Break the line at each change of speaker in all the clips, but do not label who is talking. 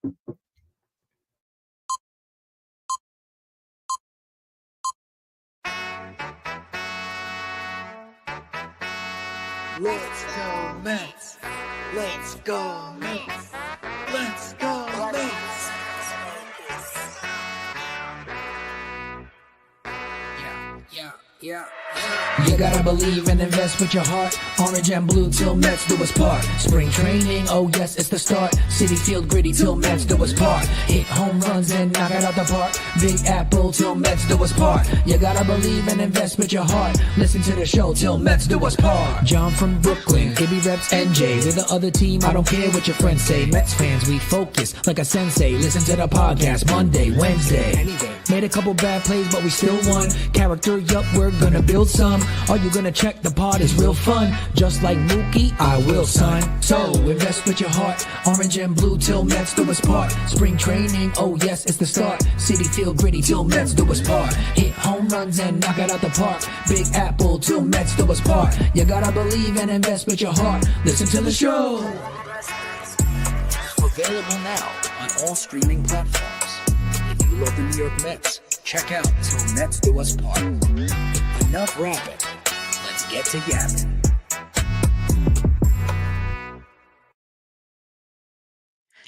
Let's go Mets. Let's go Mets. Let's go Mets. Yeah. You gotta believe and invest with your heart. Orange and blue till Mets do us part. Spring training, oh yes, it's the start. City Field gritty till Mets do us part. Hit home runs and knock it out the park. Big Apple till Mets do us part. You gotta believe and invest with your heart. Listen to the show till Mets do us part. John from Brooklyn, Ibby reps NJ. With the other team, I don't care what your friends say. Mets fans, we focus like a sensei. Listen to the podcast Monday, Wednesday. Made a couple bad plays, but we still won. Character, yup, we're gonna build some. Are you gonna check the pod? Is real fun. Just like Mookie, I will, son. So invest with your heart. Orange and blue till Mets do us part. Spring training, oh yes, it's the start. City Field gritty till Mets do us part. Hit home runs and knock it out the park. Big Apple till Mets do us part. You gotta believe and invest with your heart. Listen to the show. Available now on all streaming platforms. If you love the New York Mets, check out Till Mets Do Us Part. Enough rapping. Let's get to yapping.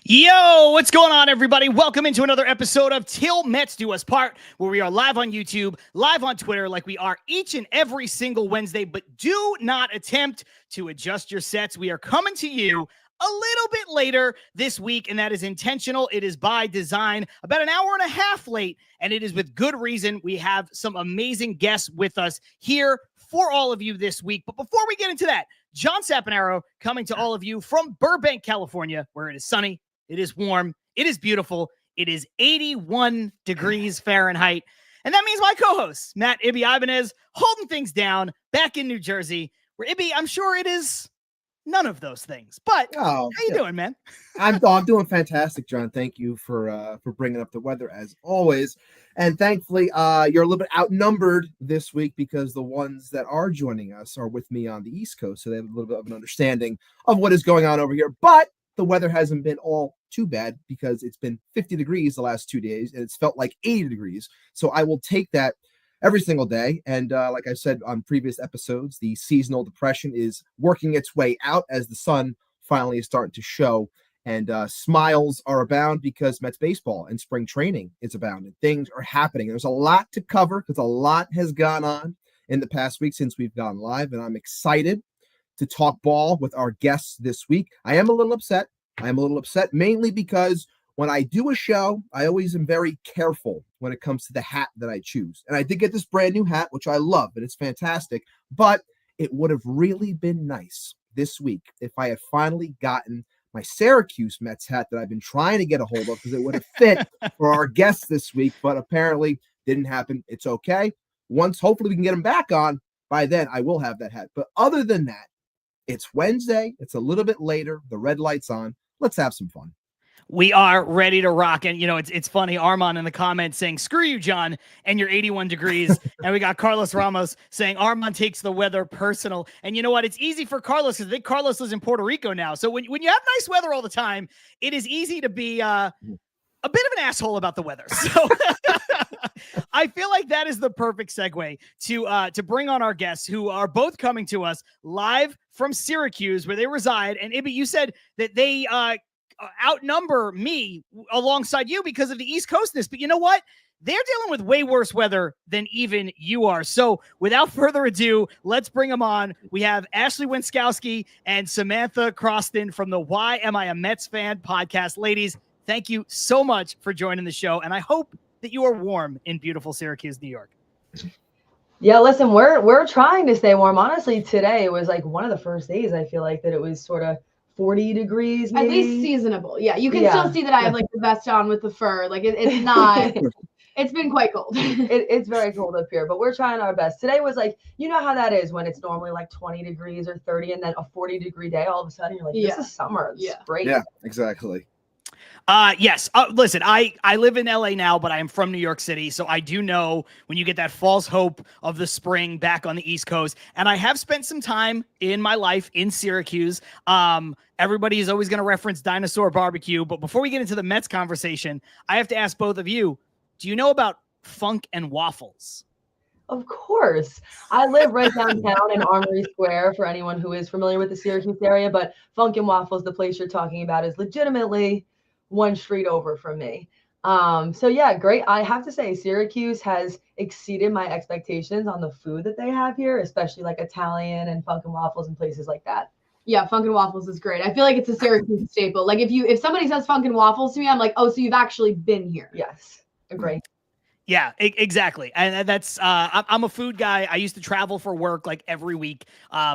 Yo, what's going on, everybody? Welcome into another episode of Till Mets Do Us Part, where we are live on YouTube, live on Twitter, like we are each and every single Wednesday, but do not attempt to adjust your sets. We are coming to you a little bit later this week, and that is intentional. It is by design, about an hour and a half late, and it is with good reason. We have some amazing guests with us here for all of you this week. But before we get into that, John Saponaro coming to all of you from Burbank, California, where it is sunny, it is warm, it is beautiful, it is 81 degrees Fahrenheit. And that means my co-host, Matt Ibanez, holding things down back in New Jersey, where Ibby, I'm sure it is none of those things. But how you doing, man?
I'm doing fantastic, John. Thank you for bringing up the weather as always. And thankfully, you're a little bit outnumbered this week because the ones that are joining us are with me on the East Coast, so they have a little bit of an understanding of what is going on over here. But the weather hasn't been all too bad because it's been 50 degrees the last 2 days, and it's felt like 80 degrees. So I will take that every single day. And like I said on previous episodes, the seasonal depression is working its way out as the sun finally is starting to show. And smiles are abound because Mets baseball and spring training is abound. And things are happening. There's a lot to cover because a lot has gone on in the past week since we've gone live. And I'm excited to talk ball with our guests this week. I am a little upset. Mainly because when I do a show, I always am very careful when it comes to the hat that I choose. And I did get this brand new hat, which I love, and it's fantastic. But it would have really been nice this week if I had finally gotten my Syracuse Mets hat that I've been trying to get a hold of because it would have fit for our guests this week, but apparently didn't happen. It's okay. Once, hopefully we can get them back on, by then I will have that hat. But other than that, it's Wednesday. It's a little bit later. The red light's on. Let's have some fun.
We are ready to rock. And, you know, it's funny. Armand in the comments saying, screw you, John, and you're 81 degrees. And we got Carlos Ramos saying Armand takes the weather personal. And you know what? It's easy for Carlos because I think Carlos lives in Puerto Rico now. So when you have nice weather all the time, it is easy to be a bit of an asshole about the weather. So I feel like that is the perfect segue to bring on our guests who are both coming to us live from Syracuse where they reside. And Ibby, you said that they outnumber me alongside you because of the East Coastness. But you know what? They're dealing with way worse weather than even you are. So without further ado, let's bring them on. We have Ashley Wenskoski and Samantha Croston from the Why Am I a Mets Fan podcast. Ladies, thank you so much for joining the show. And I hope that you are warm in beautiful Syracuse, New York.
Yeah, listen, we're trying to stay warm. Honestly, today was like one of the first days I feel like that it was sort of 40 degrees, maybe.
At least seasonable. Yeah, you can still see that I have like the vest on with the fur. Like it's not. It's been quite cold.
It's very cold up here, but we're trying our best. Today was like, you know how that is when it's normally like 20 degrees or 30, and then a 40-degree day, all of a sudden you're like, this is summer. It's great.
Yeah, exactly.
Yes. Listen, I live in LA now, but I am from New York City. So I do know when you get that false hope of the spring back on the East Coast. And I have spent some time in my life in Syracuse. Everybody is always going to reference Dinosaur Barbecue. But before we get into the Mets conversation, I have to ask both of you, do you know about Funk and Waffles?
Of course. I live right downtown in Armory Square for anyone who is familiar with the Syracuse area, but Funk and Waffles, the place you're talking about, is legitimately one street over from me. So yeah, great. I have to say Syracuse has exceeded my expectations on the food that they have here, especially like Italian and Funk and Waffles and places like that.
Yeah, Funk and Waffles is great. I feel like it's a Syracuse staple. Like if somebody says Funk and Waffles to me, I'm like, oh, so you've actually been here.
Yes, agree.
Yeah, exactly. And that's, I'm a food guy. I used to travel for work like every week.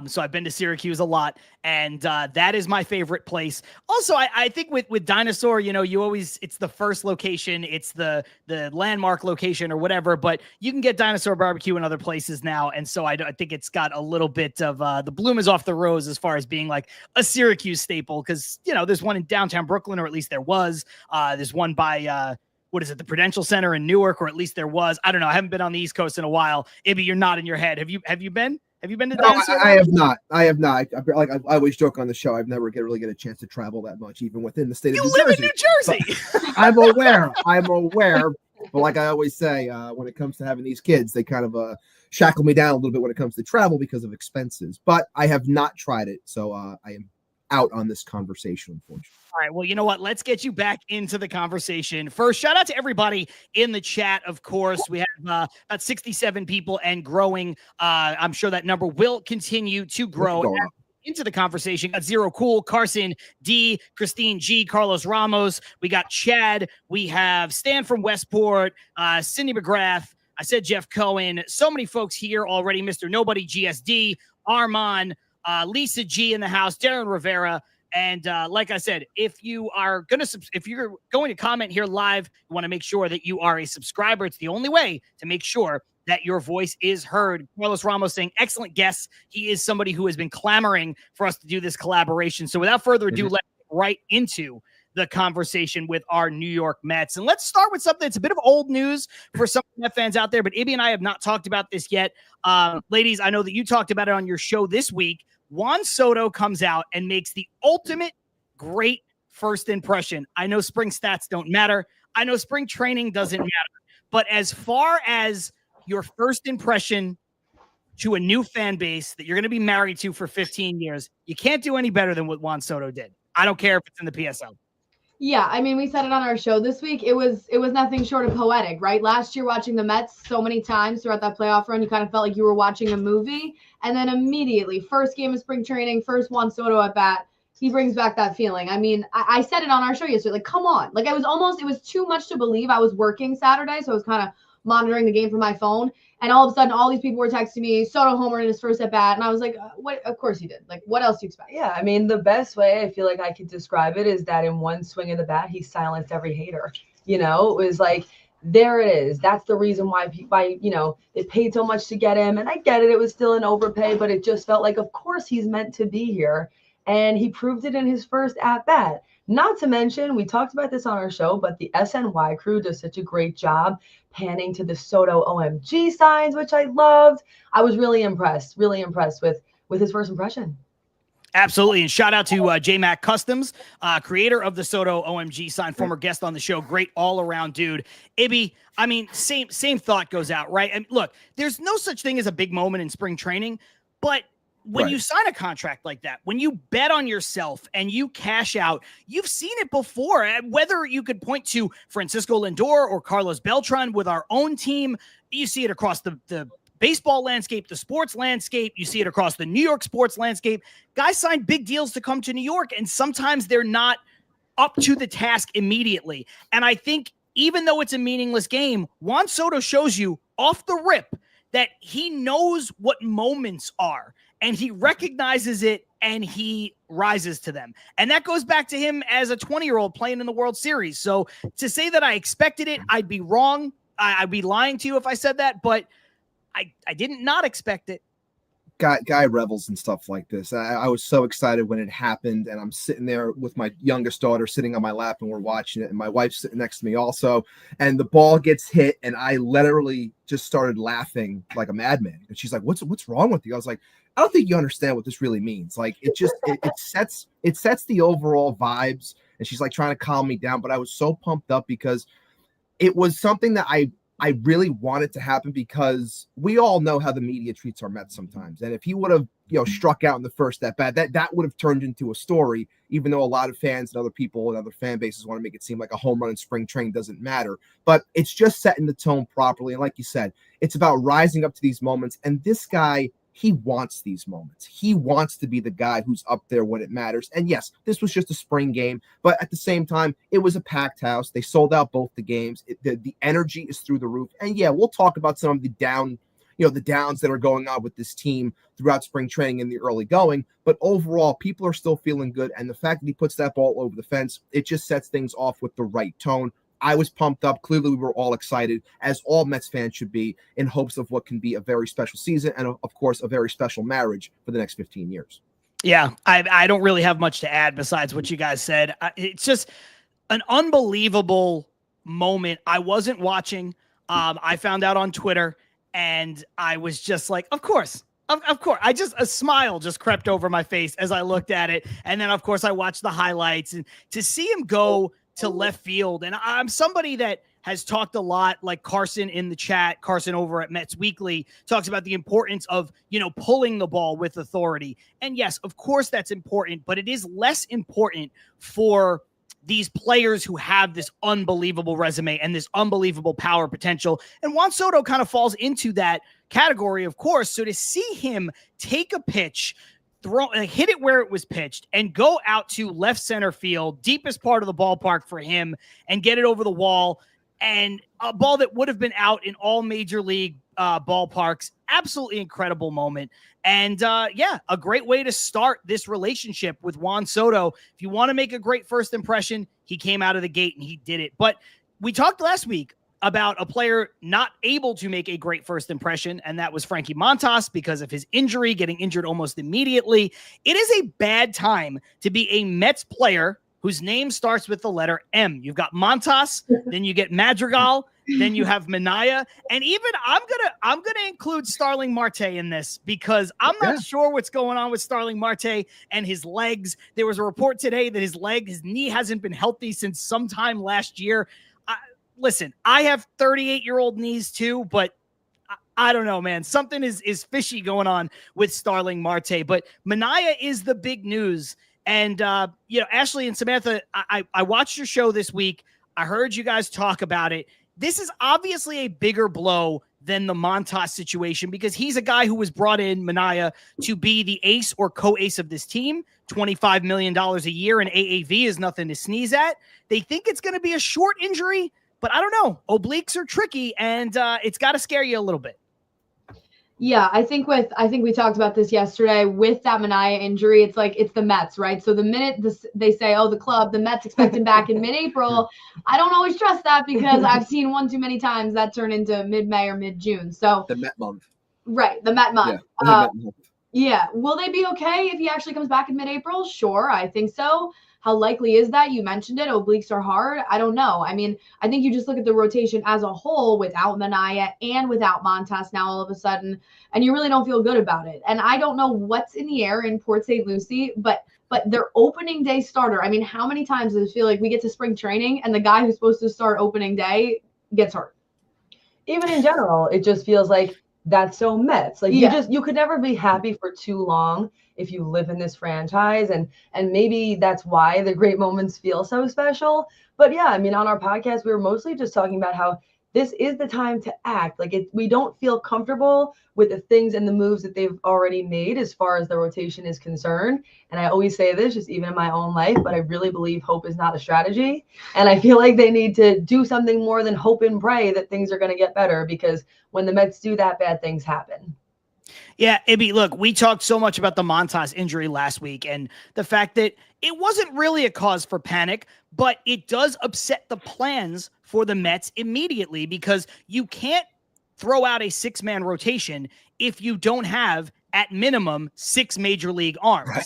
So I've been to Syracuse a lot, and that is my favorite place. Also, I think with Dinosaur, you know, it's the first location, it's the landmark location or whatever, but you can get Dinosaur Barbecue in other places now. And so I think it's got a little bit of the bloom is off the rose as far as being like a Syracuse staple. Cause you know, there's one in downtown Brooklyn, or at least there was, there's one by, what is it, the Prudential Center in Newark, or at least there was. I don't know. I haven't been on the East Coast in a while. Ibby, you're nodding your head. Have you been? Have you been to Dinosaur?
I have not. I have not. I always joke on the show, I've never really get a chance to travel that much, even within the state of New Jersey.
You live in New Jersey.
I'm aware. But like I always say, when it comes to having these kids, they kind of shackle me down a little bit when it comes to travel because of expenses. But I have not tried it, so I am out on this conversation, unfortunately.
All right. Well, you know what? Let's get you back into the conversation. First, shout out to everybody in the chat. Of course, we have about 67 people and growing. I'm sure that number will continue to grow into the conversation. Got Zero Cool, Carson D, Christine G, Carlos Ramos. We got Chad. We have Stan from Westport, Cindy McGrath. I said Jeff Cohen. So many folks here already. Mr. Nobody, GSD, Armand, Lisa G in the house, Darren Rivera. And like I said, if you're going to comment here live, you want to make sure that you are a subscriber. It's the only way to make sure that your voice is heard. Carlos Ramos saying, excellent guest. He is somebody who has been clamoring for us to do this collaboration. So without further ado, let's get right into the conversation with our New York Mets. And let's start with something that's a bit of old news for some Met fans out there, but Ibby and I have not talked about this yet. Ladies, I know that you talked about it on your show this week. Juan Soto comes out and makes the ultimate great first impression. I know spring stats don't matter. I know spring training doesn't matter. But as far as your first impression to a new fan base that you're going to be married to for 15 years, you can't do any better than what Juan Soto did. I don't care if it's in the PSL.
Yeah, I mean, we said it on our show this week. It was nothing short of poetic, right? Last year, watching the Mets so many times throughout that playoff run, you kind of felt like you were watching a movie. And then immediately, first game of spring training, first Juan Soto at bat, he brings back that feeling. I mean, I said it on our show yesterday, like, come on. Like, it was too much to believe. I was working Saturday, so I was kind of monitoring the game from my phone. And all of a sudden, all these people were texting me, Soto homer in his first at bat. And I was like, what? Of course he did. Like, what else do you expect?
Yeah, I mean, the best way I feel like I could describe it is that in one swing of the bat, he silenced every hater. You know, it was like, there it is. That's the reason why they paid so much to get him. And I get it. It was still an overpay, but it just felt like, of course, he's meant to be here. And he proved it in his first at bat. Not to mention, we talked about this on our show, but the SNY crew does such a great job panning to the Soto OMG signs, which I loved. I was really impressed with his first impression.
Absolutely. And shout out to J-Mac Customs, creator of the Soto OMG sign, former guest on the show. Great all around dude. Ibby, I mean, same thought goes out, right? And look, there's no such thing as a big moment in spring training, but when you sign a contract like that, when you bet on yourself and you cash out, you've seen it before. Whether you could point to Francisco Lindor or Carlos Beltran with our own team, you see it across the baseball landscape, the sports landscape. You see it across the New York sports landscape. Guys sign big deals to come to New York, and sometimes they're not up to the task immediately. And I think even though it's a meaningless game, Juan Soto shows you off the rip that he knows what moments are. And he recognizes it and he rises to them. And that goes back to him as a 20-year-old playing in the World Series. So to say that I expected it, I'd be wrong. I'd be lying to you if I said that, but I didn't not expect it.
Guy revels and stuff like this. I was so excited when it happened, and I'm sitting there with my youngest daughter sitting on my lap, and we're watching it, and my wife's sitting next to me also, and the ball gets hit, and I literally just started laughing like a madman. And she's like, what's wrong with you? I was like, I don't think you understand what this really means. Like, it sets the overall vibes. And she's like trying to calm me down, but I was so pumped up because it was something that I really wanted to happen, because we all know how the media treats our Mets sometimes. And if he would have, struck out in the first at bat, that would have turned into a story, even though a lot of fans and other people and other fan bases want to make it seem like a home run in spring training doesn't matter. But it's just setting the tone properly. And like you said, it's about rising up to these moments. And this guy, he wants these moments. He wants to be the guy who's up there when it matters. And yes, this was just a spring game, but at the same time, it was a packed house. They sold out both the games. The energy is through the roof. And yeah, we'll talk about some of the the downs that are going on with this team throughout spring training in the early going. But overall, people are still feeling good. And the fact that he puts that ball over the fence, it just sets things off with the right tone. I was pumped up. Clearly, we were all excited, as all Mets fans should be, in hopes of what can be a very special season and, of course, a very special marriage for the next 15 years.
Yeah, I don't really have much to add besides what you guys said. It's just an unbelievable moment. I wasn't watching. I found out on Twitter, and I was just like, of course. Of course, a smile just crept over my face as I looked at it. And then, of course, I watched the highlights, and to see him go to left field. And I'm somebody that has talked a lot, like Carson in the chat, Carson over at Mets Weekly, talks about the importance of, pulling the ball with authority. And yes, of course that's important, but it is less important for these players who have this unbelievable resume and this unbelievable power potential. And Juan Soto kind of falls into that category, of course. So to see him take a pitch, hit it where it was pitched, and go out to left center field, deepest part of the ballpark for him, and get it over the wall, and a ball that would have been out in all major league ballparks. Absolutely incredible moment. And a great way to start this relationship with Juan Soto. If you want to make a great first impression, he came out of the gate and he did it. But we talked last week about a player not able to make a great first impression, and that was Frankie Montas because of his injury, getting injured almost immediately. It is a bad time to be a Mets player whose name starts with the letter M. You've got Montas, then you get Madrigal, then you have Manaea, and even I'm gonna include Starling Marte in this because I'm not sure what's going on with Starling Marte and his legs. There was a report today that his knee hasn't been healthy since sometime last year. Listen, I have 38-year-old knees too, but I don't know, man. Something is fishy going on with Starling Marte. But Manaea is the big news. And, Ashley and Samantha, I watched your show this week. I heard you guys talk about it. This is obviously a bigger blow than the Montas situation because he's a guy who was brought in, Manaea, to be the ace or co-ace of this team. $25 million a year in AAV is nothing to sneeze at. They think it's going to be a short injury, but I don't know. Obliques are tricky, and it's got to scare you a little bit.
Yeah, I think we talked about this yesterday with that Manaea injury. It's like it's the Mets, right? So the minute they say, "Oh, the Mets expect him back in mid-April," I don't always trust that because I've seen one too many times that turn into mid-May or mid-June. So
the Met month,
right? The Met month.
Yeah, Met month.
Yeah. Will they be okay if he actually comes back in mid-April? Sure, I think so. How likely is that? You mentioned it. Obliques are hard. I don't know. I mean, I think you just look at the rotation as a whole without Manaea and without Montas now all of a sudden, and you really don't feel good about it. And I don't know what's in the air in Port St. Lucie, but their opening day starter, I mean, how many times does it feel like we get to spring training and the guy who's supposed to start opening day gets hurt?
Even in general, it just feels like that's so Mets. Like you could never be happy for too long if you live in this franchise, and maybe that's why the great moments feel so special. But yeah, I mean, on our podcast, we were mostly just talking about how this is the time to act. Like we don't feel comfortable with the things and the moves that they've already made as far as the rotation is concerned. And I always say this, just even in my own life, but I really believe hope is not a strategy. And I feel like they need to do something more than hope and pray that things are going to get better, because when the Mets do that, bad things happen.
Yeah, Ibby, look, we talked so much about the Montas injury last week and the fact that it wasn't really a cause for panic, but it does upset the plans for the Mets immediately because you can't throw out a six-man rotation if you don't have at minimum 6 major league arms.
Right.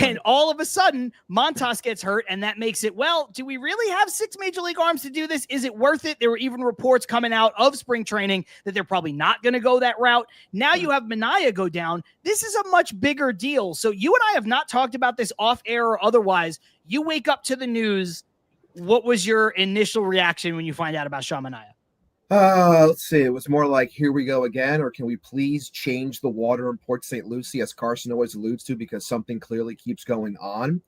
And all of a sudden, Montas gets hurt, and that makes it, well, do we really have 6 major league arms to do this? Is it worth it? There were even reports coming out of spring training that they're probably not going to go that route. Now you have Manaea go down. This is a much bigger deal. So you and I have not talked about this off air or otherwise. You wake up to the news. What was your initial reaction when you find out about Sean Manaea?
Let's see. It was more like, here we go again, or can we please change the water in Port St. Lucie, as Carson always alludes to, because something clearly keeps going on.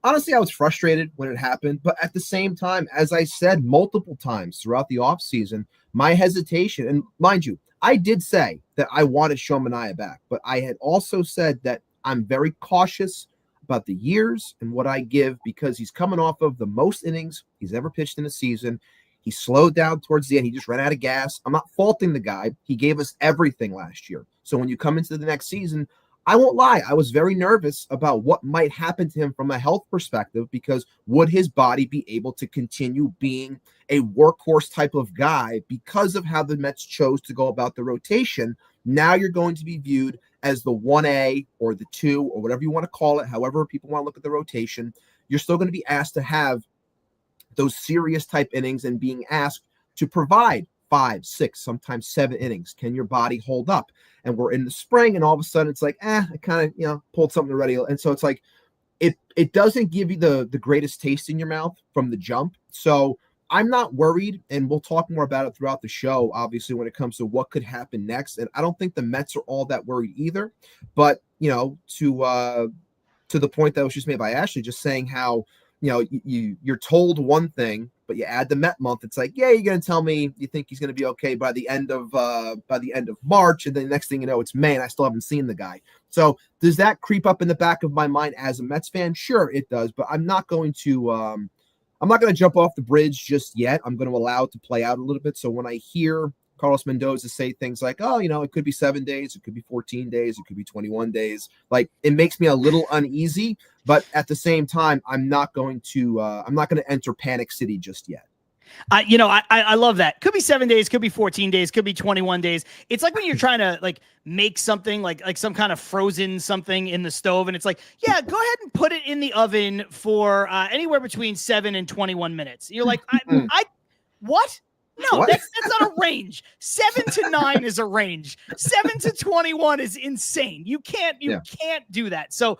Honestly, I was frustrated when it happened, but at the same time, as I said multiple times throughout the offseason, my hesitation, and mind you, I did say that I wanted Sean Manaea back, but I had also said that I'm very cautious about the years and what I give, because he's coming off of the most innings he's ever pitched in a season. He slowed down towards the end. He just ran out of gas. I'm not faulting the guy. He gave us everything last year. So when you come into the next season, I won't lie, I was very nervous about what might happen to him from a health perspective, because would his body be able to continue being a workhorse type of guy because of how the Mets chose to go about the rotation? Now you're going to be viewed as the 1A or the 2 or whatever you want to call it, however people want to look at the rotation. You're still going to be asked to have those serious type innings and being asked to provide 5, 6, sometimes 7 innings. Can your body hold up? And we're in the spring, and all of a sudden it's like, I kind of, pulled something already. And so it's like, it doesn't give you the greatest taste in your mouth from the jump. So I'm not worried, and we'll talk more about it throughout the show, obviously, when it comes to what could happen next. And I don't think the Mets are all that worried either. But, to the point that was just made by Ashley, just saying how, you're told one thing, but you add the Met month. It's like, yeah, you're going to tell me you think he's going to be okay by the end of March, and then the next thing you know, it's May, and I still haven't seen the guy. So does that creep up in the back of my mind as a Mets fan? Sure, it does, but I'm not going to jump off the bridge just yet. I'm going to allow it to play out a little bit. So when I hear Carlos Mendoza say things like, oh, it could be 7 days, it could be 14 days, it could be 21 days. Like, it makes me a little uneasy, but at the same time, I'm not going to enter panic city just yet.
I love that. Could be 7 days, could be 14 days, could be 21 days. It's like when you're trying to make something like some kind of frozen something in the stove, and it's like, yeah, go ahead and put it in the oven for anywhere between 7 and 21 minutes. You're like, what? No, that's not a range. 7 to 9 is a range. 7 to 21 is insane. You can't do that. So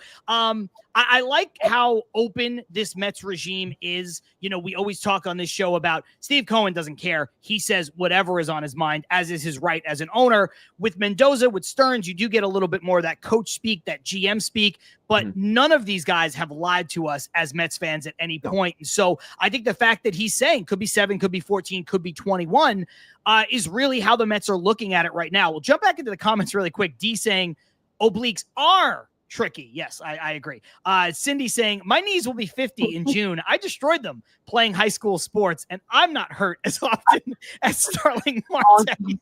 I like how open this Mets regime is. We always talk on this show about Steve Cohen doesn't care. He says whatever is on his mind, as is his right as an owner. With Mendoza, with Stearns, you do get a little bit more of that coach speak, that GM speak, but none of these guys have lied to us as Mets fans at any point. And so I think the fact that he's saying could be 7, could be 14, could be 21 is really how the Mets are looking at it right now. We'll jump back into the comments really quick. D saying obliques are tricky. Yes, I agree. Cindy saying, my knees will be 50 in June. I destroyed them playing high school sports, and I'm not hurt as often as Starling Marte.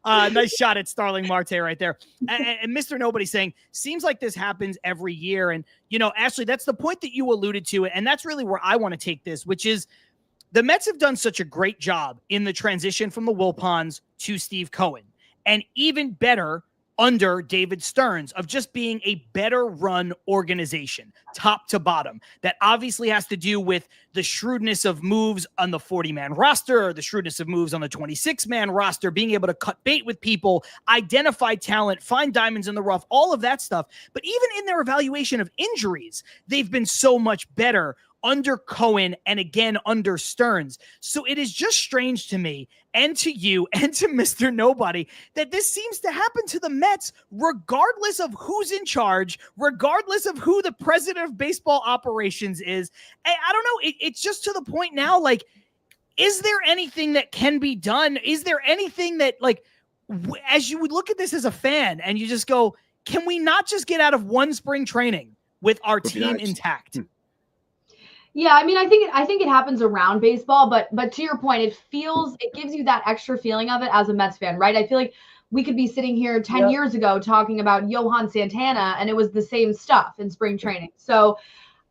Nice shot at Starling Marte right there. And Mr. Nobody saying, seems like this happens every year. And, Ashley, that's the point that you alluded to. And that's really where I want to take this, which is the Mets have done such a great job in the transition from the Wilpons to Steve Cohen, and even better under David Stearns, of just being a better run organization, top to bottom. That obviously has to do with the shrewdness of moves on the 40-man roster, or the shrewdness of moves on the 26-man roster, being able to cut bait with people, identify talent, find diamonds in the rough, all of that stuff. But even in their evaluation of injuries, they've been so much better under Cohen and again under Stearns. So it is just strange to me and to you and to Mr. Nobody that this seems to happen to the Mets regardless of who's in charge, regardless of who the president of baseball operations is. I don't know. It's just to the point now, like, is there anything that can be done? Is there anything that, like, as you would look at this as a fan and you just go, can we not just get out of one spring training with our team intact?
Yeah, I mean, I think it happens around baseball, but to your point, it gives you that extra feeling of it as a Mets fan, right? I feel like we could be sitting here 10 years ago talking about Johan Santana, and it was the same stuff in spring training. So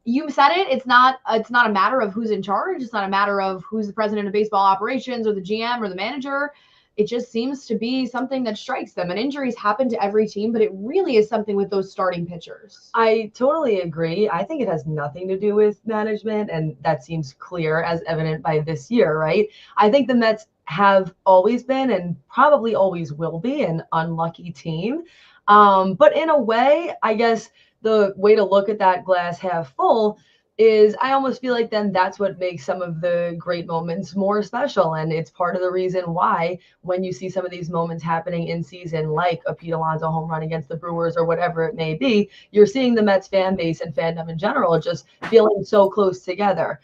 you said it. It's not a matter of who's in charge. It's not a matter of who's the president of baseball operations or the GM or the manager. it just seems to be something that strikes them. And injuries happen to every team, but it really is something with those starting pitchers.
I totally agree. I think it has nothing to do with management, and that seems clear as evident by this year, right? I think the Mets have always been and probably always will be an unlucky team. But in a way, I guess the way to look at that glass half full is I almost feel like then that's what makes some of the great moments more special. And it's part of the reason why when you see some of these moments happening in season, like a Pete Alonso home run against the Brewers or whatever it may be, you're seeing the Mets fan base and fandom in general just feeling so close together,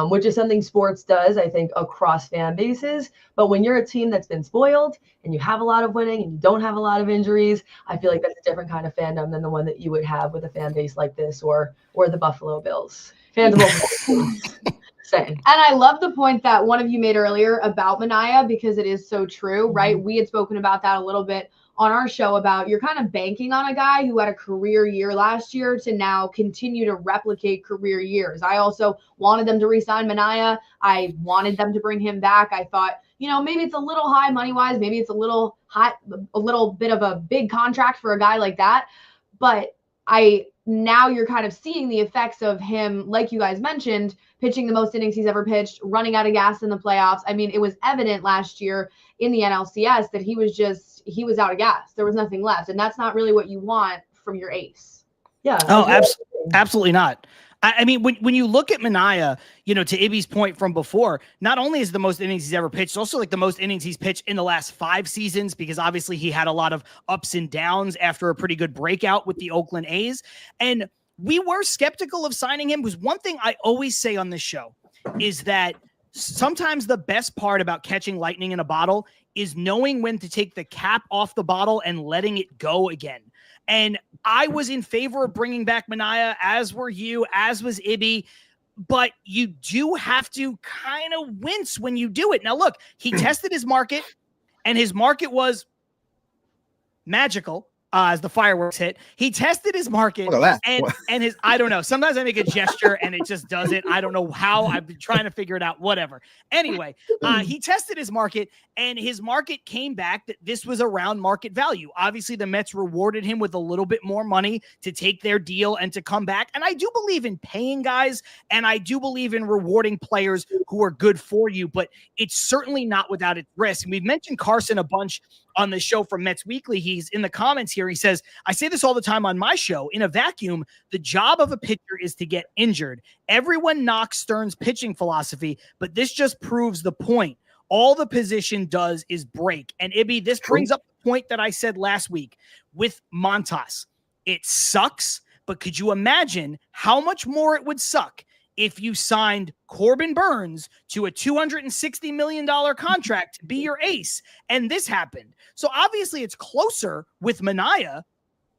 which is something sports does, I think, across fan bases. But when you're a team that's been spoiled and you have a lot of winning and you don't have a lot of injuries, I feel like that's a different kind of fandom than the one that you would have with a fan base like this or the Buffalo Bills. Fans of both saying.
And I love the point that one of you made earlier about Manaea, because it is so true, right? We had spoken about that a little bit on our show about you're kind of banking on a guy who had a career year last year to now continue to replicate career years. I also wanted them to re-sign Manaea. I wanted them to bring him back. I thought, maybe it's a little high money-wise. Maybe it's a little bit of a big contract for a guy like that. But now you're kind of seeing the effects of him, like you guys mentioned, pitching the most innings he's ever pitched, running out of gas in the playoffs. I mean, it was evident last year in the NLCS that he was out of gas. There was nothing left. And that's not really what you want from your ace.
Yeah.
Oh, absolutely not. I mean, when you look at Manaea, to Ibby's point from before, not only is the most innings he's ever pitched, also like the most innings he's pitched in the last 5 seasons, because obviously he had a lot of ups and downs after a pretty good breakout with the Oakland A's. And we were skeptical of signing him, because one thing I always say on this show is that sometimes the best part about catching lightning in a bottle is knowing when to take the cap off the bottle and letting it go again. And I was in favor of bringing back Manaea, as were you, as was Ibby. But you do have to kind of wince when you do it. Now, look, he tested his market, and his market was magical. As the fireworks hit, he tested his market, and his, I don't know. Sometimes I make a gesture and it just does it. I don't know how. I've been trying to figure it out, whatever. Anyway, he tested his market, and his market came back that this was around market value. Obviously, the Mets rewarded him with a little bit more money to take their deal and to come back. And I do believe in paying guys, and I do believe in rewarding players who are good for you, but it's certainly not without its risk. And we've mentioned Carson a bunch on the show from Mets Weekly. He's in the comments here. He says, I say this all the time on my show. In a vacuum, the job of a pitcher is to get injured. Everyone knocks Stern's pitching philosophy, but this just proves the point. All the position does is break. And Ibby, this brings up the point that I said last week with Montas. It sucks, but could you imagine how much more it would suck if you signed Corbin Burns to a $260 million contract to be your ace, and this happened? So obviously it's closer with Manaea,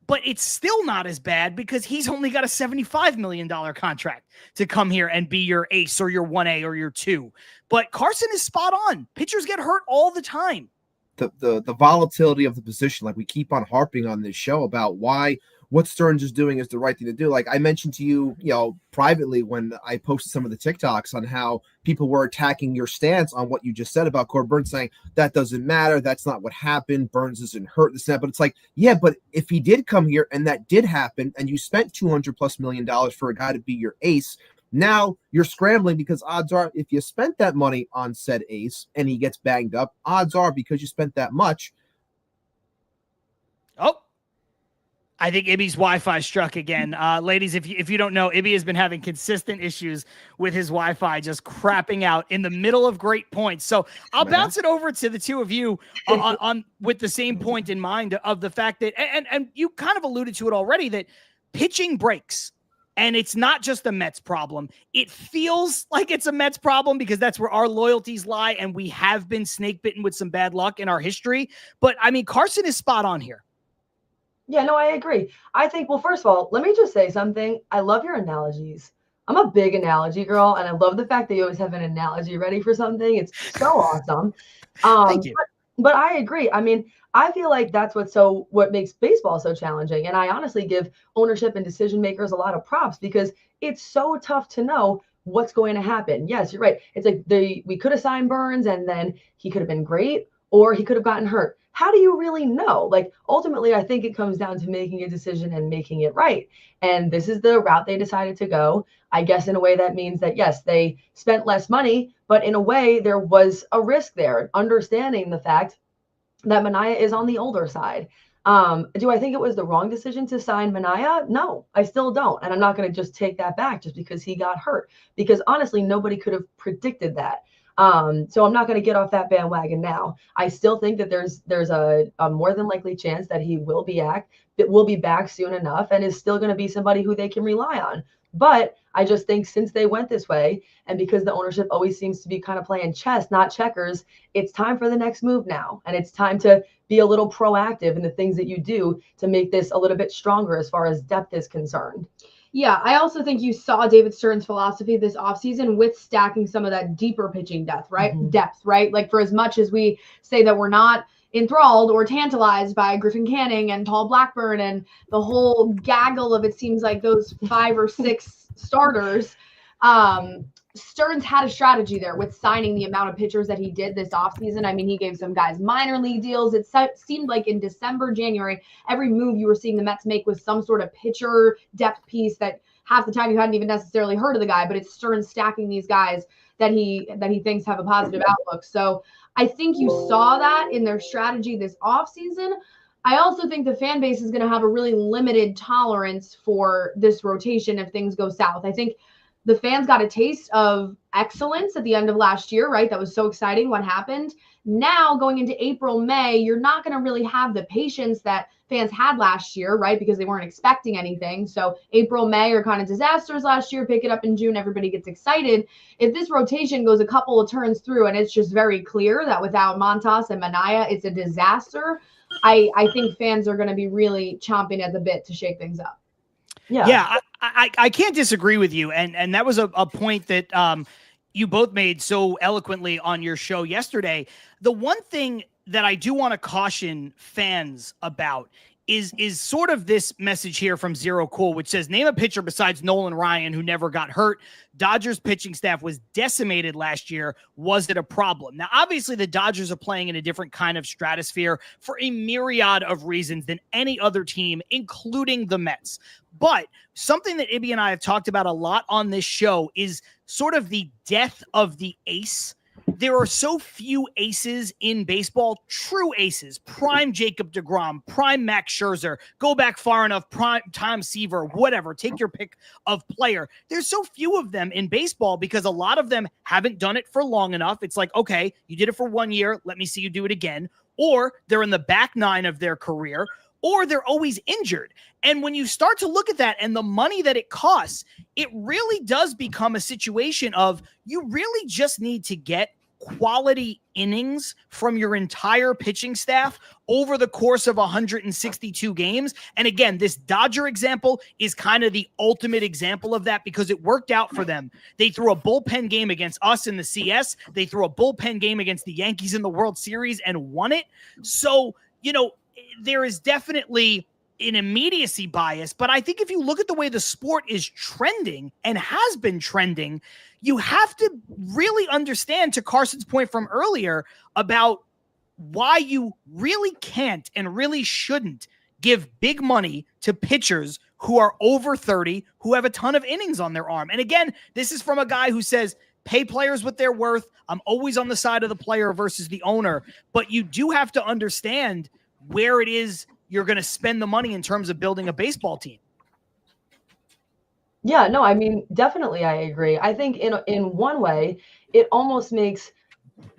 but it's still not as bad because he's only got a $75 million contract to come here and be your ace or your 1A or your 2. But Carson is spot on. Pitchers get hurt all the time.
The volatility of the position, like we keep on harping on this show about why what Stearns is doing is the right thing to do. Like I mentioned to you, privately when I posted some of the TikToks on how people were attacking your stance on what you just said about Corbin Burns, saying that doesn't matter. That's not what happened. Burns isn't hurt, this and that. But it's like, yeah, but if he did come here and that did happen and you spent $200+ million for a guy to be your ace, now you're scrambling because odds are if you spent that money on said ace and he gets banged up, odds are because you spent that much.
Oh, I think Ibby's Wi-Fi struck again. Ladies, if you don't know, Ibby has been having consistent issues with his Wi-Fi, just crapping out in the middle of great points. So I'll bounce it over to the two of you on with the same point in mind of the fact that, and you kind of alluded to it already, that pitching breaks. And it's not just a Mets problem. It feels like it's a Mets problem because that's where our loyalties lie, and we have been snake bitten with some bad luck in our history. But, I mean, Carson is spot on here.
Yeah, no, I agree. I think, well, first of all, let me just say something. I love your analogies. I'm a big analogy girl, and I love the fact that you always have an analogy ready for something. It's so awesome.
Thank you.
But I agree. I mean, I feel like that's what makes baseball so challenging. And I honestly give ownership and decision makers a lot of props because it's so tough to know what's going to happen. Yes, you're right. It's like we could have signed Burns and then he could have been great, or he could have gotten hurt. How do you really know? Like, ultimately, I think it comes down to making a decision and making it right. And this is the route they decided to go. I guess in a way that means that, yes, they spent less money, but in a way there was a risk there, understanding the fact that Manaea is on the older side. Do I think it was the wrong decision to sign Manaea? No, I still don't. And I'm not going to just take that back just because he got hurt, because honestly, nobody could have predicted that. So I'm not going to get off that bandwagon now. I still think that there's a more than likely chance that he will be back soon enough and is still going to be somebody who they can rely on. But I just think since they went this way, and because the ownership always seems to be kind of playing chess, not checkers, it's time for the next move now. And it's time to be a little proactive in the things that you do to make this a little bit stronger as far as depth is concerned.
Yeah, I also think you saw David Stern's philosophy this offseason with stacking some of that deeper pitching depth, right? Depth, right? Like, for as much as we say that we're not enthralled or tantalized by Griffin Canning and Paul Blackburn and the whole gaggle of, it seems like, those 5 or 6 starters, Stearns had a strategy there with signing the amount of pitchers that he did this offseason. I mean, he gave some guys minor league deals. It seemed like in December, January, every move you were seeing the Mets make was some sort of pitcher depth piece that half the time you hadn't even necessarily heard of the guy, but it's Stearns stacking these guys that he thinks have a positive outlook. So I think you saw that in their strategy this offseason. I also think the fan base is going to have a really limited tolerance for this rotation if things go south. I think the fans got a taste of excellence at the end of last year, right? That was so exciting what happened. Now going into April, May, you're not going to really have the patience that fans had last year, right? Because they weren't expecting anything. So April, May are kind of disasters last year. Pick it up in June, everybody gets excited. If this rotation goes a couple of turns through and it's just very clear that without Montas and Manaea, it's a disaster, I think fans are going to be really chomping at the bit to shake things up.
Yeah, I can't disagree with you. And that was a point that you both made so eloquently on your show yesterday. The one thing that I do want to caution fans about is sort of this message here from Zero Cool, which says, name a pitcher besides Nolan Ryan who never got hurt. Dodgers pitching staff was decimated last year. Was it a problem? Now, obviously, the Dodgers are playing in a different kind of stratosphere for a myriad of reasons than any other team, including the Mets. But something that Ibby and I have talked about a lot on this show is sort of the death of the ace. There are so few aces in baseball, true aces, prime Jacob deGrom, prime Max Scherzer, go back far enough, prime Tom Seaver, whatever, take your pick of player. There's so few of them in baseball because a lot of them haven't done it for long enough. It's like, okay, you did it for 1 year, let me see you do it again. Or they're in the back 9 of their career, or they're always injured. And when you start to look at that and the money that it costs, it really does become a situation of you really just need to get quality innings from your entire pitching staff over the course of 162 games. And again, this Dodger example is kind of the ultimate example of that because it worked out for them. They threw a bullpen game against us in the CS. They threw a bullpen game against the Yankees in the World Series and won it. So, you know, there is definitely an immediacy bias, but I think if you look at the way the sport is trending and has been trending, you have to really understand, to Carson's point from earlier, about why you really can't and really shouldn't give big money to pitchers who are over 30, who have a ton of innings on their arm. And again, this is from a guy who says, pay players what they're worth. I'm always on the side of the player versus the owner, but you do have to understand where it is you're going to spend the money in terms of building a baseball team.
Yeah, no, I mean, definitely I agree. I think in one way, it almost makes,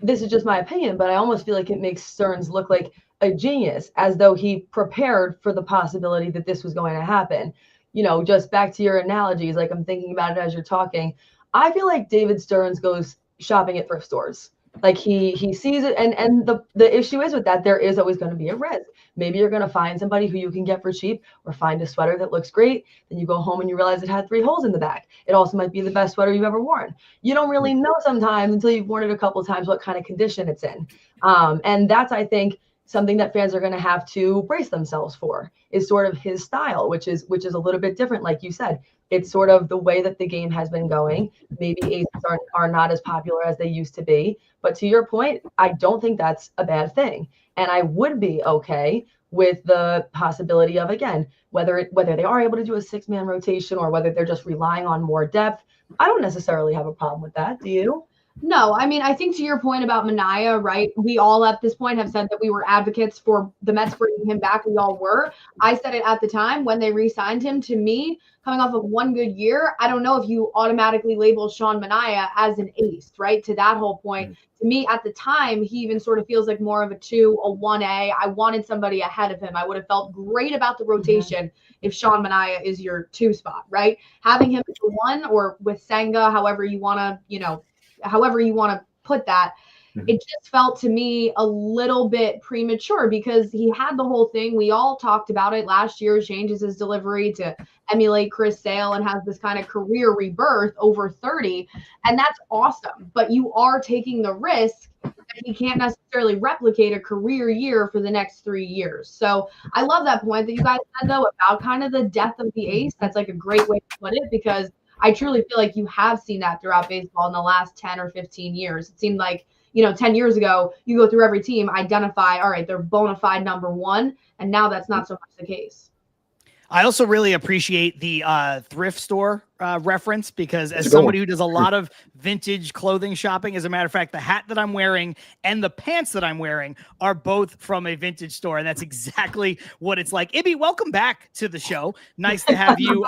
this is just my opinion, but I almost feel like it makes Stearns look like a genius, as though he prepared for the possibility that this was going to happen. You know, just back to your analogies, like I'm thinking about it as you're talking. I feel like David Stearns goes shopping at thrift stores. Like he sees it, and the issue is with that, there is always going to be a risk. Maybe you're going to find somebody who you can get for cheap, or find a sweater that looks great. Then you go home and you realize it had 3 holes in the back. It also might be the best sweater you've ever worn. You don't really know sometimes until you've worn it a couple of times what kind of condition it's in. And that's, I think, something that fans are going to have to brace themselves for. Is sort of his style, which is a little bit different. Like you said, it's sort of the way that the game has been going. Maybe aces are not as popular as they used to be. But to your point, I don't think that's a bad thing. And I would be okay with the possibility of, again, whether they are able to do a 6-man rotation or whether they're just relying on more depth. I don't necessarily have a problem with that. Do you?
No, I mean, I think to your point about Manaea, right? We all at this point have said that we were advocates for the Mets bringing him back. We all were. I said it at the time when they re-signed him. To me, coming off of one good year, I don't know if you automatically label Sean Manaea as an ace, right? To that whole point. To me, at the time, he even sort of feels like more of a 2, a 1A. I wanted somebody ahead of him. I would have felt great about the rotation if Sean Manaea is your 2 spot, right? Having him as a 1 or with Senga, however you want to put that, it just felt to me a little bit premature because he had the whole thing. We all talked about it last year, changes his delivery to emulate Chris Sale and has this kind of career rebirth over 30. And that's awesome. But you are taking the risk that he can't necessarily replicate a career year for the next 3 years. So I love that point that you guys had, though, about kind of the death of the ace. That's like a great way to put it, because I truly feel like you have seen that throughout baseball in the last 10 or 15 years. It seemed like, 10 years ago, you go through every team, identify, all right, they're bona fide number 1. And now that's not so much the case.
I also really appreciate the thrift store reference, because as somebody who does a lot of vintage clothing shopping, as a matter of fact, the hat that I'm wearing and the pants that I'm wearing are both from a vintage store. And that's exactly what it's like. Ibby, welcome back to the show. Nice to have you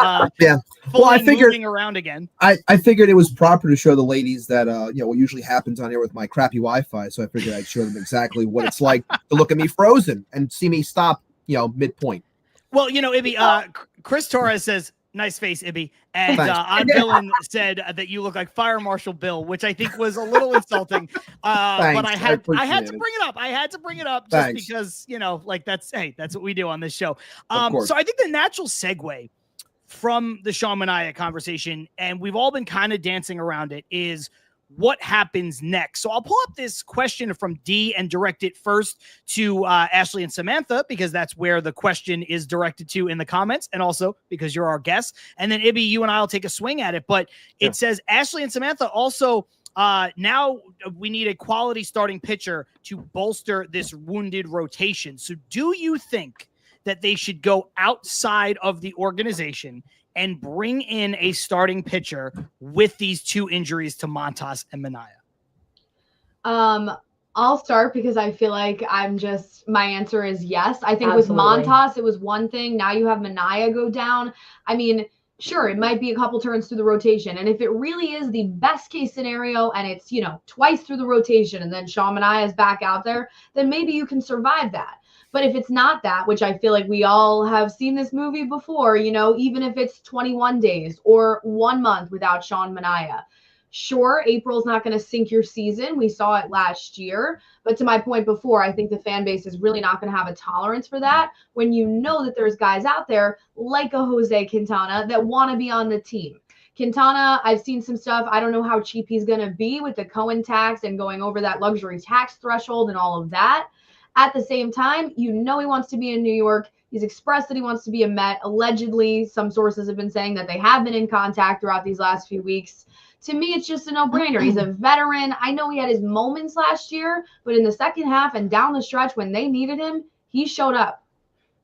moving around again.
I figured it was proper to show the ladies that, what usually happens on here with my crappy Wi-Fi. So I figured I'd show them exactly what it's like to look at me frozen and see me stop, midpoint.
Well, Ibby, Chris Torres says, nice face, Ibby. And Odd Villain said that you look like Fire Marshal Bill, which I think was a little insulting. But I had to bring it up. I had to bring it up just because, that's what we do on this show. So I think the natural segue from the Sean Manaea conversation, and we've all been kind of dancing around it, is what happens next. So I'll pull up this question from D and direct it first to Ashley and Samantha, because that's where the question is directed to in the comments, and also because you're our guests. And then Ibby, you and I'll take a swing at it. But it says Ashley and Samantha also, now we need a quality starting pitcher to bolster this wounded rotation. So do you think that they should go outside of the organization and bring in a starting pitcher with these 2 injuries to Montas and Manaea?
I'll start because I feel like my answer is yes. I think
Absolutely.
With Montas, it was one thing. Now you have Manaea go down. I mean, sure, it might be a couple turns through the rotation. And if it really is the best case scenario and it's, twice through the rotation and then Sean Manaea is back out there, then maybe you can survive that. But if it's not that, which I feel like we all have seen this movie before, even if it's 21 days or 1 month without Sean Manaea, sure, April's not going to sink your season. We saw it last year. But to my point before, I think the fan base is really not going to have a tolerance for that when you know that there's guys out there like a Jose Quintana that want to be on the team. Quintana, I've seen some stuff. I don't know how cheap he's going to be with the Cohen tax and going over that luxury tax threshold and all of that. At the same time, he wants to be in New York. He's expressed that he wants to be a Met. Allegedly, some sources have been saying that they have been in contact throughout these last few weeks. To me, it's just a no-brainer. He's a veteran. I know he had his moments last year, but in the second half and down the stretch when they needed him, he showed up.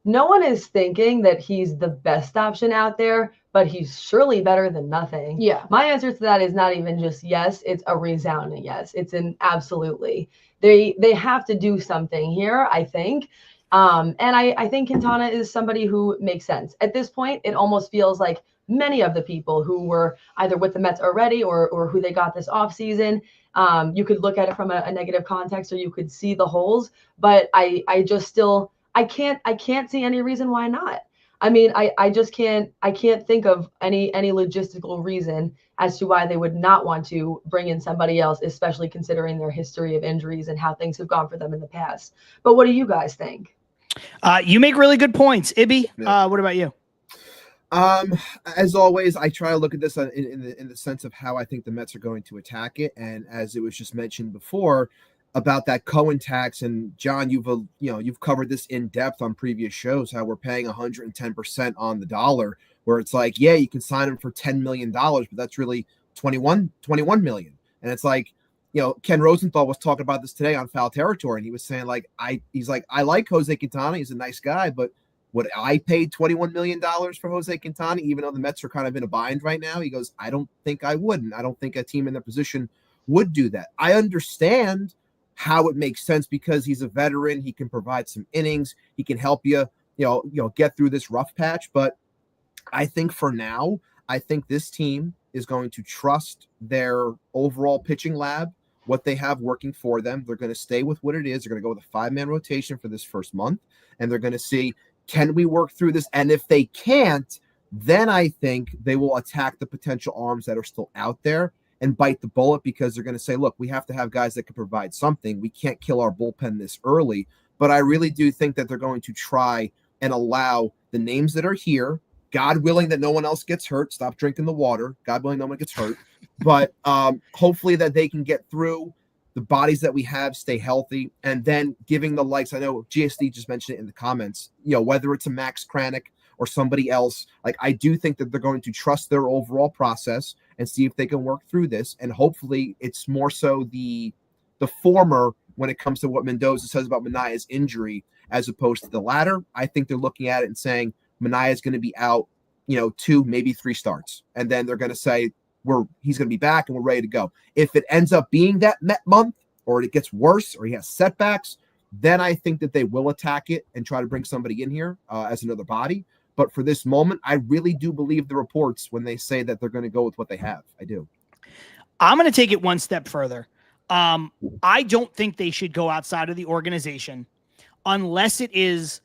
No one is thinking that he's the best option out there, but he's surely better than nothing.
Yeah.
My answer to that is not even just yes, it's a resounding yes. It's an absolutely. They have to do something here, I think. And I think Quintana is somebody who makes sense. At this point, it almost feels like many of the people who were either with the Mets already or who they got this offseason, you could look at it from a negative context or you could see the holes. But I can't see any reason why not. I mean, I can't think of any logistical reason as to why they would not want to bring in somebody else, especially considering their history of injuries and how things have gone for them in the past. But what do you guys think?
You make really good points. Ibby, what about you?
As always, I try to look at this in the sense of how I think the Mets are going to attack it. And as it was just mentioned before, about that Cohen tax, and John, you've covered this in depth on previous shows, how we're paying 110% on the dollar, where it's like, yeah, you can sign him for $10 million, but that's really 21 million. And it's like, Ken Rosenthal was talking about this today on Foul Territory, and he was saying I like Jose Quintana. He's a nice guy, but would I pay $21 million for Jose Quintana, even though the Mets are kind of in a bind right now? He goes, I don't think I would. And I don't think a team in that position would do that. I understand how it makes sense because he's a veteran. He can provide some innings. He can help you, get through this rough patch. But I think for now, this team is going to trust their overall pitching lab, what they have working for them. They're going to stay with what it is. They're going to go with a 5-man rotation for this first month, and they're going to see, can we work through this? And if they can't, then I think they will attack the potential arms that are still out there and bite the bullet, because they're going to say, look, we have to have guys that can provide something. We can't kill our bullpen this early. But I really do think that they're going to try and allow the names that are here, God willing that no one else gets hurt. Stop drinking the water. God willing no one gets hurt. But hopefully that they can get through. The bodies that we have stay healthy, and then giving the likes. I know GSD just mentioned it in the comments, whether it's a Max Kranick or somebody else, I do think that they're going to trust their overall process and see if they can work through this. And hopefully it's more so the former when it comes to what Mendoza says about Manaea's injury, as opposed to the latter. I think they're looking at it and saying Manaea is going to be out, 2, maybe 3 starts. And then they're going to say, he's going to be back and we're ready to go. If it ends up being that Met month, or it gets worse, or he has setbacks, then I think that they will attack it and try to bring somebody in here as another body. But for this moment, I really do believe the reports when they say that they're going to go with what they have. I do.
I'm going to take it one step further. I don't think they should go outside of the organization unless it is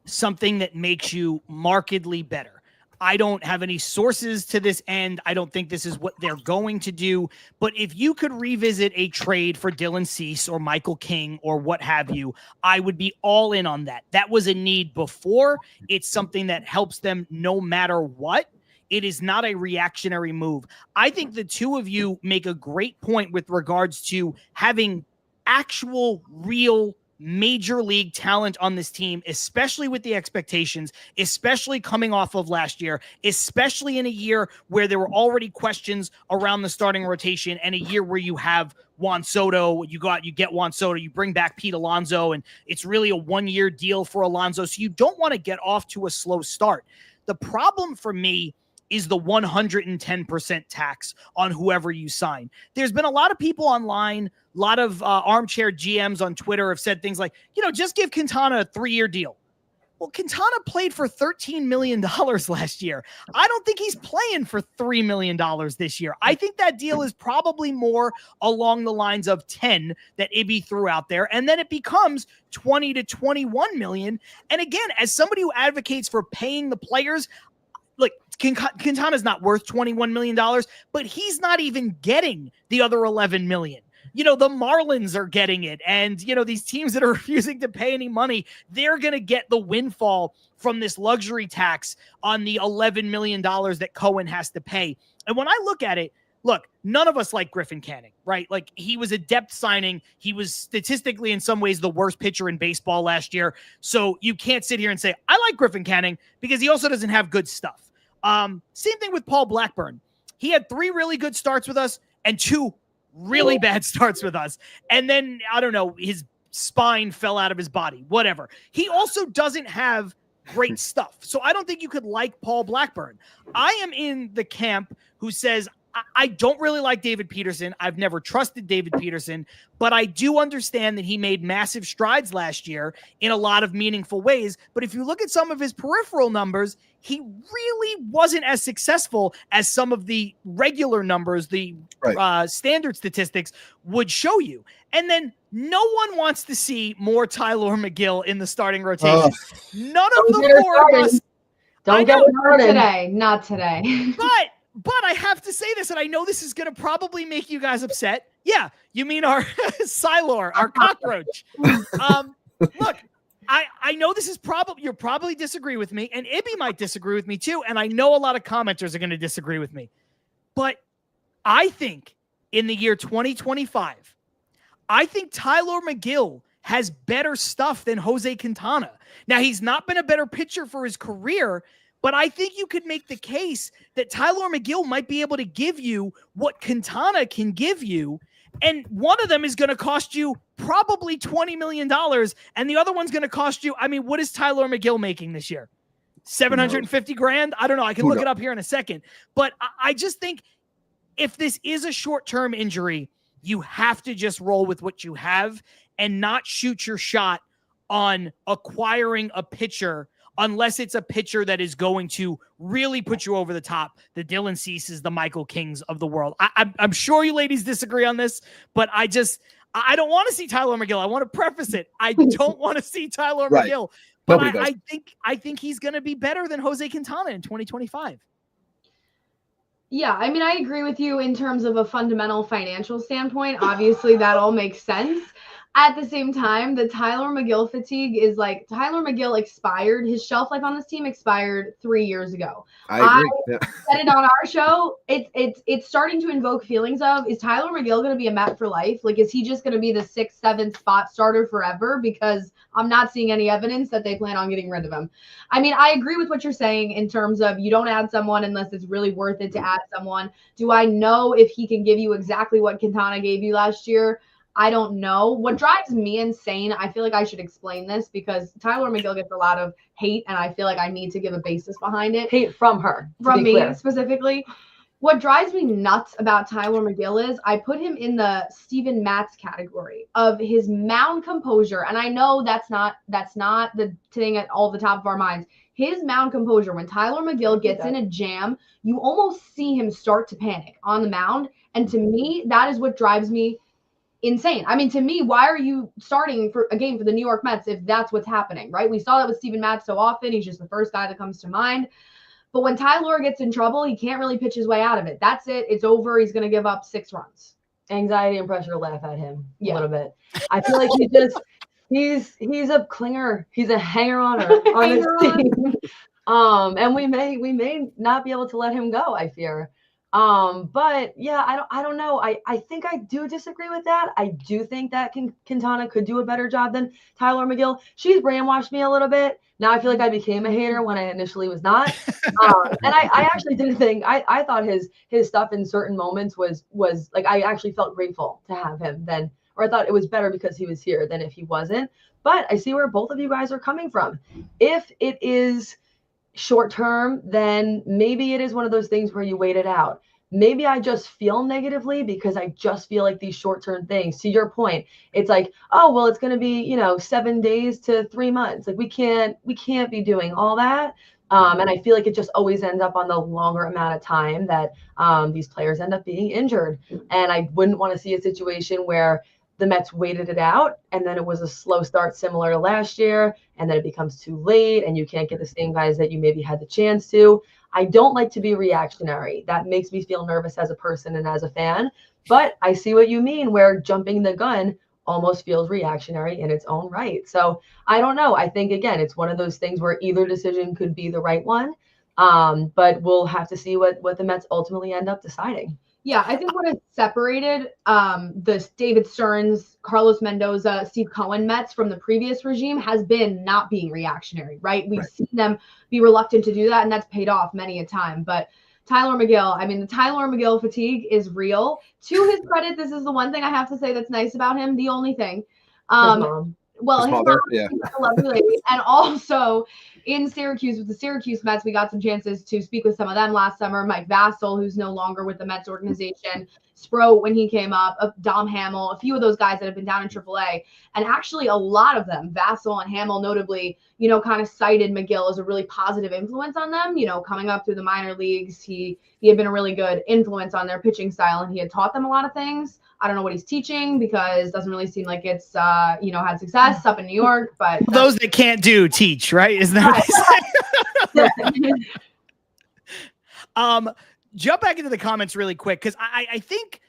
something that makes you markedly better. I don't have any sources to this end. I don't think this is what they're going to do. But if you could revisit a trade for Dylan Cease or Michael King or what have you, I would be all in on that. That was a need before. It's something that helps them no matter what. It is not a reactionary move. I think the two of you make a great point with regards to having actual, real major league talent on this team, especially with the expectations, especially coming off of last year, especially in a year where there were already questions around the starting rotation, and a year where you have Juan Soto, you get Juan Soto, you bring back Pete Alonso, and it's really a 1-year deal for Alonso. So you don't want to get off to a slow start. The problem for me is the 110% tax on whoever you sign. There's been a lot of people online, a lot of armchair GMs on Twitter have said things like, just give Quintana a 3-year deal. Well, Quintana played for $13 million last year. I don't think he's playing for $3 million this year. I think that deal is probably more along the lines of 10 that Ibby threw out there, and then it becomes 20 to 21 million. And again, as somebody who advocates for paying the players, look, Quintana's not worth $21 million, but he's not even getting the other $11 million. The Marlins are getting it. And, these teams that are refusing to pay any money, they're going to get the windfall from this luxury tax on the $11 million that Cohen has to pay. And when I look at it, look, none of us like Griffin Canning, right? Like, he was a depth signing. He was statistically in some ways the worst pitcher in baseball last year. So you can't sit here and say, I like Griffin Canning, because he also doesn't have good stuff. Same thing with Paul Blackburn. He had 3 really good starts with us and 2 really bad starts with us. And then, I don't know, his spine fell out of his body, whatever. He also doesn't have great stuff. So I don't think you could like Paul Blackburn. I am in the camp who says, I don't really like David Peterson. I've never trusted David Peterson, but I do understand that he made massive strides last year in a lot of meaningful ways. But if you look at some of his peripheral numbers, he really wasn't as successful as some of the regular numbers, the standard statistics would show you. And then no one wants to see more Tyler McGill in the starting rotation. None of the 4 of us.
Don't get started
today. Not today.
But I have to say this, and I know this is going to probably make you guys upset. Yeah, you mean our Silor, our cockroach. Look, I know this is you'll probably disagree with me, and Ibby might disagree with me too, and I know a lot of commenters are going to disagree with me. But I think in the year 2025, I think Tyler McGill has better stuff than Jose Quintana. Now, he's not been a better pitcher for his career, but I think you could make the case that Tyler McGill might be able to give you what Quintana can give you. And one of them is going to cost you probably $20 million. And the other one's going to cost you, I mean, what is Tyler McGill making this year? 750 grand? I don't know. I can look it up here in a second. But I just think if this is a short-term injury, you have to just roll with what you have and not shoot your shot on acquiring a pitcher unless it's a pitcher that is going to really put you over the top, the Dylan Ceases, the Michael Kings of the world. I'm sure you ladies disagree on this, but I don't want to see Tyler McGill. I want to preface it. I don't want to see Tyler McGill, but I think he's going to be better than Jose Quintana in 2025.
Yeah, I mean, I agree with you in terms of a fundamental financial standpoint. Obviously, that all makes sense. At the same time, the Tyler McGill fatigue is like Tyler McGill expired. His shelf life on this team expired 3 years ago.
I agree.
Said it on our show. It's starting to invoke feelings of, is Tyler McGill going to be a Met for life? Like, is he just going to be the 6th, 7th spot starter forever? Because I'm not seeing any evidence that they plan on getting rid of him. I mean, I agree with what you're saying in terms of you don't add someone unless it's really worth it to add someone. Do I know if he can give you exactly what Quintana gave you last year? I don't know. What drives me insane, I feel like I should explain this because Tyler McGill gets a lot of hate, and I feel like I need to give a basis behind it.
Hate from her.
From me specifically. What drives me nuts about Tyler McGill is I put him in the Steven Matz category of his mound composure. And I know that's not the thing at all the top of our minds. His mound composure, when Tyler McGill gets in a jam, you almost see him start to panic on the mound. And to me, that is what drives me insane. I mean, to me, why are you starting for a game for the New York Mets if that's what's happening, right? We saw that with Steven Matz so often. He's just the first guy that comes to mind. But when Tyler gets in trouble, he can't really pitch his way out of it. That's it. It's over. He's going to give up 6 runs.
Anxiety and pressure to laugh at him a little bit. I feel like he's a clinger. He's a hanger-oner on his team. And we may not be able to let him go, I fear. But yeah, I don't know. I think I do disagree with that. I do think that Quintana could do a better job than Tyler McGill. She's brainwashed me a little bit. Now I feel like I became a hater when I initially was not. And I actually didn't think, I thought his stuff in certain moments was like, I actually felt grateful to have him then, or I thought it was better because he was here than if he wasn't. But I see where both of you guys are coming from. If it is short term, then maybe it is one of those things where you wait it out. Maybe I just feel negatively because I just feel like these short-term things, to your point, it's like, oh, well, it's going to be, 7 days to 3 months. Like we can't be doing all that. And I feel like it just always ends up on the longer amount of time that these players end up being injured. And I wouldn't want to see a situation where the Mets waited it out and then it was a slow start similar to last year. And then it becomes too late and you can't get the same guys that you maybe had the chance to. I don't like to be reactionary. That makes me feel nervous as a person and as a fan. But I see what you mean, where jumping the gun almost feels reactionary in its own right. So I don't know. I think, again, it's one of those things where either decision could be the right one. But we'll have to see what the Mets ultimately end up deciding.
Yeah, I think what has separated the David Stearns, Carlos Mendoza, Steve Cohen Mets from the previous regime has been not being reactionary, right? We've seen them be reluctant to do that, and that's paid off many a time. But Tyler McGill, I mean, the Tyler McGill fatigue is real. To his credit, this is the one thing I have to say that's nice about him, the only thing. Well, his mom, yeah, a lovely lady. And also in Syracuse with the Syracuse Mets, we got some chances to speak with some of them last summer. Mike Vassell, who's no longer with the Mets organization, Sproat when he came up, Dom Hamill, a few of those guys that have been down in AAA. And actually a lot of them, Vassell and Hamill notably, kind of cited McGill as a really positive influence on them, coming up through the minor leagues. He had been a really good influence on their pitching style and he had taught them a lot of things. I don't know what he's teaching because it doesn't really seem like it's, had success up in New York, but
those that can't do teach, right? Isn't that what he's saying? Jump back into the comments really quick. Cause I think,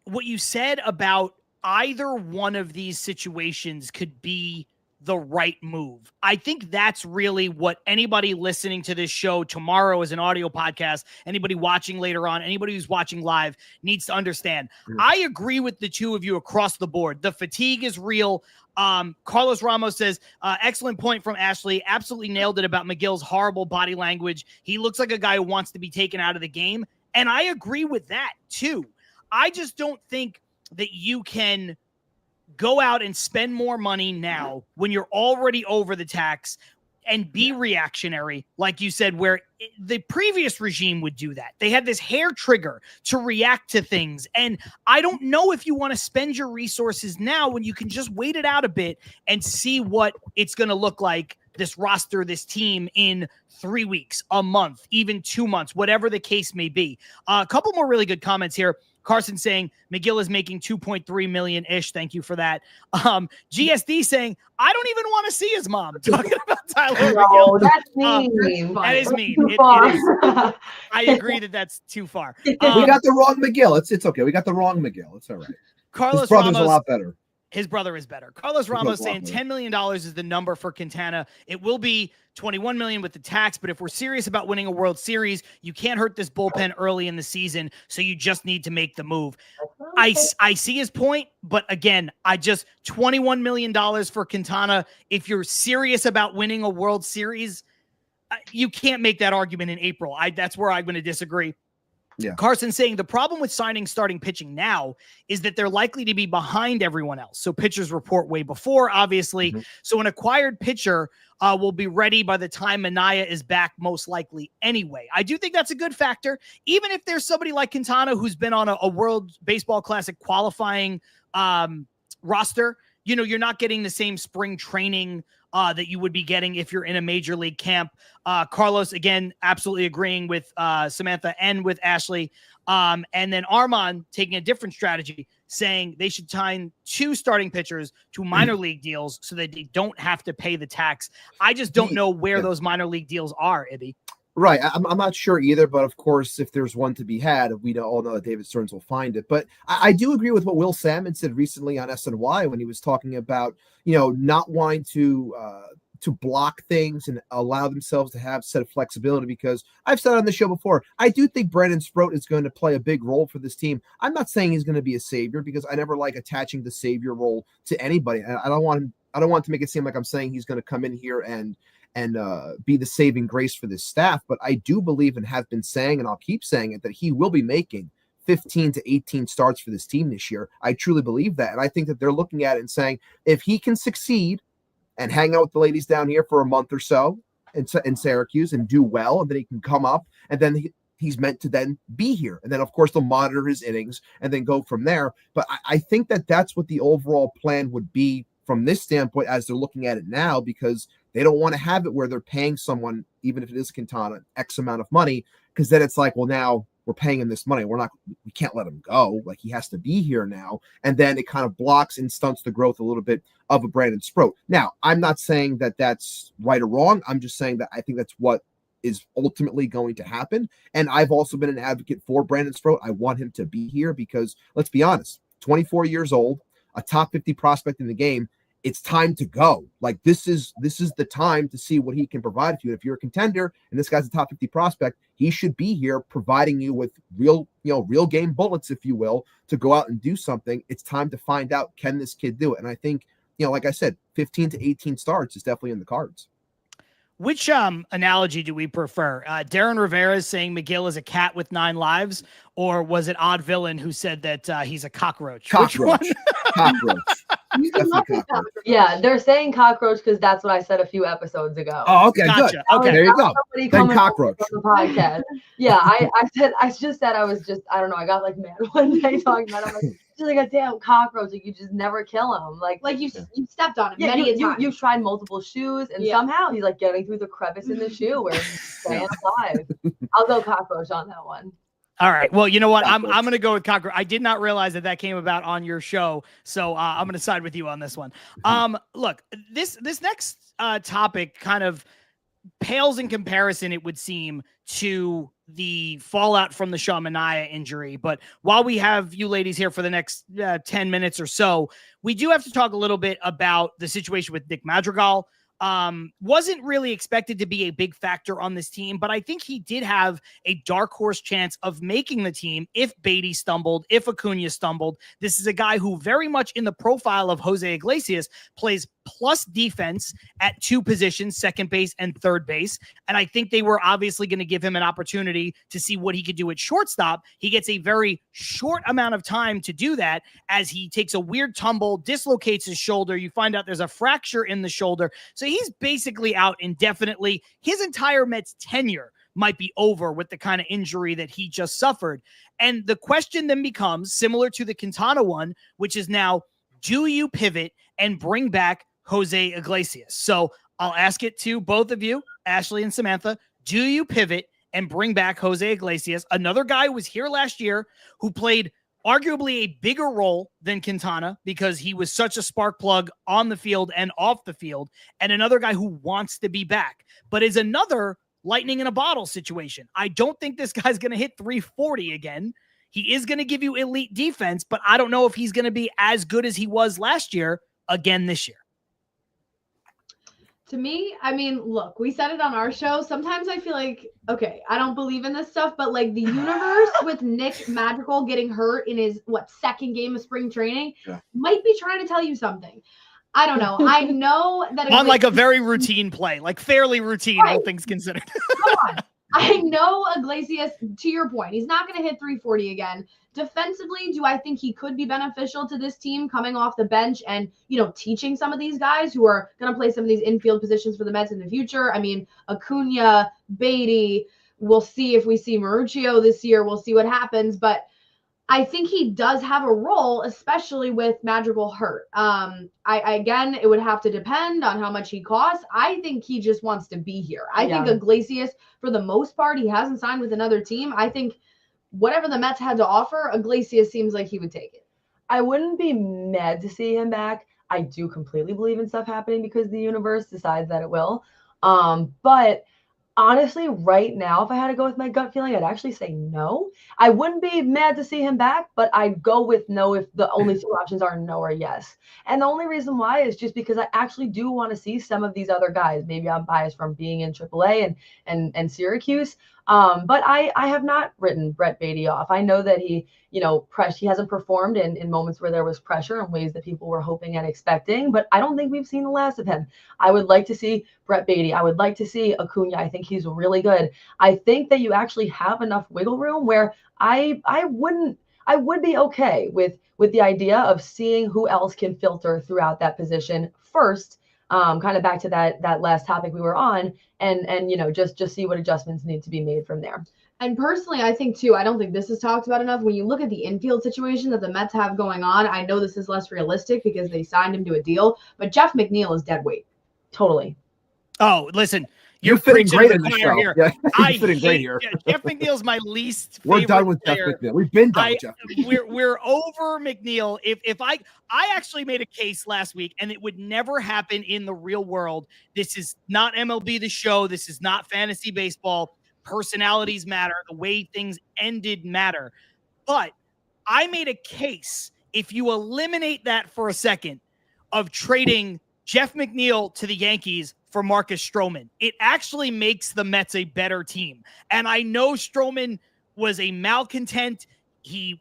what you said about either one of these situations could be the right move. I think that's really what anybody listening to this show tomorrow as an audio podcast, anybody watching later on, anybody who's watching live needs to understand. I agree with the two of you across the board. The fatigue is real. Carlos Ramos says, excellent point from Ashley. Absolutely nailed it about McGill's horrible body language. He looks like a guy who wants to be taken out of the game. And I agree with that too. I just don't think that you can go out and spend more money now when you're already over the tax and be reactionary, like you said, where the previous regime would do that. They had this hair trigger to react to things. And I don't know if you want to spend your resources now when you can just wait it out a bit and see what it's going to look like, this roster, this team in 3 weeks, a month, even 2 months, whatever the case may be. A couple more really good comments here. Carson saying McGill is making 2.3 million-ish. Thank you for that. GSD saying, I don't even want to see his mom. Talking about Tyler McGill.
That's mean.
That is mean. It is. I agree that that's too far.
We got the wrong McGill. It's okay. We got the wrong McGill. It's all right.
Carlos
His brother's
Ramos,
a lot better.
His brother is better. Carlos Ramos saying $10 million is the number for Quintana. It will be $21 million with the tax, but if we're serious about winning a World Series, you can't hurt this bullpen early in the season, so you just need to make the move. I see his point, but again, $21 million for Quintana. If you're serious about winning a World Series, you can't make that argument in April. That's where I'm going to disagree.
Yeah.
Carson saying the problem with signing starting pitching now is that they're likely to be behind everyone else. So pitchers report way before, obviously. So an acquired pitcher will be ready by the time Manaea is back, most likely anyway. I do think that's a good factor. Even if there's somebody like Quintana who's been on a World Baseball Classic qualifying roster, you're not getting the same spring training that you would be getting if you're in a major league camp. Carlos, again, absolutely agreeing with Samantha and with Ashley. And then Armand taking a different strategy, saying they should sign 2 starting pitchers to minor league deals so that they don't have to pay the tax. I just don't know where those minor league deals are, Ibby.
Right. I'm not sure either, but of course, if there's one to be had, we all know that David Stearns will find it. But I do agree with what Will Salmon said recently on SNY when he was talking about, not wanting to block things and allow themselves to have set of flexibility, because I've said on the show before, I do think Brandon Sproat is going to play a big role for this team. I'm not saying he's going to be a savior, because I never like attaching the savior role to anybody. I don't want to make it seem like I'm saying he's going to come in here and be the saving grace for this staff. But I do believe, and have been saying, and I'll keep saying it, that he will be making 15 to 18 starts for this team this year. I truly believe that. And I think that they're looking at it and saying, if he can succeed and hang out with the ladies down here for a month or so in Syracuse and do well, and then he can come up, and then he's meant to then be here. And then, of course, they'll monitor his innings and then go from there. But I think that that's what the overall plan would be from this standpoint as they're looking at it now, because they don't want to have it where they're paying someone, even if it is Quintana, X amount of money, because then it's like, well, now we're paying him this money. We can't let him go. Like, he has to be here now. And then it kind of blocks and stunts the growth a little bit of a Brandon Sproat. Now, I'm not saying that that's right or wrong. I'm just saying that I think that's what is ultimately going to happen. And I've also been an advocate for Brandon Sproat. I want him to be here because, let's be honest, 24 years old, a top 50 prospect in the game. It's time to go. Like, this is the time to see what he can provide to you. If you're a contender and this guy's a top 50 prospect, he should be here providing you with real game bullets, if you will, to go out and do something. It's time to find out, can this kid do it? And I think, like I said, 15 to 18 starts is definitely in the cards.
Which analogy do we prefer? Darren Rivera is saying McGill is a cat with 9 lives, or was it Odd Villain who said that he's a cockroach? Which one?
Cockroach. Cockroach.
Yeah, they're saying cockroach because that's what I said a few episodes ago.
Oh, okay,
gotcha.
Good.
Okay,
there you go. Then cockroach.
On the podcast. Yeah, I don't know. I got like mad one day talking about it. I'm like, just like a damn cockroach. Like, you just never kill him. Like
you stepped on him
yeah,
many a time.
You've tried multiple shoes, and somehow he's like getting through the crevice in the shoe where he's staying alive. I'll go cockroach on that one.
All right. Well, you know what? I'm going to go with cockroach. I did not realize that came about on your show, so I'm going to side with you on this one. Look, this next topic kind of pales in comparison, it would seem, to the fallout from the Manaea injury. But while we have you ladies here for the next 10 minutes or so, we do have to talk a little bit about the situation with Nick Madrigal. Wasn't really expected to be a big factor on this team, but I think he did have a dark horse chance of making the team if Beatty stumbled, if Acuna stumbled. This is a guy who very much in the profile of Jose Iglesias plays plus defense at 2 positions, second base and third base. And I think they were obviously going to give him an opportunity to see what he could do at shortstop. He gets a very short amount of time to do that as he takes a weird tumble, dislocates his shoulder. You find out there's a fracture in the shoulder. So he's basically out indefinitely. His entire Mets tenure might be over with the kind of injury that he just suffered. And the question then becomes similar to the Quintana one, which is now, do you pivot and bring back Jose Iglesias? So I'll ask it to both of you, Ashley and Samantha. Do you pivot and bring back Jose Iglesias, another guy who was here last year who played arguably a bigger role than Quintana because he was such a spark plug on the field and off the field, and another guy who wants to be back, but is another lightning in a bottle situation? I don't think this guy's going to hit 340 again. He is going to give you elite defense, but I don't know if he's going to be as good as he was last year again this year.
To me, I mean, look, we said it on our show. Sometimes I feel like, okay, I don't believe in this stuff, but like the universe with Nick Madrigal getting hurt in his, second game of spring training might be trying to tell you something. I don't know. I know that
on like a very routine play, like fairly routine, all things considered.
Come on. I know Iglesias, to your point, he's not going to hit 340 again. Defensively, do I think he could be beneficial to this team coming off the bench and, teaching some of these guys who are going to play some of these infield positions for the Mets in the future? I mean, Acuna, Beatty, we'll see if we see Mauricio this year. We'll see what happens. But I think he does have a role, especially with Madrigal hurt. Again, it would have to depend on how much he costs. I think he just wants to be here. I think Iglesias, for the most part, he hasn't signed with another team. I think whatever the Mets had to offer, Iglesias seems like he would take it.
I wouldn't be mad to see him back. I do completely believe in stuff happening because the universe decides that it will. But honestly, right now, if I had to go with my gut feeling, I'd actually say no. I wouldn't be mad to see him back, but I'd go with no if the only 2 options are no or yes. And the only reason why is just because I actually do want to see some of these other guys. Maybe I'm biased from being in AAA and Syracuse. But I have not written Brett Beatty off. I know that he hasn't performed in moments where there was pressure in ways that people were hoping and expecting, but I don't think we've seen the last of him. I would like to see Brett Beatty. I would like to see Acuna. I think he's really good. I think that you actually have enough wiggle room where I would be okay with the idea of seeing who else can filter throughout that position first. Kind of back to that last topic we were on, and just see what adjustments need to be made from there.
And personally, I think too, I don't think this is talked about enough. When you look at the infield situation that the Mets have going on, I know this is less realistic because they signed him to a deal, but Jeff McNeil is dead weight.
Totally.
Oh, listen,
you're fitting great in the show.
Here.
Yeah,
I
fitting great here.
Jeff McNeil's my least
We're
favorite
done with
player.
Jeff McNeil. We've been done with Jeff McNeil.
We're over McNeil. If I actually made a case last week, and it would never happen in the real world. This is not MLB The Show. This is not fantasy baseball. Personalities matter. The way things ended matter. But I made a case, if you eliminate that for a second, of trading Jeff McNeil to the Yankees for Marcus Stroman. It actually makes the Mets a better team. And I know Stroman was a malcontent. He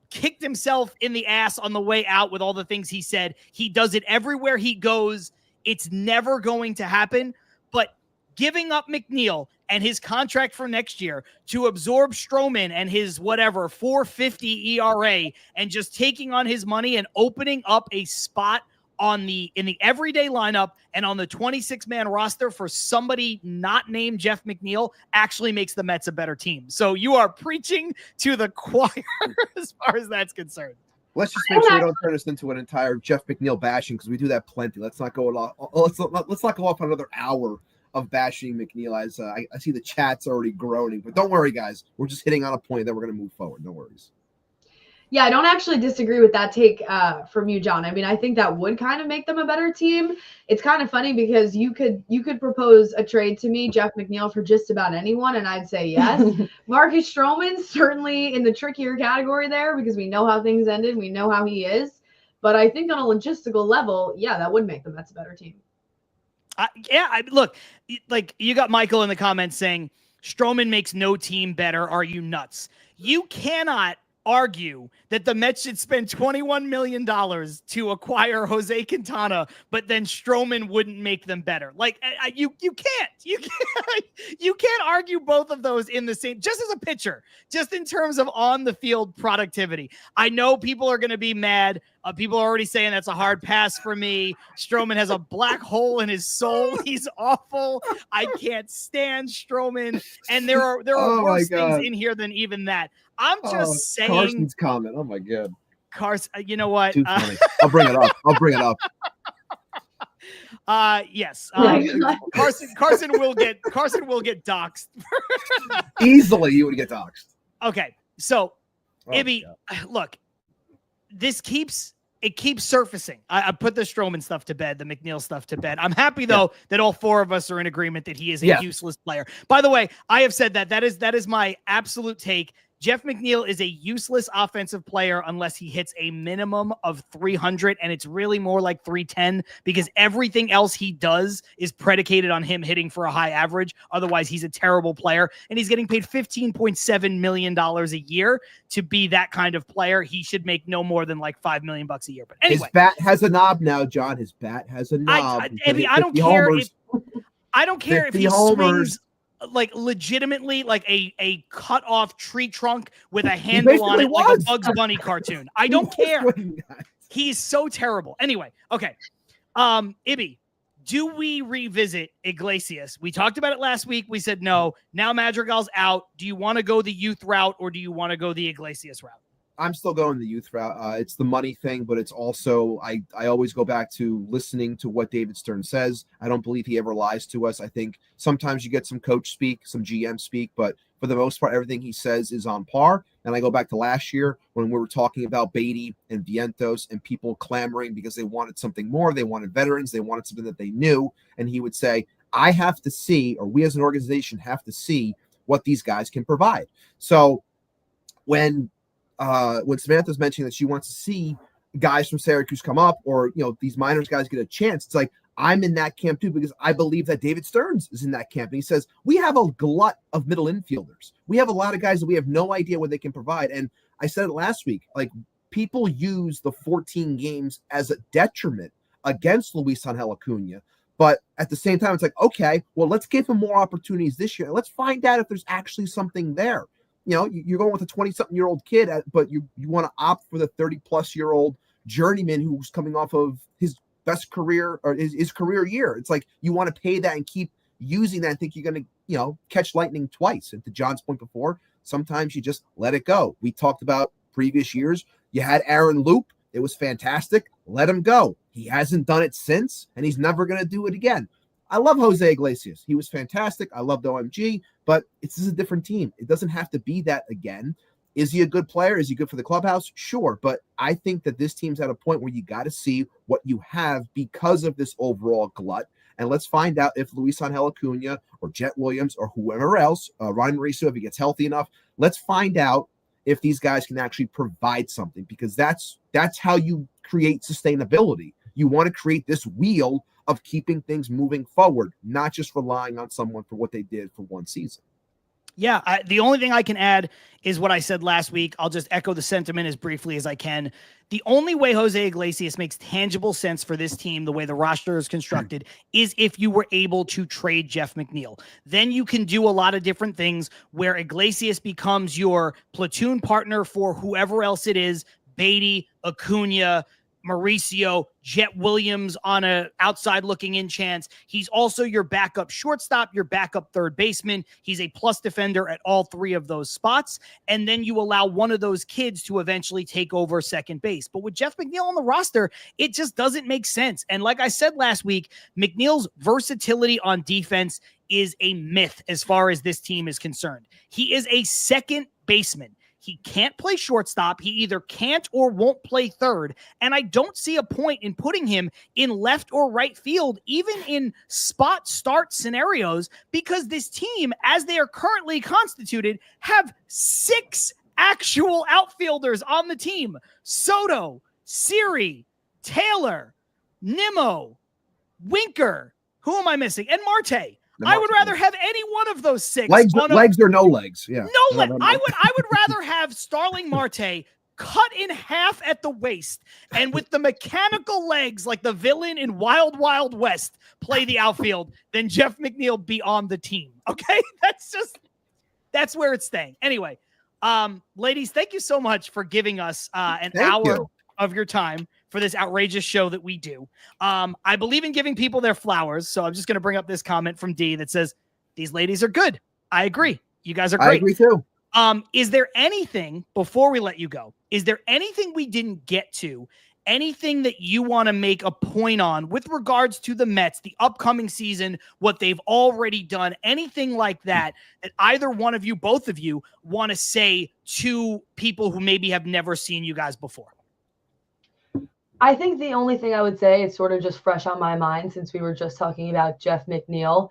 kicked himself in the ass on the way out with all the things he said. He does it everywhere he goes. It's never going to happen. But giving up McNeil and his contract for next year to absorb Stroman and his 4.50 ERA and just taking on his money and opening up a spot in the everyday lineup and on the 26-man roster for somebody not named Jeff McNeil actually makes the Mets a better team. So you are preaching to the choir as far as that's concerned.
Let's just make sure we don't turn this into an entire Jeff McNeil bashing because we do that plenty. Let's not go off. Let's not go off on another hour of bashing McNeil. As I see the chat's already groaning, but don't worry, guys. We're just hitting on a point that we're going to move forward. No worries.
Yeah, I don't actually disagree with that take from you, John. I mean, I think that would kind of make them a better team. It's kind of funny because you could propose a trade to me, Jeff McNeil, for just about anyone, and I'd say yes. Marcus Stroman, certainly in the trickier category there because we know how things ended. We know how he is. But I think on a logistical level, yeah, that would make the Mets a better team.
Look, like you got Michael in the comments saying, Stroman makes no team better. Are you nuts? You cannot argue that the Mets should spend $21 million to acquire Jose Quintana, but then Stroman wouldn't make them better. Like you can't argue both of those in the same, just as a pitcher, just in terms of on the field productivity. I know people are going to be mad. People are already saying that's a hard pass for me. Stroman has a black hole in his soul. He's awful. I can't stand Stroman. And there are worse things in here than even that. I'm just saying.
Carson's comment. Oh my God.
Carson, you know what?
Too funny. I'll bring it up.
Yes. Carson will get doxxed.
Easily you would get doxxed.
Okay. So Ibby, look, this keeps surfacing. I put the Stroman stuff to bed, the McNeil stuff to bed. I'm happy though that all four of us are in agreement that he is a useless player. By the way, I have said that is my absolute take. Jeff McNeil is a useless offensive player unless he hits a minimum of 300, and it's really more like 310 because everything else he does is predicated on him hitting for a high average. Otherwise, he's a terrible player, and he's getting paid $15.7 million a year to be that kind of player. He should make no more than like $5 million a year. But anyway,
his bat has a knob now, John. His bat has a knob.
I don't care. I don't care if he swings like legitimately like a cut off tree trunk with a handle on it like a Bugs Bunny cartoon. I don't care. He's so terrible. Anyway, okay. Ibby, do we revisit Iglesias? We talked about it last week. We said no. Now Madrigal's out. Do you want to go the youth route or do you want to go the Iglesias route?
I'm still going the youth route. It's the money thing, but it's also I always go back to listening to what David Stern says. I don't believe he ever lies to us. I think sometimes you get some coach speak, some GM speak, but for the most part, everything he says is on par. And I go back to last year when we were talking about Beatty and Vientos and people clamoring because they wanted something more. They wanted veterans. They wanted something that they knew. And he would say, I have to see, or we as an organization have to see what these guys can provide. So when Samantha's mentioning that she wants to see guys from Syracuse come up or, these minors guys get a chance, it's like, I'm in that camp too, because I believe that David Stearns is in that camp. And he says, we have a glut of middle infielders. We have a lot of guys that we have no idea what they can provide. And I said it last week, like people use the 14 games as a detriment against Luis Angel Acuna. But at the same time, it's like, okay, well, let's give him more opportunities this year. Let's find out if there's actually something there. You're going with a 20-something-year-old kid, but you want to opt for the 30-plus-year-old journeyman who's coming off of his best career or his career year. It's like you want to pay that and keep using that and think you're going to, catch lightning twice. And to John's point before, sometimes you just let it go. We talked about previous years. You had Aaron Loop. It was fantastic. Let him go. He hasn't done it since, and he's never going to do it again. I love Jose Iglesias. He was fantastic. I loved OMG, but this is a different team. It doesn't have to be that again. Is he a good player? Is he good for the clubhouse? Sure. But I think that this team's at a point where you got to see what you have because of this overall glut. And let's find out if Luis Angel Acuna or Jet Williams or whoever else, Ryan Mauricio, if he gets healthy enough, let's find out if these guys can actually provide something, because that's how you create sustainability. You want to create this wheel of keeping things moving forward, not just relying on someone for what they did for one season.
Yeah, the only thing I can add is what I said last week. I'll just echo the sentiment as briefly as I can. The only way Jose Iglesias makes tangible sense for this team, the way the roster is constructed, is if you were able to trade Jeff McNeil. Then you can do a lot of different things where Iglesias becomes your platoon partner for whoever else it is, Beatty, Acuna, Mauricio, Jet Williams on a outside looking in chance. He's also your backup shortstop, your backup third baseman. He's a plus defender at all three of those spots. And then you allow one of those kids to eventually take over second base. But with Jeff McNeil on the roster, it just doesn't make sense. And like I said last week, McNeil's versatility on defense is a myth as far as this team is concerned. He is a second baseman. He can't play shortstop. He either can't or won't play third. And I don't see a point in putting him in left or right field, even in spot start scenarios, because this team, as they are currently constituted, have 6 actual outfielders on the team. Soto, Siri, Taylor, Nimmo, Winker. Who am I missing? And Marte. I would rather have any one of those 6.
Legs or no legs. Yeah.
No, I would rather have Starling Marte cut in half at the waist and with the mechanical legs like the villain in Wild Wild West play the outfield than Jeff McNeil be on the team. Okay? That's where it's staying. Anyway, ladies, thank you so much for giving us an hour of your time for this outrageous show that we do. I believe in giving people their flowers, so I'm just going to bring up this comment from D that says, these ladies are good. I agree. You guys are great.
I agree too.
Is there anything, before we let you go, is there anything we didn't get to, anything that you want to make a point on with regards to the Mets, the upcoming season, what they've already done, anything like that, that either one of you, both of you, want to say to people who maybe have never seen you guys before?
I think the only thing I would say is sort of just fresh on my mind since we were just talking about Jeff McNeil.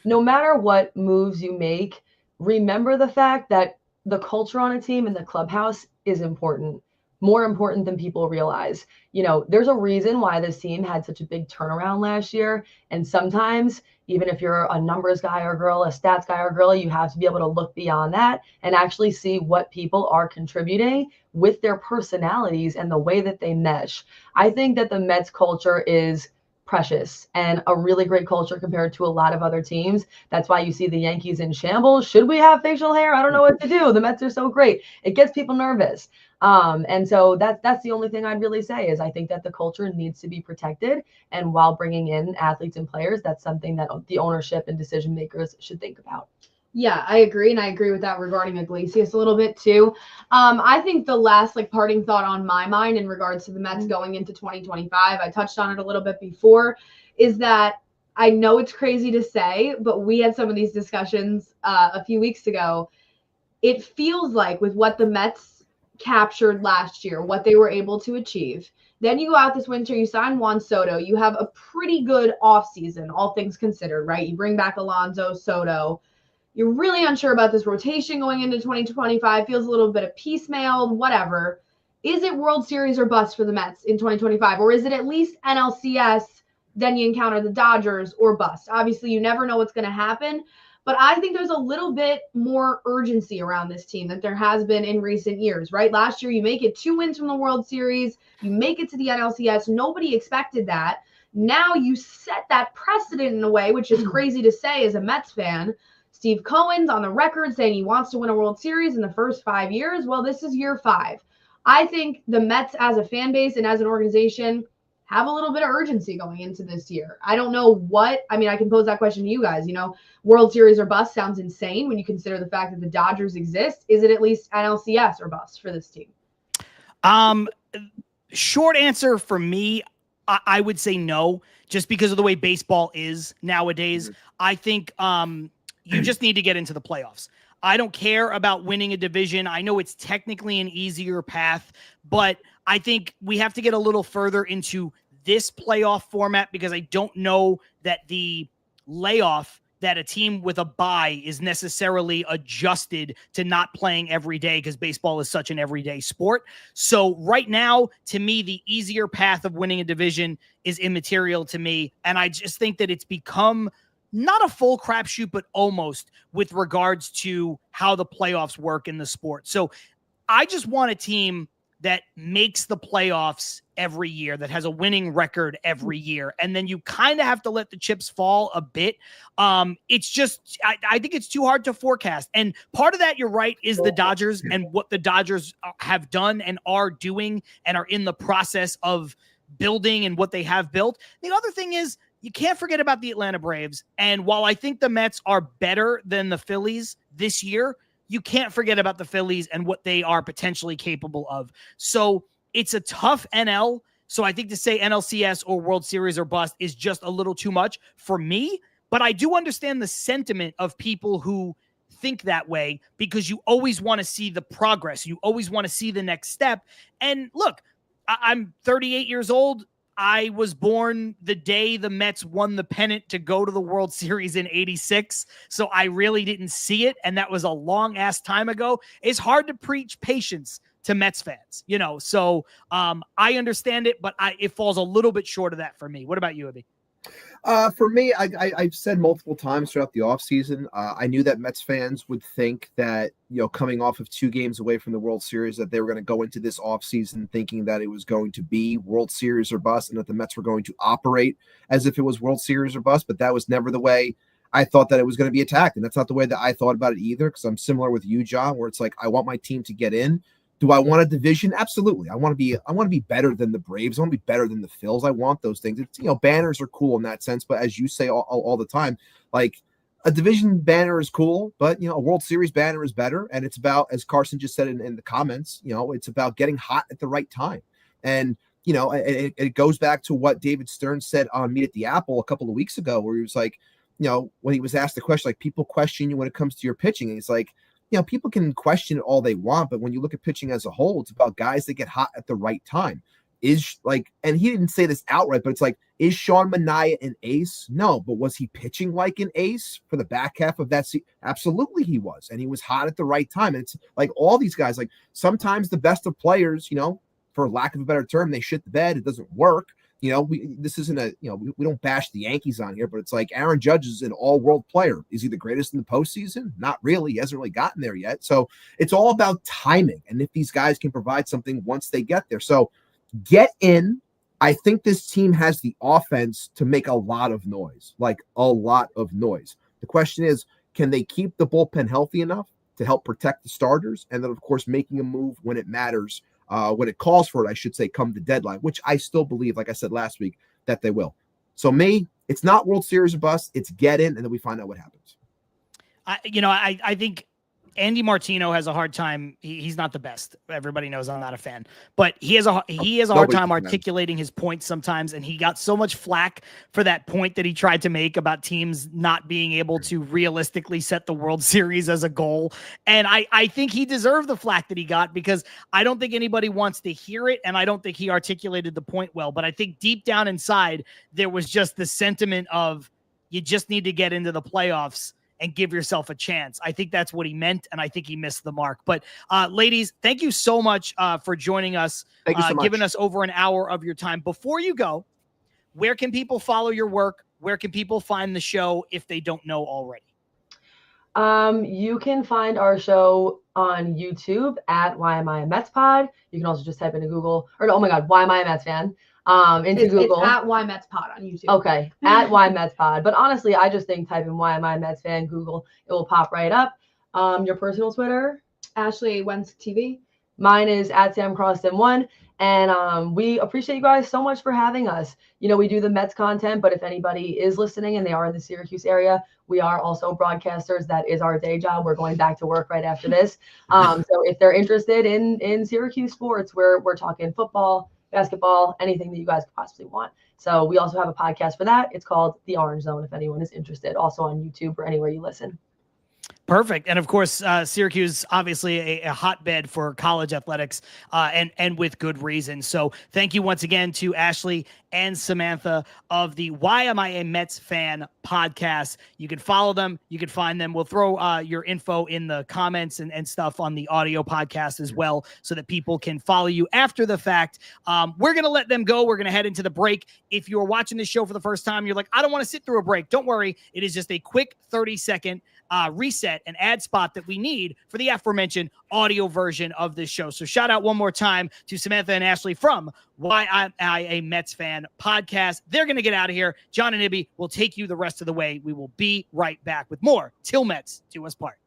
No matter what moves you make, remember the fact that the culture on a team and the clubhouse is important, more important than people realize. You know, there's a reason why this team had such a big turnaround last year. And sometimes, even if you're a numbers guy or girl, a stats guy or girl, you have to be able to look beyond that and actually see what people are contributing with their personalities and the way that they mesh. I think that the Mets culture is precious and a really great culture compared to a lot of other teams. That's why you see the Yankees in shambles. Should we have facial hair? I don't know what to do. The Mets are so great. It gets people nervous. And so that's the only thing I'd really say is I think that the culture needs to be protected. And while bringing in athletes and players, that's something that the ownership and decision makers should think about.
Yeah, I agree. And I agree with that regarding Iglesias a little bit too. I think the last parting thought on my mind in regards to the Mets going into 2025, I touched on it a little bit before, is that I know it's crazy to say, but we had some of these discussions a few weeks ago. It feels like with what the Mets captured last year, what they were able to achieve, then you go out this winter, you sign Juan Soto, you have a pretty good offseason, all things considered, right? You bring back Alonso, Soto. You're really unsure about this rotation going into 2025, feels a little bit of piecemeal, whatever. Is it World Series or bust for the Mets in 2025? Or is it at least NLCS, then you encounter the Dodgers, or bust? Obviously, you never know what's going to happen. But I think there's a little bit more urgency around this team than there has been in recent years, right? Last year, you make it 2 wins from the World Series. You make it to the NLCS. Nobody expected that. Now you set that precedent in a way, which is crazy to say as a Mets fan. Steve Cohen's on the record saying he wants to win a World Series in the first 5 years. Well, this is year 5. I think the Mets as a fan base and as an organization have a little bit of urgency going into this year. I don't know what, I mean, I can pose that question to you guys. You know, World Series or bust sounds insane when you consider the fact that the Dodgers exist. Is it at least NLCS or bust for this team?
Short answer for me, I would say no, just because of the way baseball is nowadays. I think you just need to get into the playoffs. I don't care about winning a division. I know it's technically an easier path, but I think we have to get a little further into this playoff format because I don't know that the layoff that a team with a bye is necessarily adjusted to not playing every day because baseball is such an everyday sport. So right now, to me, the easier path of winning a division is immaterial to me. And I just think that it's become not a full crapshoot, but almost with regards to how the playoffs work in the sport. So I just want a team that makes the playoffs every year, that has a winning record every year. And then you kind of have to let the chips fall a bit. It's just, I think it's too hard to forecast. And part of that, you're right, is the Dodgers and what the Dodgers have done and are doing and are in the process of building and what they have built. The other thing is, you can't forget about the Atlanta Braves. And while I think the Mets are better than the Phillies this year, you can't forget about the Phillies and what they are potentially capable of. So it's a tough NL. So I think to say NLCS or World Series or bust is just a little too much for me. But I do understand the sentiment of people who think that way because you always want to see the progress. You always want to see the next step. And look, I'm 38 years old. I was born the day the Mets won the pennant to go to the World Series in '86. So I really didn't see it. And that was a long ass time ago. It's hard to preach patience to Mets fans, you know? So I understand it, but it falls a little bit short of that for me. What about you, Abby?
For me, I've said multiple times throughout the offseason, I knew that Mets fans would think that, coming off of 2 games away from the World Series, that they were going to go into this offseason thinking that it was going to be World Series or bust and that the Mets were going to operate as if it was World Series or bust. But that was never the way I thought that it was going to be attacked. And that's not the way that I thought about it either, because I'm similar with you, John, where it's like, I want my team to get in. Do I want a division? Absolutely. I want to be better than the Braves. I want to be better than the Phils. I want those things. It's, banners are cool in that sense, but as you say all the time, like a division banner is cool, but a World Series banner is better. And it's about, as Carson just said in the comments, it's about getting hot at the right time. And it goes back to what David Stern said on Meet at the Apple a couple of weeks ago, where he was like, when he was asked the question, like, people question you when it comes to your pitching, and he's like, people can question it all they want, but when you look at pitching as a whole, it's about guys that get hot at the right time. And he didn't say this outright, but it's like, is Sean Manaea an ace? No, but was he pitching like an ace for the back half of that season? Absolutely he was, and he was hot at the right time. And it's like all these guys, like sometimes the best of players, for lack of a better term, they shit the bed. It doesn't work. This isn't we don't bash the Yankees on here, but it's like Aaron Judge is an all-world player. Is he the greatest in the postseason? Not really. He hasn't really gotten there yet. So it's all about timing and if these guys can provide something once they get there. So get in. I think this team has the offense to make a lot of noise, like a lot of noise. The question is, can they keep the bullpen healthy enough to help protect the starters? And then, of course, making a move when it matters. When it calls for it, I should say, come the deadline, which I still believe, like I said last week, that they will. So it's not World Series or bust. It's get in, and then we find out what happens.
I think Andy Martino has a hard time. He's not the best. Everybody knows I'm not a fan, but he has a hard time articulating his points sometimes. And he got so much flack for that point that he tried to make about teams not being able to realistically set the World Series as a goal. And I think he deserved the flack that he got, because I don't think anybody wants to hear it. And I don't think he articulated the point well, but I think deep down inside, there was just the sentiment of, you just need to get into the playoffs and give yourself a chance. I think that's what he meant, and I think he missed the mark. But ladies, thank you so much for joining us,
Thank you so much.
giving us over an hour of your time. Before you go, where can people follow your work? Where can people find the show if they don't know already?
You can find our show on YouTube at Why Am I a Mets Pod. You can also just type into Google, oh my God, Why Am I a Mets Fan? Into Google.
It's at Why Mets Pod on YouTube.
Okay, at Why Mets Pod. But honestly, I just think type in Why Am I a Mets Fan, Google, it will pop right up. Your personal Twitter?
Ashley Wenskoski TV.
Mine is at Sam Croston1. And we appreciate you guys so much for having us. We do the Mets content, but if anybody is listening and they are in the Syracuse area, we are also broadcasters. That is our day job. We're going back to work right after this. So if they're interested in Syracuse sports, we're talking football, basketball, anything that you guys could possibly want. So we also have a podcast for that. It's called The Orange Zone, if anyone is interested, also on YouTube or anywhere you listen.
Perfect. And of course, Syracuse, obviously a hotbed for college athletics, and with good reason. So thank you once again to Ashley and Samantha of the Why Am I a Mets Fan podcast. You can follow them. You can find them. We'll throw your info in the comments and stuff on the audio podcast as well, so that people can follow you after the fact. We're going to let them go. We're going to head into the break. If you're watching this show for the first time, you're like, I don't want to sit through a break. Don't worry. It is just a quick 30-second reset and ad spot that we need for the aforementioned audio version of this show. So shout out one more time to Samantha and Ashley from Why Am I a Mets Fan podcast. They're going to get out of here. John and Ibby will take you the rest of the way. We will be right back with more Til Mets Do Us Part.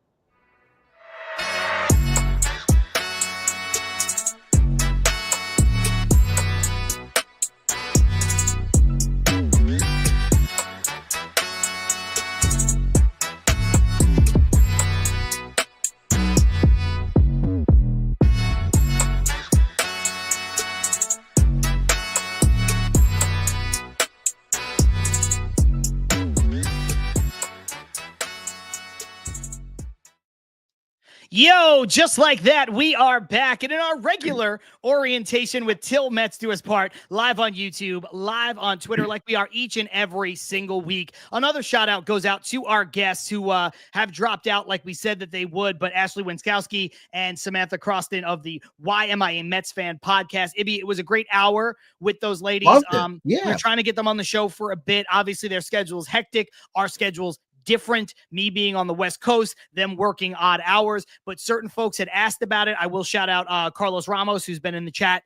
Yo, just like that, we are back and in our regular orientation with Til Mets Do Us Part, live on YouTube, live on Twitter, like we are each and every single week. Another shout out goes out to our guests who have dropped out like we said that they would, but Ashley Wenskoski and Samantha Croston of the Why Am I a Mets Fan podcast. Ibby, it was a great hour with those ladies. We're trying to get them on the show for a bit. Obviously, their schedule is hectic. Our schedule's different, me being on the West Coast, them working odd hours, but certain folks had asked about it. I will shout out Carlos Ramos, who's been in the chat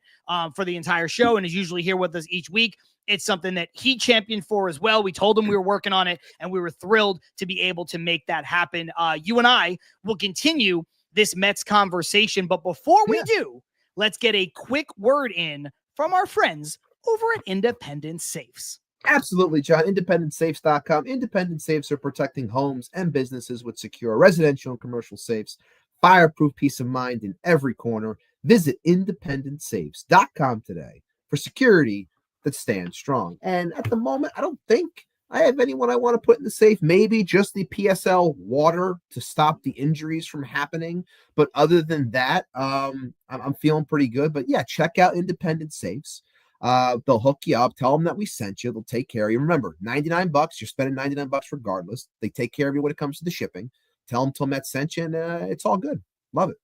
for the entire show and is usually here with us each week. It's something that he championed for as well. We told him we were working on it, and we were thrilled to be able to make that happen. You and I will continue this Mets conversation, but before we do, let's get a quick word in from our friends over at Independent Safes.
Absolutely, John. IndependentSafes.com. Independent Safes are protecting homes and businesses with secure residential and commercial safes. Fireproof peace of mind in every corner. Visit IndependentSafes.com today for security that stands strong. And at the moment, I don't think I have anyone I want to put in the safe. Maybe just the PSL water to stop the injuries from happening. But other than that, I'm feeling pretty good. But yeah, check out Independent Safes. They'll hook you up, tell them that we sent you. They'll take care of you. Remember, $99. You're spending $99 regardless. They take care of you when it comes to the shipping. Tell them Til Mets sent you, and it's all good. Love it.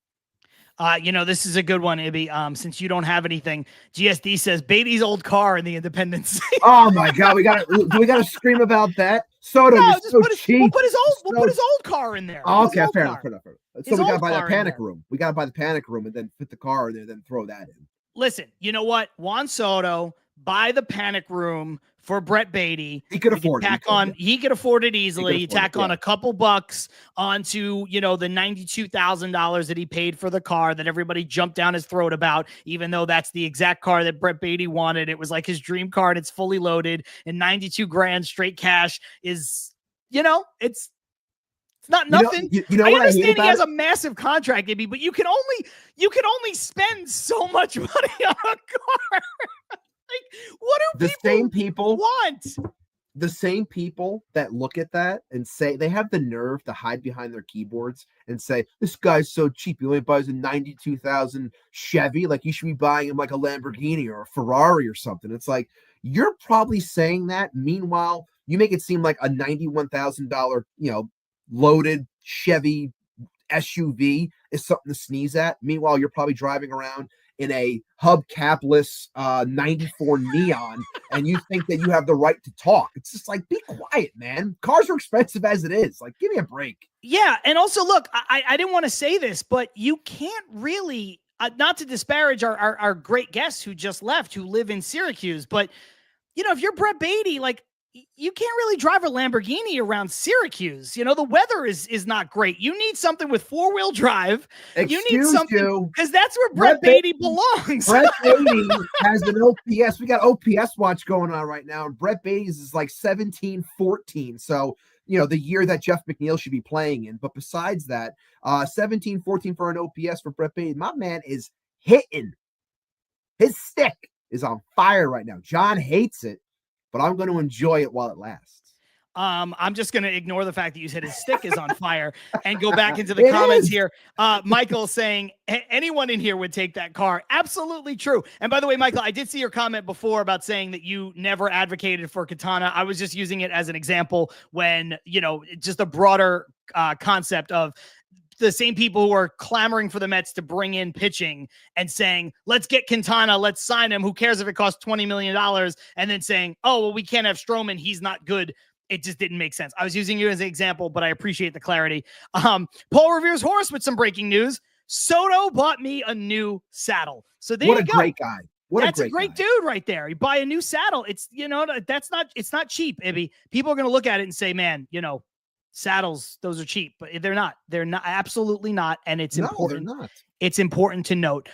This is a good one, Ibby. Since you don't have anything, GSD says Beatty's old car in the Independence.
Oh my God, we gotta scream about that. Soto,
no,
you're so cheap.
We'll put his old car in there.
Oh, okay, fair enough. So we gotta buy that panic room. We gotta buy the panic room and then put the car in there, then throw that in.
Listen, you know what? JUAN Soto, buy the panic room for Brett Beatty.
He could afford it.
He could afford it easily. You tack on a couple bucks onto, the $92,000 that he paid for the car that everybody jumped down his throat about, even though that's the exact car that Brett Beatty wanted. It was like his dream car, and it's fully loaded, and 92 grand straight cash is, it's not nothing. I understand he has a massive contract, Ibby, but you can only spend so much money on a car. Like, what do people want?
The same people that look at that and say, they have the nerve to hide behind their keyboards and say, this guy's so cheap. He only buys a 92,000 Chevy. Like, you should be buying him like a Lamborghini or a Ferrari or something. It's like, you're probably saying that. Meanwhile, you make it seem like a $91,000, loaded Chevy SUV is something to sneeze at. Meanwhile, you're probably driving around in a hubcapless 94 Neon, and you think that you have the right to talk. It's just like, be quiet, man. Cars are expensive as it is. Like, give me a break.
Yeah, and also, look, I didn't want to say this, but you can't really, not to disparage our great guests who just left, who live in Syracuse, but, if you're Brett Beatty, like, you can't really drive a Lamborghini around Syracuse. The weather is not great. You need something with four-wheel drive. You need something because that's where Brett Beatty belongs.
Brett Beatty has an OPS. We got OPS watch going on right now, and Brett Beatty's is like 17-14. So, the year that Jeff McNeil should be playing in. But besides that, 17-14 for an OPS for Brett Beatty. My man is hitting. His stick is on fire right now. John hates it, but I'm going to enjoy it while it lasts.
I'm just going to ignore the fact that you said his stick is on fire and go back into the comments here. Michael saying anyone in here would take that car. Absolutely true. And by the way, Michael, I did see your comment before about saying that you never advocated for Katana. I was just using it as an example when, just a broader concept of the same people who are clamoring for the Mets to bring in pitching and saying, let's get Quintana, let's sign him. Who cares if it costs $20 million? And then saying, oh, well, we can't have Stroman. He's not good. It just didn't make sense. I was using you as an example, but I appreciate the clarity. Paul Revere's horse with some breaking news. Soto bought me a new saddle. So there you go. What a
great guy.
That's a great dude right there. You buy a new saddle. It's, it's not cheap, Ibby. People are going to look at it and say, man, saddles, those are cheap, but they're not. They're not, absolutely not. And it's important.
They're not.
It's important to note.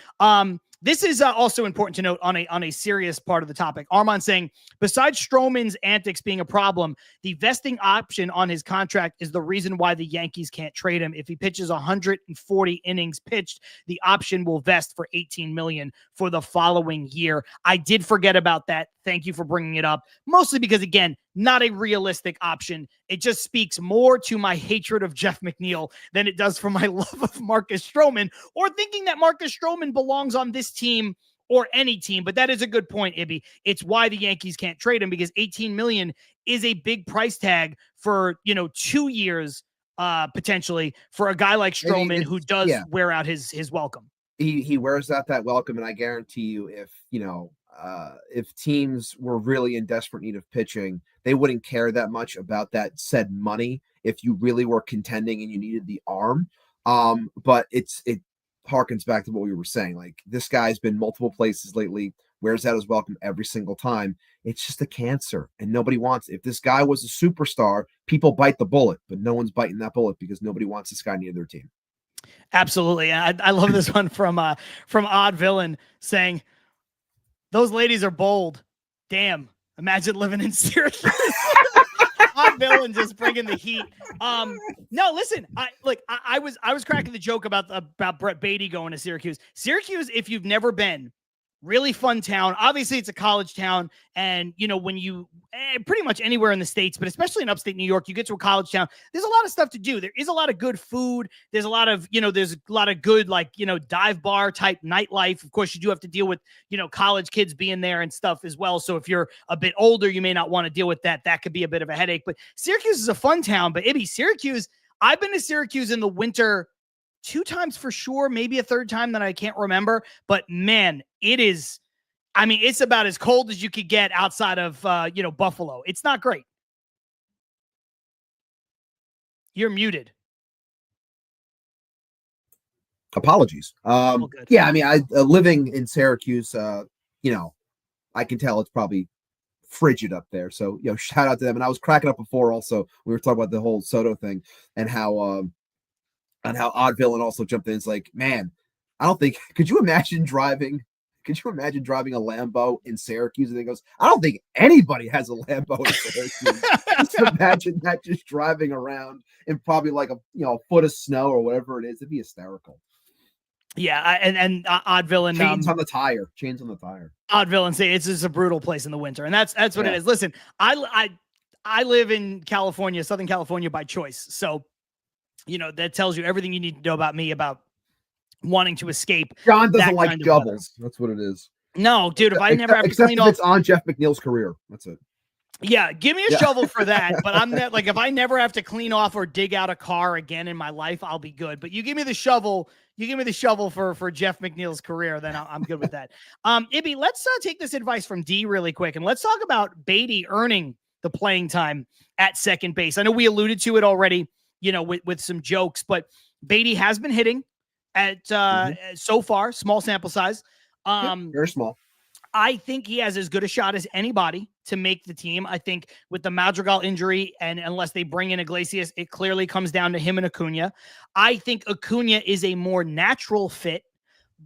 This is also important to note on a serious part of the topic. Armand saying, besides Stroman's antics being a problem, the vesting option on his contract is the reason why the Yankees can't trade him. If he pitches 140 innings pitched, the option will vest for $18 million for the following year. I did forget about that. Thank you for bringing it up. Mostly because, again, not a realistic option. It just speaks more to my hatred of Jeff McNeil than it does for my love of Marcus Stroman, or thinking that Marcus Stroman belongs on this team or any team. But that is a good point, Ibby. It's why the Yankees can't trade him, because $18 million is a big price tag for, 2 years potentially for a guy like Stroman, who does wear out his welcome.
He wears out that welcome, and I guarantee you, if teams were really in desperate need of pitching, they wouldn't care that much about that said money if you really were contending and you needed the arm. But it harkens back to what we were saying. Like, this guy's been multiple places lately, wears out his welcome every single time. It's just a cancer, and nobody wants it. If this guy was a superstar, people bite the bullet, but no one's biting that bullet because nobody wants this guy near their team.
Absolutely. I love this one from Odd Villain saying, "Those ladies are bold. Damn. Imagine living in Syracuse." Odd Villain just bringing the heat. No, listen, I was cracking the joke about Brett Beatty going to Syracuse. Syracuse, if you've never been, really fun town. Obviously, it's a college town. And, when you pretty much anywhere in the States, but especially in upstate New York, you get to a college town, there's a lot of stuff to do. There is a lot of good food. There's a lot of, good, dive bar type nightlife. Of course, you do have to deal with, college kids being there and stuff as well. So if you're a bit older, you may not want to deal with that. That could be a bit of a headache. But Syracuse is a fun town. But Ibby, Syracuse, I've been to Syracuse in the winter 2 times for sure, maybe a third time that I can't remember. But man, it's about as cold as you could get outside of, Buffalo. It's not great. You're muted.
Apologies. Yeah, living in Syracuse, I can tell it's probably frigid up there. So, shout out to them. And I was cracking up before also, we were talking about the whole Soto thing and how Odd Villain also jumped in. It's like, man, could you imagine driving a Lambo in Syracuse? And he goes, I don't think anybody has a Lambo in Syracuse. Just imagine that, just driving around in probably like a foot of snow or whatever it is. It'd be hysterical.
Yeah, and Odd Villain
chains on the tire.
Odd Villain say it's just a brutal place in the winter, and that's what it is. Listen, I live in California, Southern California by choice, so that tells you everything you need to know about me about wanting to escape.
John doesn't like doubles. That's what it is.
No, dude, if I never have to clean off,
it's on Jeff McNeil's career. That's it.
Yeah, give me a shovel for that. But I'm not, if I never have to clean off or dig out a car again in my life, I'll be good. But you give me the shovel. You give me the shovel for Jeff McNeil's career, then I'm good with that. Ibby, let's take this advice from D really quick, and let's talk about Beatty earning the playing time at second base. I know we alluded to it already, with some jokes, but Beatty has been hitting at so far, small sample size.
Very small.
I think he has as good a shot as anybody to make the team. I think with the Madrigal injury, and unless they bring in Iglesias, it clearly comes down to him and Acuna. I think Acuna is a more natural fit,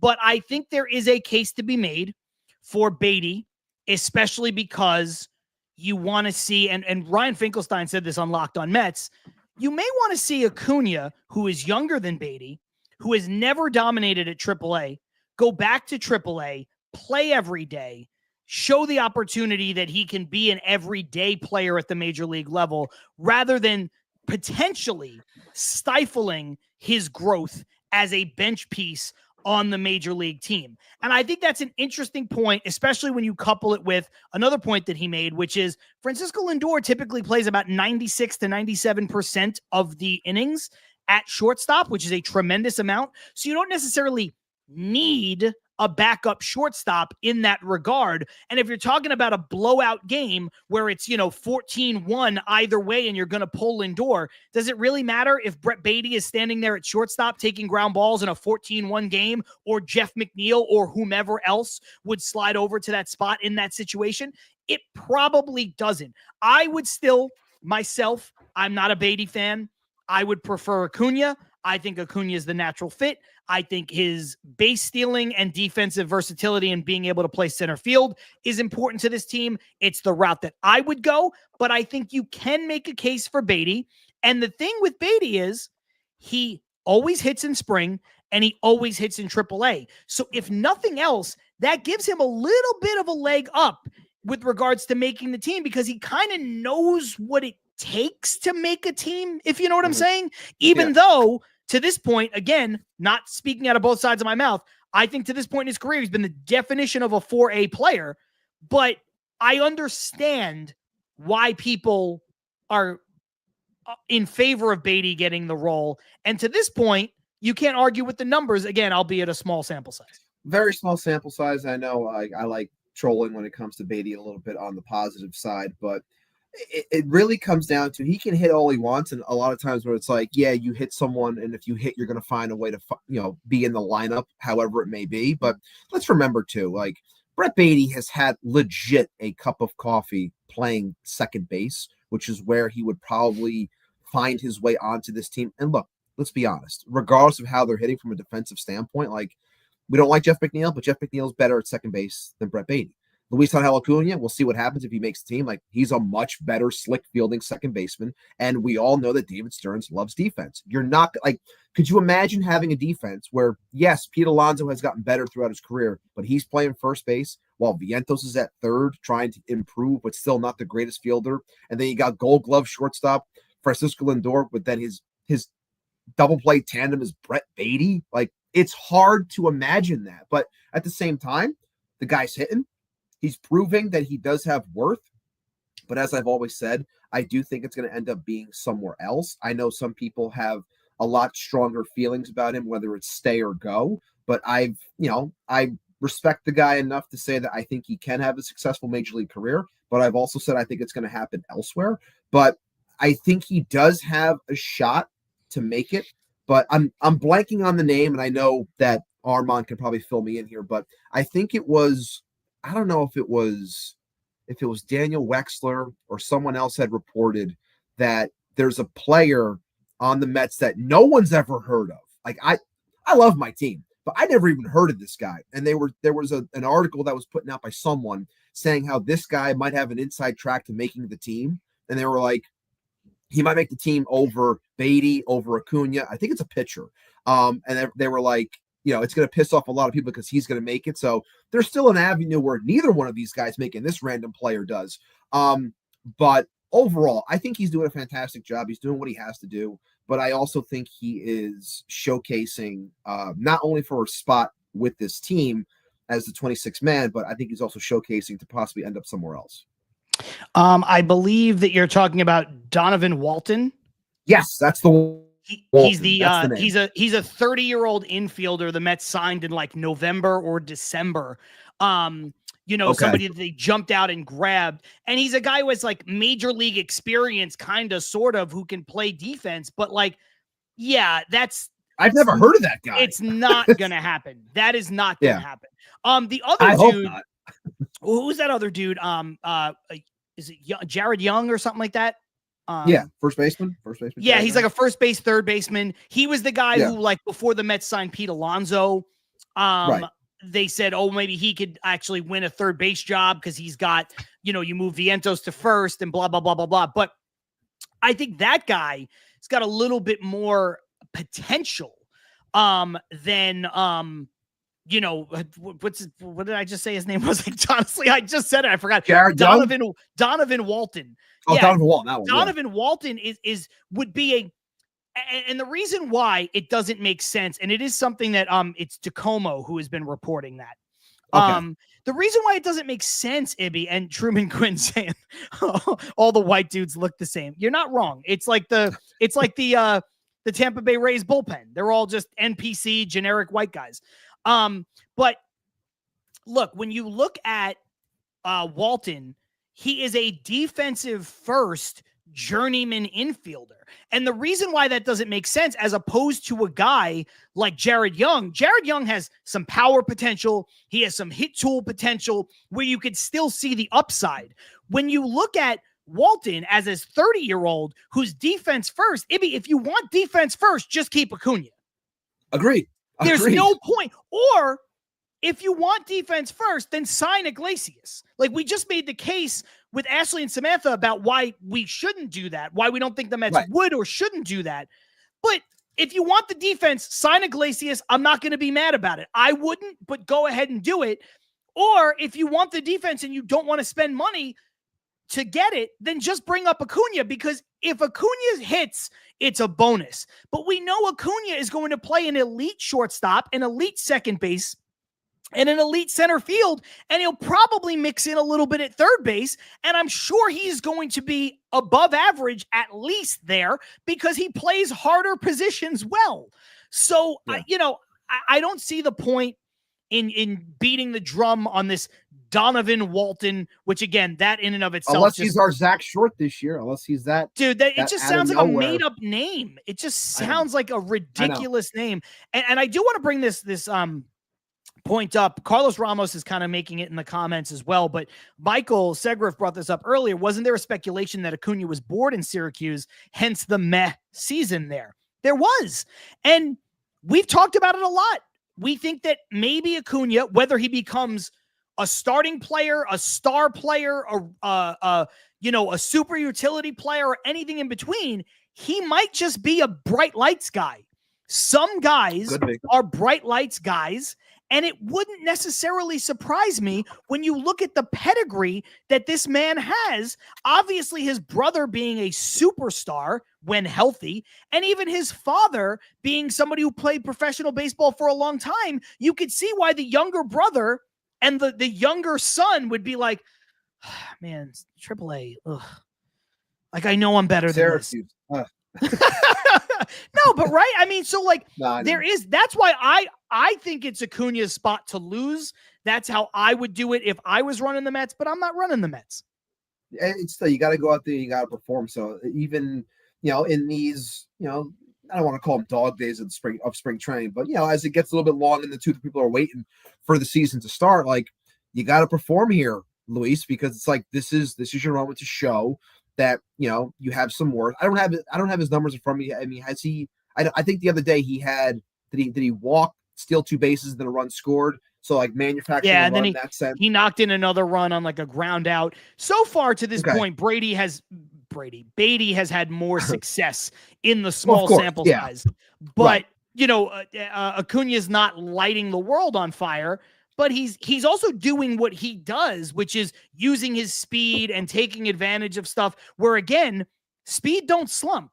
but I think there is a case to be made for Beatty, especially because you want to see, and Ryan Finkelstein said this on Locked on Mets, you may want to see Acuna, who is younger than Beatty, who has never dominated at AAA, go back to AAA, play every day, show the opportunity that he can be an everyday player at the major league level, rather than potentially stifling his growth as a bench piece on the major league team. And I think that's an interesting point, especially when you couple it with another point that he made, which is Francisco Lindor typically plays about 96 to 97% of the innings at shortstop, which is a tremendous amount. So you don't necessarily need a backup shortstop in that regard. And if you're talking about a blowout game where it's, 14-1 either way, and you're going to pull Lindor, does it really matter if Brett Beatty is standing there at shortstop taking ground balls in a 14-1 game, or Jeff McNeil or whomever else would slide over to that spot in that situation? It probably doesn't. I would still, myself, I'm not a Beatty fan. I would prefer Acuna. I think Acuna is the natural fit. I think his base stealing and defensive versatility and being able to play center field is important to this team. It's the route that I would go, but I think you can make a case for Beatty. And the thing with Beatty is he always hits in spring and he always hits in AAA. So if nothing else, that gives him a little bit of a leg up with regards to making the team because he kind of knows what it takes to make a team, if you know what I'm saying. Even though to this point, again, not speaking out of both sides of my mouth, I think to this point in his career, he's been the definition of a 4A player, but I understand why people are in favor of Beatty getting the role. And to this point, you can't argue with the numbers, again, albeit a small sample size.
Very small sample size. I know I like trolling when it comes to Beatty a little bit on the positive side, but it really comes down to he can hit all he wants. And a lot of times where it's like, yeah, you hit someone, and if you hit, you're going to find a way to, be in the lineup, however it may be. But let's remember too, like Brett Beatty has had legit a cup of coffee playing second base, which is where he would probably find his way onto this team. And look, let's be honest, regardless of how they're hitting from a defensive standpoint, like we don't like Jeff McNeil, but Jeff McNeil's better at second base than Brett Beatty. Luis Angel Acuna, we'll see what happens if he makes the team. Like he's a much better slick fielding second baseman. And we all know that David Stearns loves defense. You're not like, could you imagine having a defense where, yes, Pete Alonso has gotten better throughout his career, but he's playing first base while Vientos is at third trying to improve, but still not the greatest fielder. And then you got Gold Glove shortstop Francisco Lindor, but then his double play tandem is Brett Beatty. Like it's hard to imagine that. But at the same time, the guy's hitting. He's proving that he does have worth. But as I've always said, I do think it's going to end up being somewhere else. I know some people have a lot stronger feelings about him, whether it's stay or go. But I respect the guy enough to say that I think he can have a successful major league career. But I've also said I think it's going to happen elsewhere. But I think he does have a shot to make it. But I'm blanking on the name, and I know that Armand can probably fill me in here. But I think it was, I don't know if it was Daniel Wexler or someone else had reported that there's a player on the Mets that no one's ever heard of. Like I love my team, but I never even heard of this guy. And there was an article that was put out by someone saying how this guy might have an inside track to making the team. And they were like, he might make the team over Beatty, over Acuna. I think it's a pitcher. And they were like, it's going to piss off a lot of people because he's going to make it. So there's still an avenue where neither one of these guys making this random player does. But overall, I think he's doing a fantastic job. He's doing what he has to do. But I also think he is showcasing not only for a spot with this team as the 26th man, but I think he's also showcasing to possibly end up somewhere else.
I believe that you're talking about Donovan Walton.
Yes, that's the one.
He's a 30-year-old infielder the Mets signed in like November or December. Somebody that they jumped out and grabbed, and he's a guy who has like major league experience, kind of, sort of, who can play defense. But like, yeah, I've
never heard of that guy.
It's not gonna happen. That is not gonna happen. The other
I
dude,
hope not.
Who's that other dude? Is it Jared Young or something like that?
First baseman.
Yeah, he's like a first base, third baseman. He was the guy who, like, before the Mets signed Pete Alonso, they said, oh, maybe he could actually win a third base job because he's got, you move Vientos to first and blah, blah, blah, blah, blah. But I think that guy has got a little bit more potential than what did I just say his name was? Like, honestly, I just said it. I forgot. Donovan Walton.
Oh, yeah, Donovan Walton.
Donovan Walton would be and the reason why it doesn't make sense, and it is something that it's Tacoma who has been reporting that. Okay. The reason why it doesn't make sense, Ibby, and Truman Quinn saying all the white dudes look the same. You're not wrong. It's like the Tampa Bay Rays bullpen. They're all just NPC generic white guys. But look, when you look at Walton, he is a defensive first journeyman infielder. And the reason why that doesn't make sense, as opposed to a guy like Jared Young has some power potential. He has some hit tool potential where you could still see the upside. When you look at Walton as his 30-year-old who's defense first, Ibby, if you want defense first, just keep Acuna.
Agreed.
There's no point. Or if you want defense first, then sign Iglesias. Like, we just made the case with Ashley and Samantha about why we shouldn't do that, why we don't think the Mets would or shouldn't do that. But if you want the defense, sign Iglesias. I'm not going to be mad about it. I wouldn't, but go ahead and do it. Or if you want the defense and you don't want to spend money to get it, then just bring up Acuna, because if Acuna hits, it's a bonus. But we know Acuna is going to play an elite shortstop, an elite second base, and an elite center field, and he'll probably mix in a little bit at third base, and I'm sure he's going to be above average at least there because he plays harder positions well. So,
Yeah.
I don't see the point in beating the drum on this Donovan Walton, which again, that in and of itself,
Unless he's our Zach Short this year, unless he's that
dude, it just
out of
sounds like a
nowhere.
made up name. It just sounds like a ridiculous name. And I do want to bring this point up. Carlos Ramos is kind of making it in the comments as well, but Michael Segriff brought this up earlier. Wasn't there a speculation that Acuna was bored in Syracuse, hence the meh season there? There was. And we've talked about it a lot. We think that maybe Acuna, whether he becomes a starting player, a star player, a super utility player, or anything in between, he might just be a bright lights guy. Some guys are bright lights guys, and it wouldn't necessarily surprise me when you look at the pedigree that this man has. Obviously, his brother being a superstar when healthy, and even his father being somebody who played professional baseball for a long time. You could see why the younger brother and the younger son would be like, man, AAA, ugh. Like, I know I'm better than this. No, but right? I mean, so like that's why I think it's Acuna's spot to lose. That's how I would do it if I was running the Mets, but I'm not running the Mets.
It's still, you got to go out there, you got to perform. So even, in these, I don't want to call them dog days of spring training, but as it gets a little bit long in the tooth, people are waiting for the season to start. Like, you got to perform here, Luis, because it's like, this is your moment to show that, you have some worth. I don't have his numbers in front of me. I mean, has he, I think the other day he had, did he walk, steal 2 bases, then a run scored? So like manufacturing
and then he knocked in another run on like a ground out. So far to this point, Beatty has had more success in the small sample size. But Acuna's not lighting the world on fire, but he's also doing what he does, which is using his speed and taking advantage of stuff where, again, speed don't slump.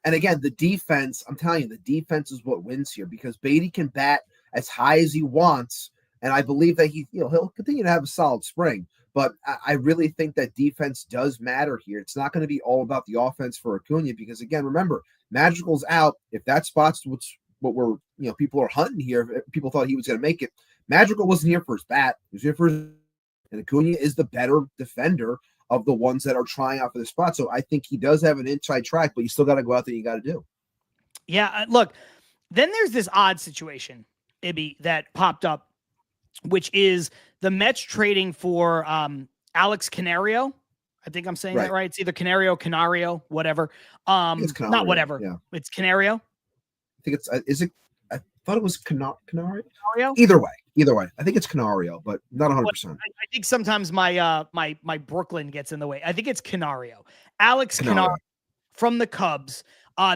And again, the defense, I'm telling you, the defense is what wins here, because Beatty can bat as high as he wants. And I believe that he'll continue to have a solid spring. But I really think that defense does matter here. It's not going to be all about the offense for Acuna, because again, remember, Madrigal's out. If that spot's what we're, people are hunting here, if people thought he was going to make it. Madrigal wasn't here for his bat. He was here for and Acuna is the better defender of the ones that are trying out for the spot. So I think he does have an inside track, but you still got to go out there. You got to do.
Yeah. Look, then there's this odd situation, Ibby, that popped up, which is the Mets trading for Alex Canario. I think I'm saying that right. It's either Canario, whatever.
It's Canario,
not whatever.
Yeah.
It's Canario.
I think it's, is it? I thought it was Canario. Either way. I think it's Canario, but not 100%.
I think sometimes my Brooklyn gets in the way. I think it's Canario. Alex Canario from the Cubs.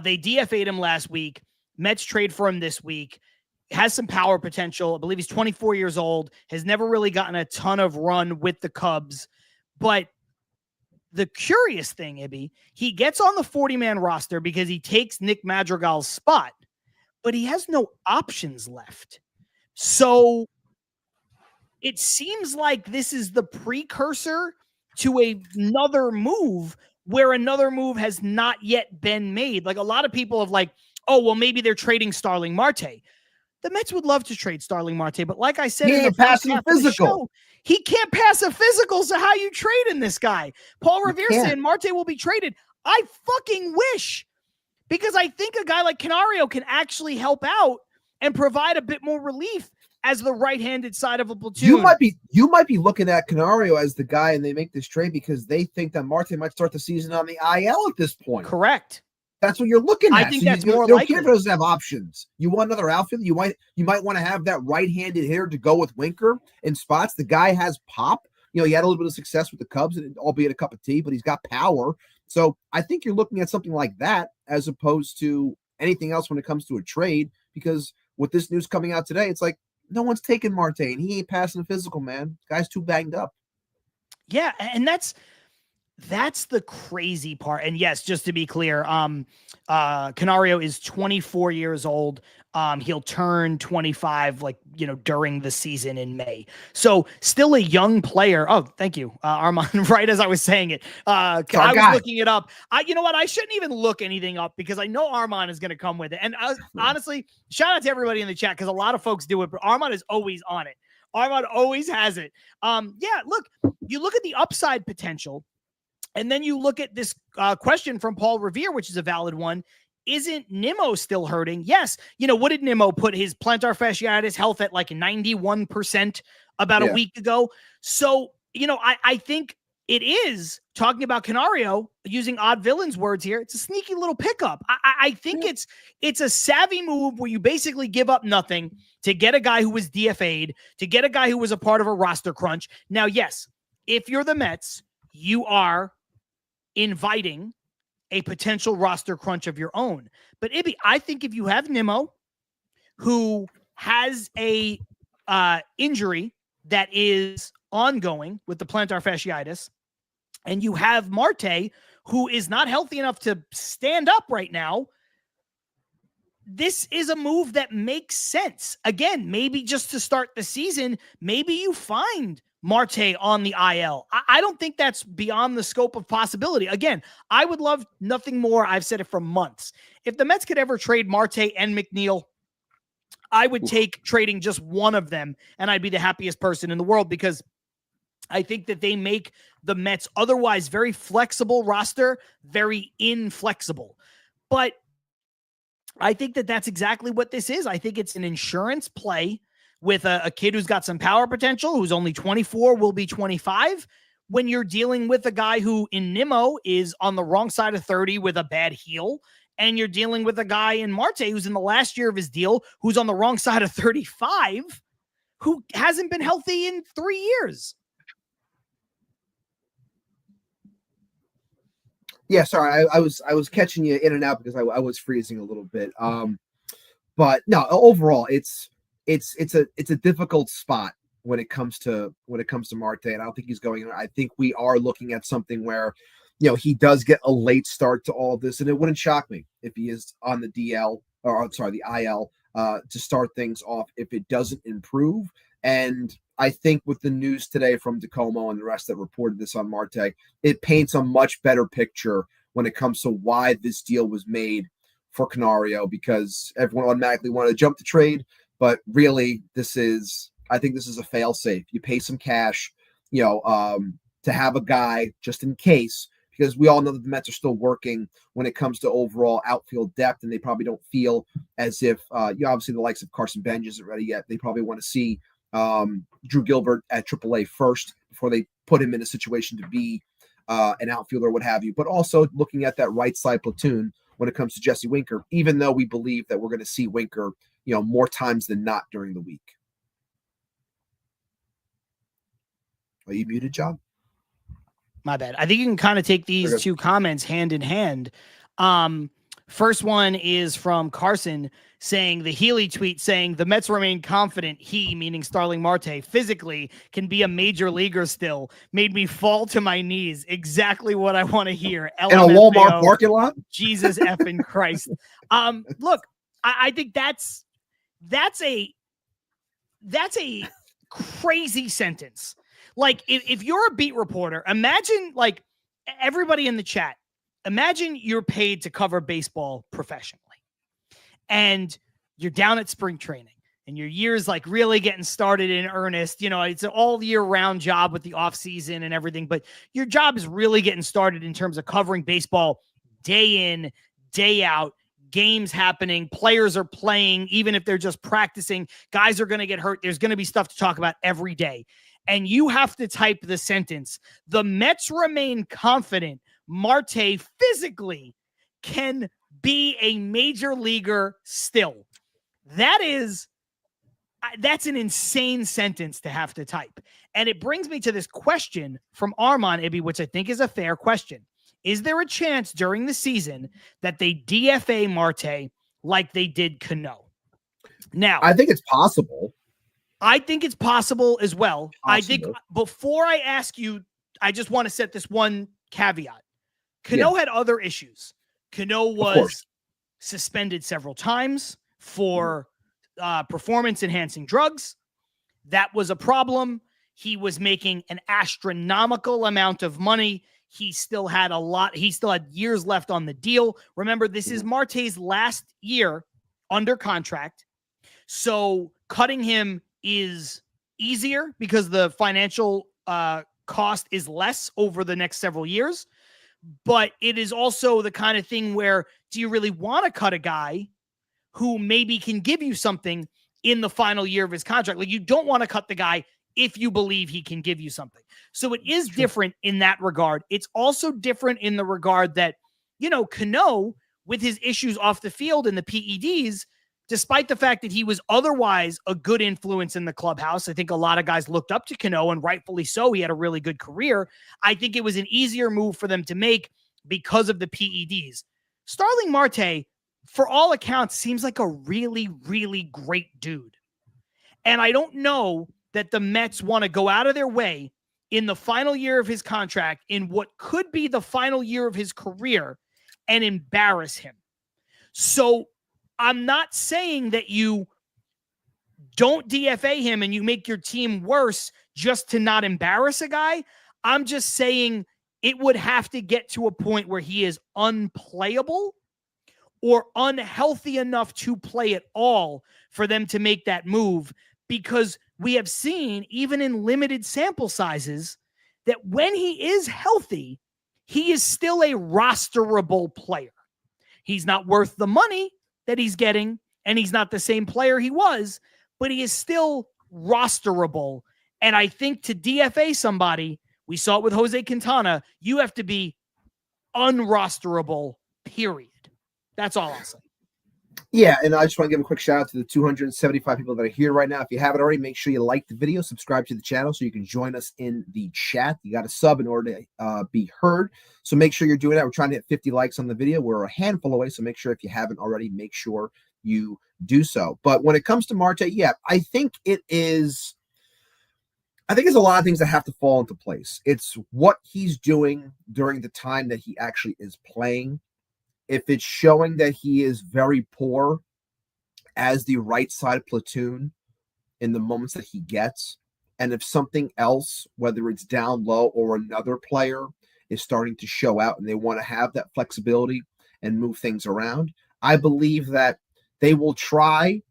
They DFA'd him last week. Mets trade for him this week. Has some power potential. I believe he's 24 years old. Has never really gotten a ton of run with the Cubs. But the curious thing, Ibby, he gets on the 40-man roster because he takes Nick Madrigal's spot, but he has no options left. So it seems like this is the precursor to another move where another move has not yet been made. Like, a lot of people have like, oh, well, maybe they're trading Starling Marte. The Mets would love to trade Starling Marte, but like I said,
he ain't passing a physical.
He can't pass a physical. So how you trading this guy? Paul Revere saying Marte will be traded. I fucking wish, because I think a guy like Canario can actually help out and provide a bit more relief as the right-handed side of a platoon.
You might be looking at Canario as the guy, and they make this trade because they think that Marte might start the season on the IL at this point.
Correct.
That's what you're looking at.
I think that's more likely.
You don't care if he doesn't have options. You want another outfielder. You might want to have that right-handed hitter to go with Winker in spots. The guy has pop. He had a little bit of success with the Cubs, albeit a cup of tea, but he's got power. So I think you're looking at something like that as opposed to anything else when it comes to a trade, because with this news coming out today, it's like, no one's taking Marte, and he ain't passing the physical, man. Guy's too banged up.
Yeah, and that's the crazy part. And yes, just to be clear, Canario is 24 years old. He'll turn 25, during the season in May. So still a young player. Oh, thank you, Armand. Right as I was saying it, I was looking it up. You know what? I shouldn't even look anything up because I know Armand is going to come with it. And honestly, shout out to everybody in the chat because a lot of folks do it, but Armand is always on it. Armand always has it. Look, you look at the upside potential. And then you look at this question from Paul Revere, which is a valid one. Isn't Nimmo still hurting? Yes. What did Nimmo put his plantar fasciitis health at 91% about a week ago? So, I think it is talking about Canario using Odd Villain's words here. It's a sneaky little pickup. I think it's a savvy move where you basically give up nothing to get a guy who was DFA'd, to get a guy who was a part of a roster crunch. Now, yes, if you're the Mets, you are inviting a potential roster crunch of your own. But Ibby, I think if you have Nimmo, who has a injury that is ongoing with the plantar fasciitis, and you have Marte, who is not healthy enough to stand up right now, this is a move that makes sense. Again, maybe just to start the season, maybe you find Marte on the IL. I don't think that's beyond the scope of possibility. Again, I would love nothing more. I've said it for months. If the Mets could ever trade Marte and McNeil, I would take trading just one of them, and I'd be the happiest person in the world because I think that they make the Mets otherwise very flexible roster very inflexible. But I think that that's exactly what this is. I think it's an insurance play with a kid who's got some power potential, who's only 24, will be 25, when you're dealing with a guy who in Nimmo is on the wrong side of 30 with a bad heel, and you're dealing with a guy in Marte who's in the last year of his deal, who's on the wrong side of 35, who hasn't been healthy in 3 years.
Yeah, sorry, I was catching you in and out because I was freezing a little bit. But no, overall, it's a difficult spot when it comes to Marte, and I don't think he's going. I think we are looking at something where, he does get a late start to all of this, and it wouldn't shock me if he is on the DL or the IL to start things off if it doesn't improve. And I think with the news today from DeComo and the rest that reported this on Marte, it paints a much better picture when it comes to why this deal was made for Canario, because everyone automatically wanted to jump the trade. But really, I think this is a fail safe. You pay some cash, to have a guy just in case, because we all know that the Mets are still working when it comes to overall outfield depth, and they probably don't feel as if, obviously the likes of Carson Bench isn't ready yet. They probably want to see Drew Gilbert at AAA first before they put him in a situation to be an outfielder or what have you. But also looking at that right side platoon when it comes to Jesse Winker, even though we believe that we're going to see Winker, more times than not during the week. Are you muted, John?
My bad. I think you can kind of take these two comments hand in hand. First one is from Carson saying the Healy tweet saying the Mets remain confident he, meaning Starling Marte, physically can be a major leaguer still. Made me fall to my knees. Exactly what I want to hear.
In a Walmart parking lot?
Jesus effing Christ. Look, I think that's a crazy sentence. Like if you're a beat reporter, imagine like everybody in the chat, imagine you're paid to cover baseball professionally and you're down at spring training and your year's like really getting started in earnest. It's an all year round job with the off season and everything, but your job is really getting started in terms of covering baseball day in, day out, games happening, players are playing, even if they're just practicing, guys are going to get hurt. There's going to be stuff to talk about every day. And you have to type the sentence, the Mets remain confident Marte physically can be a major leaguer still. That's an insane sentence to have to type. And it brings me to this question from Armand Ibby, which I think is a fair question. Is there a chance during the season that they DFA Marte like they did Cano? Now,
I think it's possible.
I think it's possible as well. I think
Possible.
before I ask you, I just want to set this one caveat. Cano had other issues. Cano was suspended several times for performance-enhancing drugs. That was a problem. He was making an astronomical amount of money. He still had years left on the deal. Remember, this is Marte's last year under contract. So cutting him is easier because the financial cost is less over the next several years. But it is also the kind of thing where, do you really want to cut a guy who maybe can give you something in the final year of his contract? Like, you don't want to cut the guy if you believe he can give you something. So it is different in that regard. It's also different in the regard that, Cano, with his issues off the field and the PEDs, despite the fact that he was otherwise a good influence in the clubhouse, I think a lot of guys looked up to Cano, and rightfully so. He had a really good career. I think it was an easier move for them to make because of the PEDs. Starling Marte, for all accounts, seems like a really, really great dude. And I don't know that the Mets want to go out of their way in the final year of his contract, in what could be the final year of his career, and embarrass him. So I'm not saying that you don't DFA him and you make your team worse just to not embarrass a guy. I'm just saying it would have to get to a point where he is unplayable or unhealthy enough to play at all for them to make that move, because we have seen, even in limited sample sizes, that when he is healthy, he is still a rosterable player. He's not worth the money that he's getting, and he's not the same player he was, but he is still rosterable. And I think to DFA somebody, we saw it with Jose Quintana, you have to be unrosterable, period. That's all I'll say.
Yeah, and I just want to give a quick shout out to the 275 people that are here right now. If you haven't already, make sure you like the video, subscribe to the channel so you can join us in the chat. You got to sub in order to be heard. So make sure you're doing that. We're trying to hit 50 likes on the video. We're a handful away, so make sure if you haven't already, make sure you do so. But when it comes to Marte, yeah, I think it's a lot of things that have to fall into place. It's what he's doing during the time that he actually is playing. If it's showing that he is very poor as the right side platoon in the moments that he gets, and if something else, whether it's down low or another player, is starting to show out and they want to have that flexibility and move things around, I believe that they will try,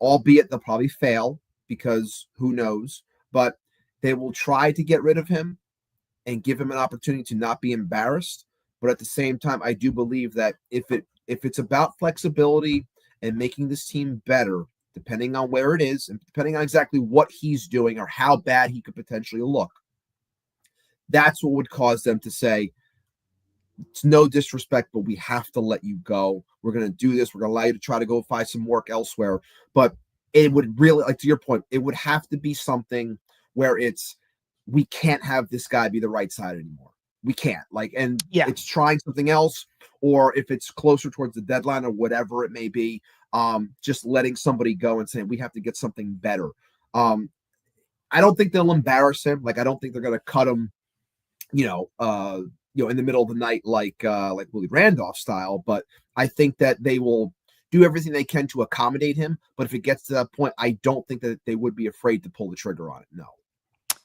albeit they'll probably fail because who knows, but they will try to get rid of him and give him an opportunity to not be embarrassed. But at the same time, I do believe that if it's about flexibility and making this team better, depending on where it is and depending on exactly what he's doing or how bad he could potentially look, that's what would cause them to say, it's no disrespect, but we have to let you go. We're going to do this. We're going to allow you to try to go find some work elsewhere. But it would really, like to your point, it would have to be something where we can't have this guy be the right side anymore. We can't, it's trying something else, or if it's closer towards the deadline or whatever it may be, just letting somebody go and saying we have to get something better. I don't think they'll embarrass him. I don't think they're going to cut him, in the middle of the night, like Willie Randolph style. But I think that they will do everything they can to accommodate him. But if it gets to that point, I don't think that they would be afraid to pull the trigger on it. No.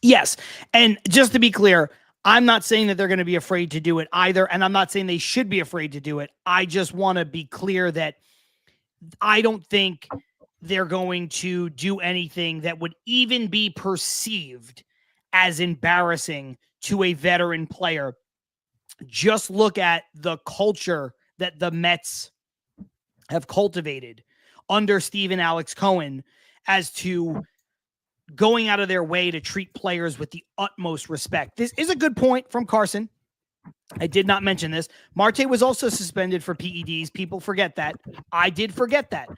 Yes. And just to be clear, I'm not saying that they're going to be afraid to do it either, and I'm not saying they should be afraid to do it. I just want to be clear that I don't think they're going to do anything that would even be perceived as embarrassing to a veteran player. Just look at the culture that the Mets have cultivated under Steve and Alex Cohen as to going out of their way to treat players with the utmost respect. This is a good point from Carson. I did not mention this. Marte was also suspended for PEDs. People forget that. I did forget that.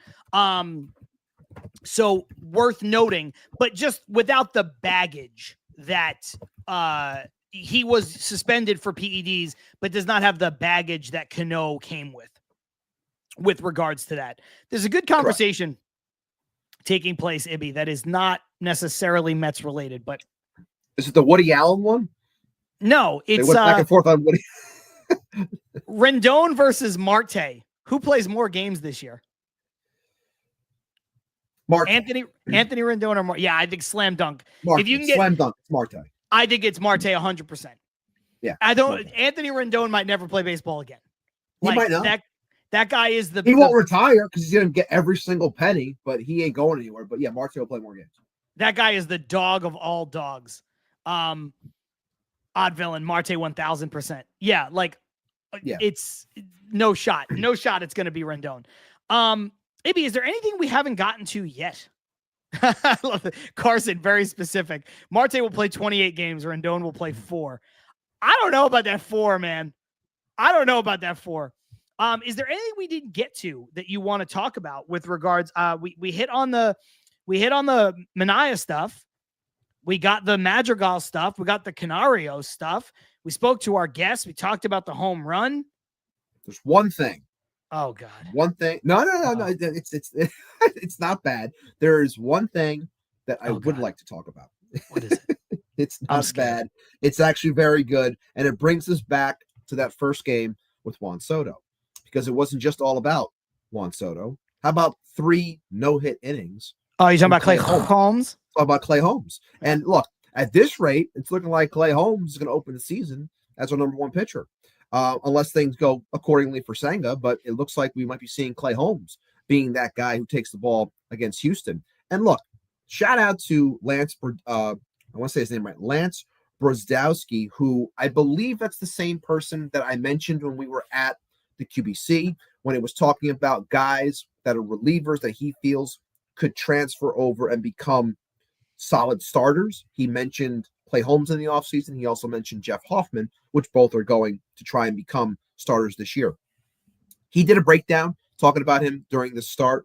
So worth noting, but just without the baggage that he was suspended for PEDs, but does not have the baggage that Cano came with regards to that. There's a good conversation taking place, Ibby, that is not necessarily Mets related, but
Is it the Woody Allen one?
no,
They
it's
went back and forth on Woody.
Rendon versus Marte. Who plays more games this year?
Marte.
Anthony Rendon or Marte? Yeah, I think slam dunk.
Marte.
If you can get
Slam dunk, it's Marte.
I think it's Marte 100%.
Yeah.
I don't
Marte.
Anthony Rendon might never play baseball again.
He might not.
That guy is
He won't retire because he's gonna get every single penny, but he ain't going anywhere. But yeah, Marte will play more games.
that guy is the dog of all dogs. Odd villain, Marte 1000%. Yeah, like it's no shot. No shot it's gonna be Rendon. Ibby, is there anything we haven't gotten to yet? I love it. Carson, very specific. Marte will play 28 games, Rendon will play 4. I don't know about that 4, man. I don't know about that 4. Is there anything we didn't get to that you want to talk about with regards? We hit on the Manaea stuff. We got the Madrigal stuff. We got the Canario stuff. We spoke to our guests. We talked about the home run.
There's one thing.
Oh God.
One thing. No. It's not bad. There is one thing that I would like to talk about.
What is it?
It's not bad. It's actually very good. And it brings us back to that first game with Juan Soto, because it wasn't just all about Juan Soto. How about 3 no-hit innings?
Oh, you're talking about Clay Holmes?
Talk about Clay Holmes. And look, at this rate, it's looking like Clay Holmes is going to open the season as our number 1 pitcher. Unless things go accordingly for Senga, but it looks like we might be seeing Clay Holmes being that guy who takes the ball against Houston. And look, shout out to Lance, I want to say his name right, Lance Brozdowski, who I believe that's the same person that I mentioned when we were at the QBC, when it was talking about guys that are relievers that he feels could transfer over and become solid starters. He mentioned Clay Holmes in the offseason. He also mentioned Jeff Hoffman, which both are going to try and become starters this year. He did a breakdown talking about him during the start,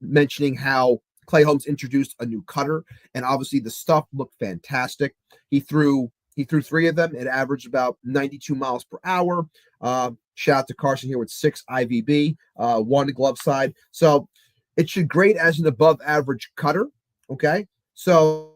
mentioning how Clay Holmes introduced a new cutter, and obviously the stuff looked fantastic. He threw 3 of them. It averaged about 92 miles per hour. Shout out to Carson here with 6 IVB, 1 glove side. So it should grade as an above average cutter. Okay. So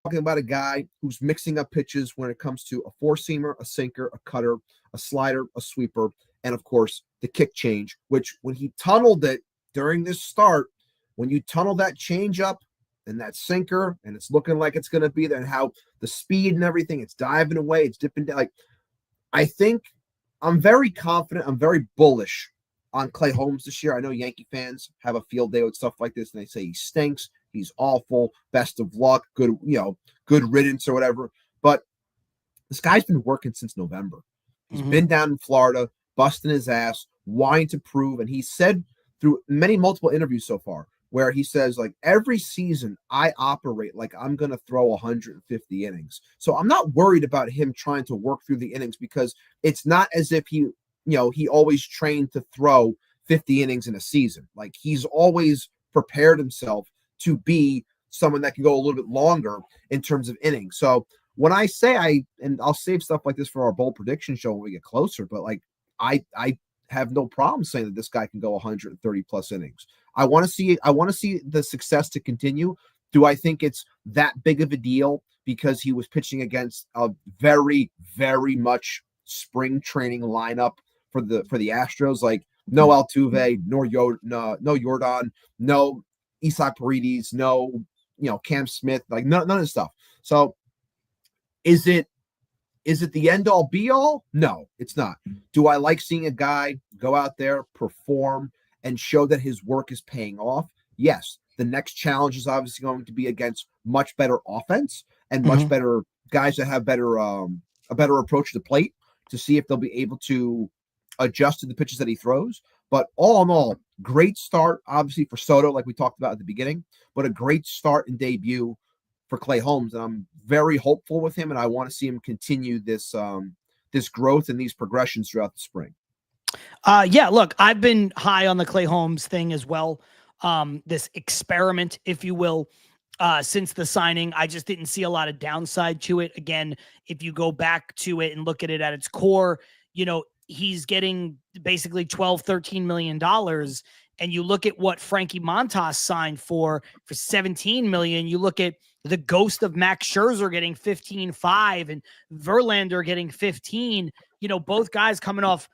talking about a guy who's mixing up pitches when it comes to a 4-seamer, a sinker, a cutter, a slider, a sweeper, and of course the kick change, which when he tunneled it during this start, when you tunnel that change up and that sinker and it's looking like it's going to be there, and how the speed and everything, it's diving away, it's dipping down. Like, I think I'm very confident. I'm very bullish on Clay Holmes this year. I know Yankee fans have a field day with stuff like this, and they say he stinks, he's awful, best of luck, good riddance or whatever. But this guy's been working since November. He's been down in Florida, busting his ass, wanting to prove. And he said through multiple interviews so far, where he says, like, every season I operate like I'm going to throw 150 innings. So I'm not worried about him trying to work through the innings, because it's not as if he always trained to throw 50 innings in a season. Like, he's always prepared himself to be someone that can go a little bit longer in terms of innings. So when I say and I'll save stuff like this for our bold prediction show when we get closer, but like, I have no problem saying that this guy can go 130 plus innings. I want to see the success to continue. Do I think it's that big of a deal because he was pitching against a very, very much spring training lineup for the Astros? Like, no Altuve, no Jordan, no Isaac Paredes, no Cam Smith, like none of this stuff. So is it the end all be all? No, it's not. Do I like seeing a guy go out there, perform, and show that his work is paying off? Yes. The next challenge is obviously going to be against much better offense and much better guys that have a better approach to the plate, to see if they'll be able to adjust to the pitches that he throws. But all in all, great start, obviously, for Soto, like we talked about at the beginning, but a great start and debut for Clay Holmes. And I'm very hopeful with him, and I want to see him continue this growth and these progressions throughout the spring.
Yeah, look, I've been high on the Clay Holmes thing as well. This experiment, if you will, since the signing. I just didn't see a lot of downside to it. Again, if you go back to it and look at it at its core, he's getting basically $12, $13 million and you look at what Frankie Montas signed for $17 million, you look at the ghost of Max Scherzer getting 15.5 and Verlander getting 15, both guys coming off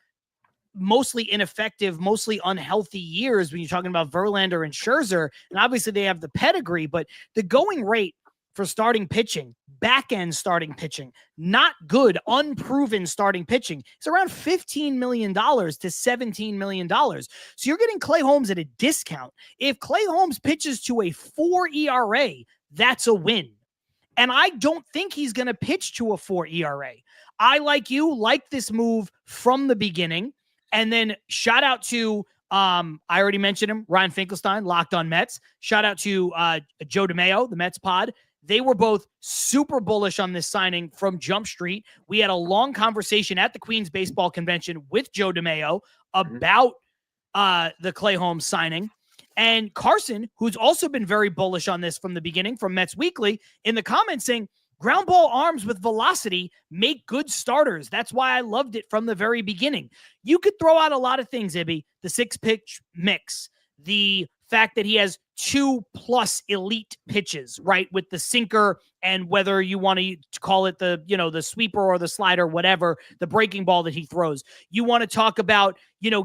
mostly ineffective, mostly unhealthy years when you're talking about Verlander and Scherzer. And obviously they have the pedigree, but the going rate for starting pitching, back-end starting pitching, not good, unproven starting pitching, it's around $15 million to $17 million. So you're getting Clay Holmes at a discount. If Clay Holmes pitches to a 4 ERA, that's a win. And I don't think he's going to pitch to a 4 ERA. I, like you, like this move from the beginning. And then shout out to, I already mentioned him, Ryan Finkelstein, Locked on Mets. Shout out to Joe DeMeo, the Mets pod. They were both super bullish on this signing from Jump Street. We had a long conversation at the Queens Baseball Convention with Joe DeMeo about the Clay Holmes signing. And Carson, who's also been very bullish on this from the beginning, from Mets Weekly, in the comments saying, ground ball arms with velocity make good starters. That's why I loved it from the very beginning. You could throw out a lot of things, Ibby. The 6-pitch mix, the fact that he has 2+ elite pitches, right? With the sinker and whether you want to call it the sweeper or the slider, whatever, the breaking ball that he throws. You want to talk about,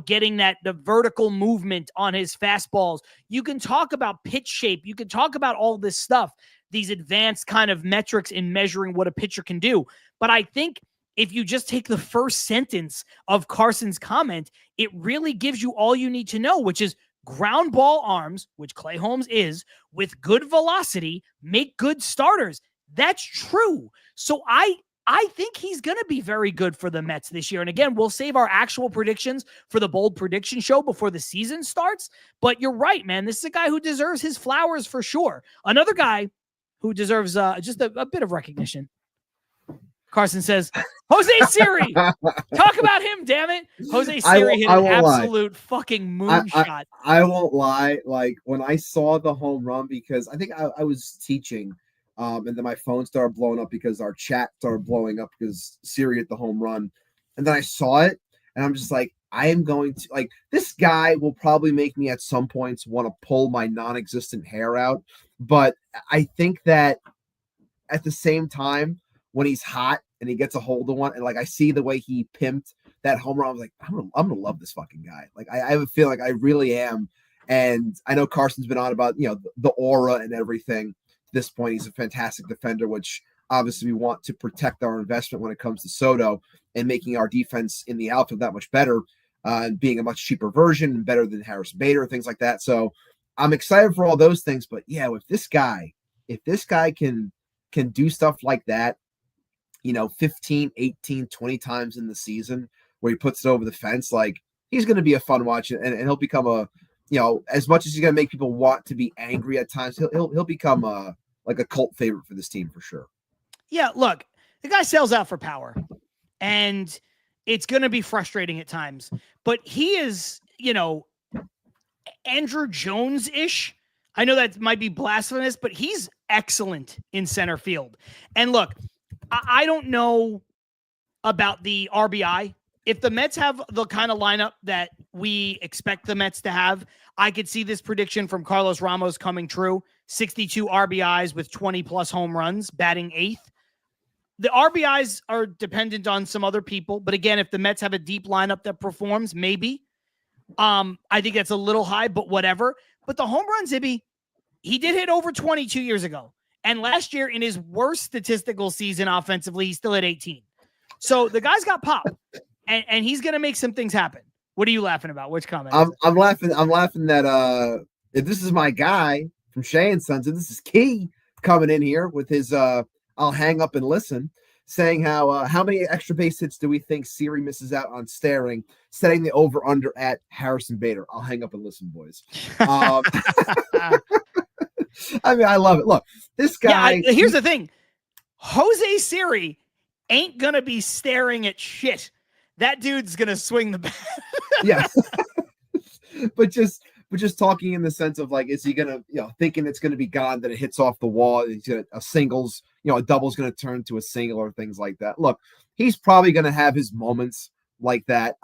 getting the vertical movement on his fastballs. You can talk about pitch shape. You can talk about all this stuff, these advanced kind of metrics in measuring what a pitcher can do. But I think if you just take the first sentence of Carson's comment, it really gives you all you need to know, which is ground ball arms, which Clay Holmes is, with good velocity, make good starters. That's true. So I think he's going to be very good for the Mets this year. And again, we'll save our actual predictions for the Bold Prediction Show before the season starts. But you're right, man. This is a guy who deserves his flowers for sure. Another guy who deserves just a bit of recognition. Carson says, Jose Siri. Talk about him, damn it. Jose Siri hit an absolute fucking moonshot.
I won't lie. Like, when I saw the home run, because I think I was teaching, and then my phone started blowing up because our chat started blowing up because Siri hit the home run. And then I saw it, and I'm just like, I am going to, like, this guy will probably make me at some points want to pull my non-existent hair out. But I think that at the same time, when he's hot and he gets a hold of one, and like I see the way he pimped that home run, I was like, I'm gonna love this fucking guy. Like I have a feeling, like I really am. And I know Carson's been on about the aura and everything. At this point, he's a fantastic defender, which obviously we want to protect our investment when it comes to Soto and making our defense in the outfield that much better, and being a much cheaper version and better than Harrison Bader, things like that. So I'm excited for all those things. But yeah, if this guy can do stuff like that, 15, 18, 20 times in the season where he puts it over the fence, like, he's going to be a fun watch, and he'll become as much as he's going to make people want to be angry at times, he'll become a cult favorite for this team for sure. Yeah,
look, the guy sells out for power, and it's going to be frustrating at times, but he is, Andrew Jones-ish. I know that might be blasphemous, but he's excellent in center field. And look, I don't know about the RBI. If the Mets have the kind of lineup that we expect the Mets to have, I could see this prediction from Carlos Ramos coming true. 62 RBIs with 20+ home runs, batting 8th. The RBIs are dependent on some other people. But again, if the Mets have a deep lineup that performs, maybe. I think that's a little high, but whatever. But the home runs, Ibby, he did hit over 20 2 years ago. And last year, in his worst statistical season offensively, he still had 18. So the guy's got pop, and he's going to make some things happen. What are you laughing about? Which comment?
I'm laughing that if this is my guy from Shea and Sons, and this is Key coming in here with his I'll hang up and listen, saying how many extra base hits do we think Siri misses out on staring, setting the over-under at Harrison Bader. I'll hang up and listen, boys. I mean, I love it. Look, this guy.
Yeah, here's the thing. Jose Siri ain't going to be staring at shit. That dude's going to swing the bat.
Yeah. But just talking in the sense of, like, is he going to, thinking it's going to be gone, that it hits off the wall, he's going to, a singles, a double's going to turn to a single or things like that. Look, he's probably going to have his moments like that.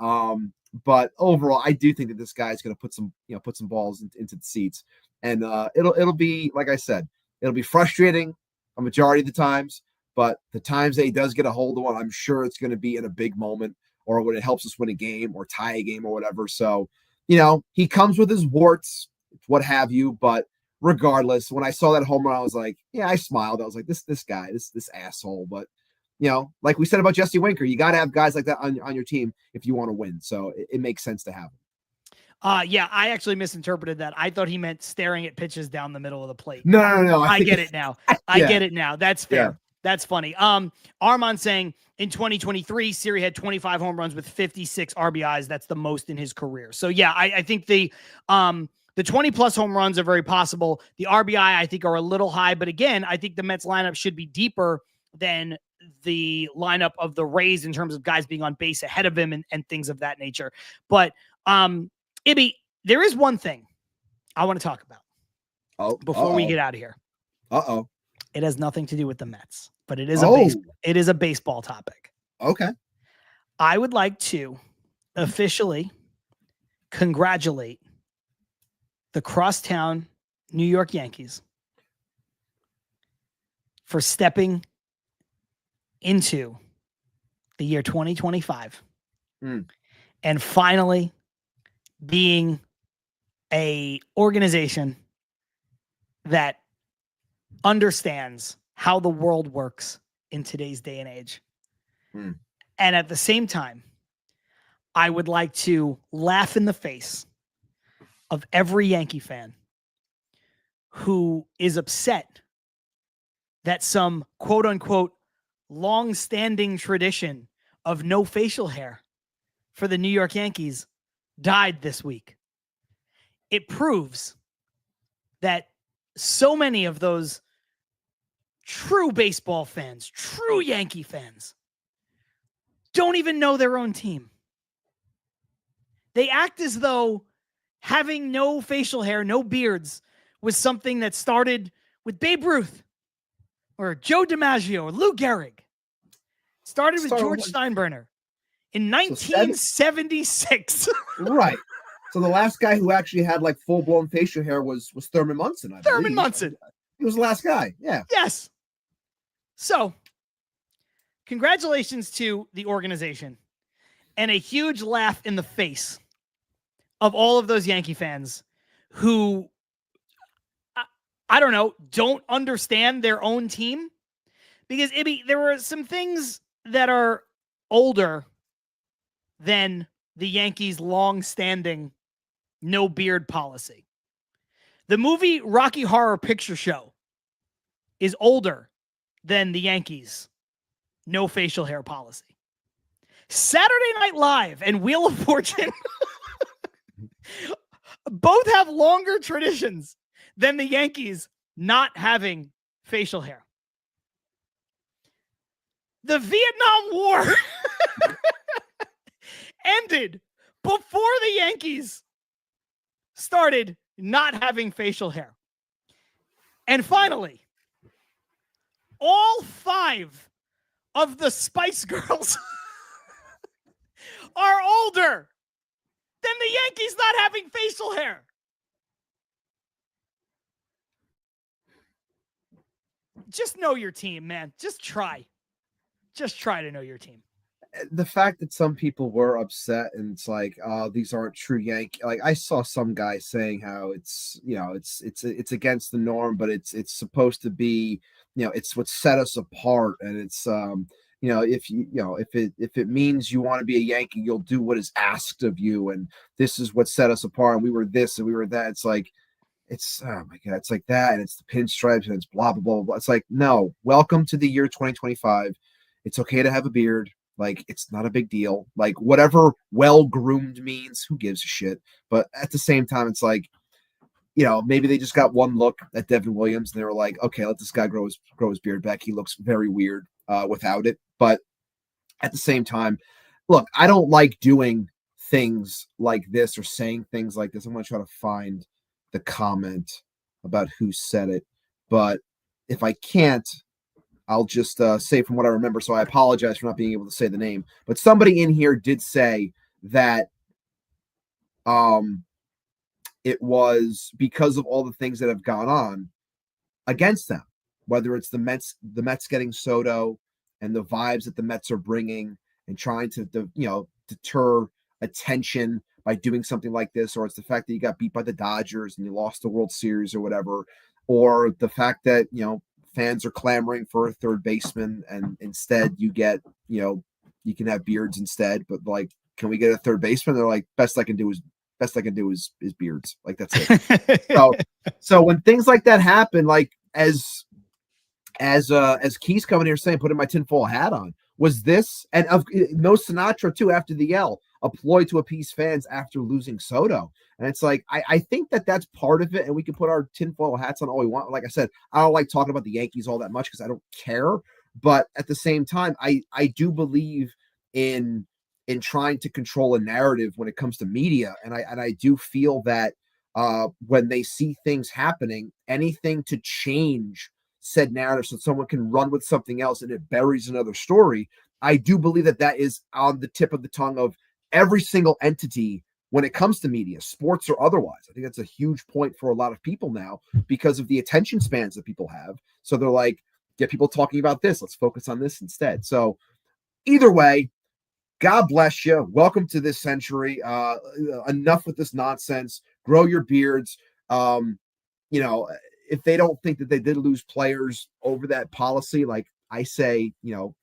But overall, I do think that this guy's going to put some balls into the seats, and it'll be, like I said, it'll be frustrating a majority of the times. But the times that he does get a hold of one, I'm sure it's going to be in a big moment or when it helps us win a game or tie a game or whatever. So, he comes with his warts, what have you. But regardless, when I saw that home run, I was like, yeah, I smiled. I was like, this guy, this asshole. But, like we said about Jesse Winker, you got to have guys like that on your team if you want to win. So it makes sense to have him.
Yeah, I actually misinterpreted that. I thought he meant staring at pitches down the middle of the plate.
No.
I get it now. I get it now. That's fair.
Yeah.
That's funny. Armand saying in 2023, Siri had 25 home runs with 56 RBIs. That's the most in his career. So yeah, I think the 20 plus home runs are very possible. The RBI I think are a little high, but again, I think the Mets lineup should be deeper than the lineup of the Rays in terms of guys being on base ahead of him and things of that nature. But Ibby, there is one thing I want to talk about before we get out of here. It has nothing to do with the Mets, but it is a baseball topic.
Okay.
I would like to officially congratulate the Crosstown New York Yankees for stepping into the year 2025 and finally being a organization that understands how the world works in today's day and age. And at the same time, I would like to laugh in the face of every Yankee fan who is upset that some quote unquote long-standing tradition of no facial hair for the New York Yankees died this week. It proves that so many of those true baseball fans, true Yankee fans, don't even know their own team. They act as though having no facial hair, no beards, was something that started with Babe Ruth or Joe DiMaggio or Lou Gehrig. Started with George Steinbrenner in 1976.
Right. So the last guy who actually had like full-blown facial hair was Thurman Munson.
Thurman Munson.
He was the last guy. Yeah.
Yes. So, congratulations to the organization and a huge laugh in the face of all of those Yankee fans who, I don't know, don't understand their own team. Because, Ibby, there were some things that are older than the Yankees' long-standing no beard policy. The movie Rocky Horror Picture Show is older than the Yankees' no facial hair policy. Saturday Night Live and Wheel of Fortune both have longer traditions than the Yankees not having facial hair. The Vietnam War ended before the Yankees started not having facial hair. And finally, all 5 of the Spice Girls are older than the Yankees not having facial hair. Just know your team, man. Just try to know your team.
The fact that some people were upset and it's like, oh, these aren't true Yankee. Like I saw some guy saying how it's, it's against the norm, but it's supposed to be, it's what set us apart. And it's, if it means you want to be a Yankee, you'll do what is asked of you. And this is what set us apart. And we were this and we were that. It's like, oh my God, it's like that. And it's the pinstripes and it's blah, blah, blah, blah. It's like, no, welcome to the year 2025. It's okay to have a beard. Like, it's not a big deal. Like, whatever well-groomed means, who gives a shit? But at the same time, it's like, maybe they just got one look at Devin Williams and they were like, okay, let this guy grow his beard back. He looks very weird without it. But at the same time, look, I don't like doing things like this or saying things like this. I'm going to try to find the comment about who said it. But if I can't, I'll just say from what I remember. So I apologize for not being able to say the name. But somebody in here did say that it was because of all the things that have gone on against them, whether it's the Mets getting Soto and the vibes that the Mets are bringing and trying to deter attention by doing something like this, or it's the fact that you got beat by the Dodgers and you lost the World Series or whatever, or the fact that fans are clamoring for a third baseman and instead you get you can have Beards instead, but like, can we get a third baseman? They're like, best I can do is Beards. Like, that's it. so when things like that happen, like as Keys coming here saying, putting my tinfoil hat on, was this, and no Sinatra too after the L, a ploy to appease fans after losing Soto. And it's like, I think that's part of it, and we can put our tinfoil hats on all we want. Like I said, I don't like talking about the Yankees all that much because I don't care. But at the same time, I do believe in trying to control a narrative when it comes to media. And I do feel that when they see things happening, anything to change said narrative so someone can run with something else and it buries another story, I do believe that is on the tip of the tongue of every single entity when it comes to media, sports or otherwise. I think that's a huge point for a lot of people now because of the attention spans that people have. So they're like, get people talking about this. Let's focus on this instead. So either way, God bless you. Welcome to this century. Enough with this nonsense. Grow your beards. If they don't think that they did lose players over that policy, like I say,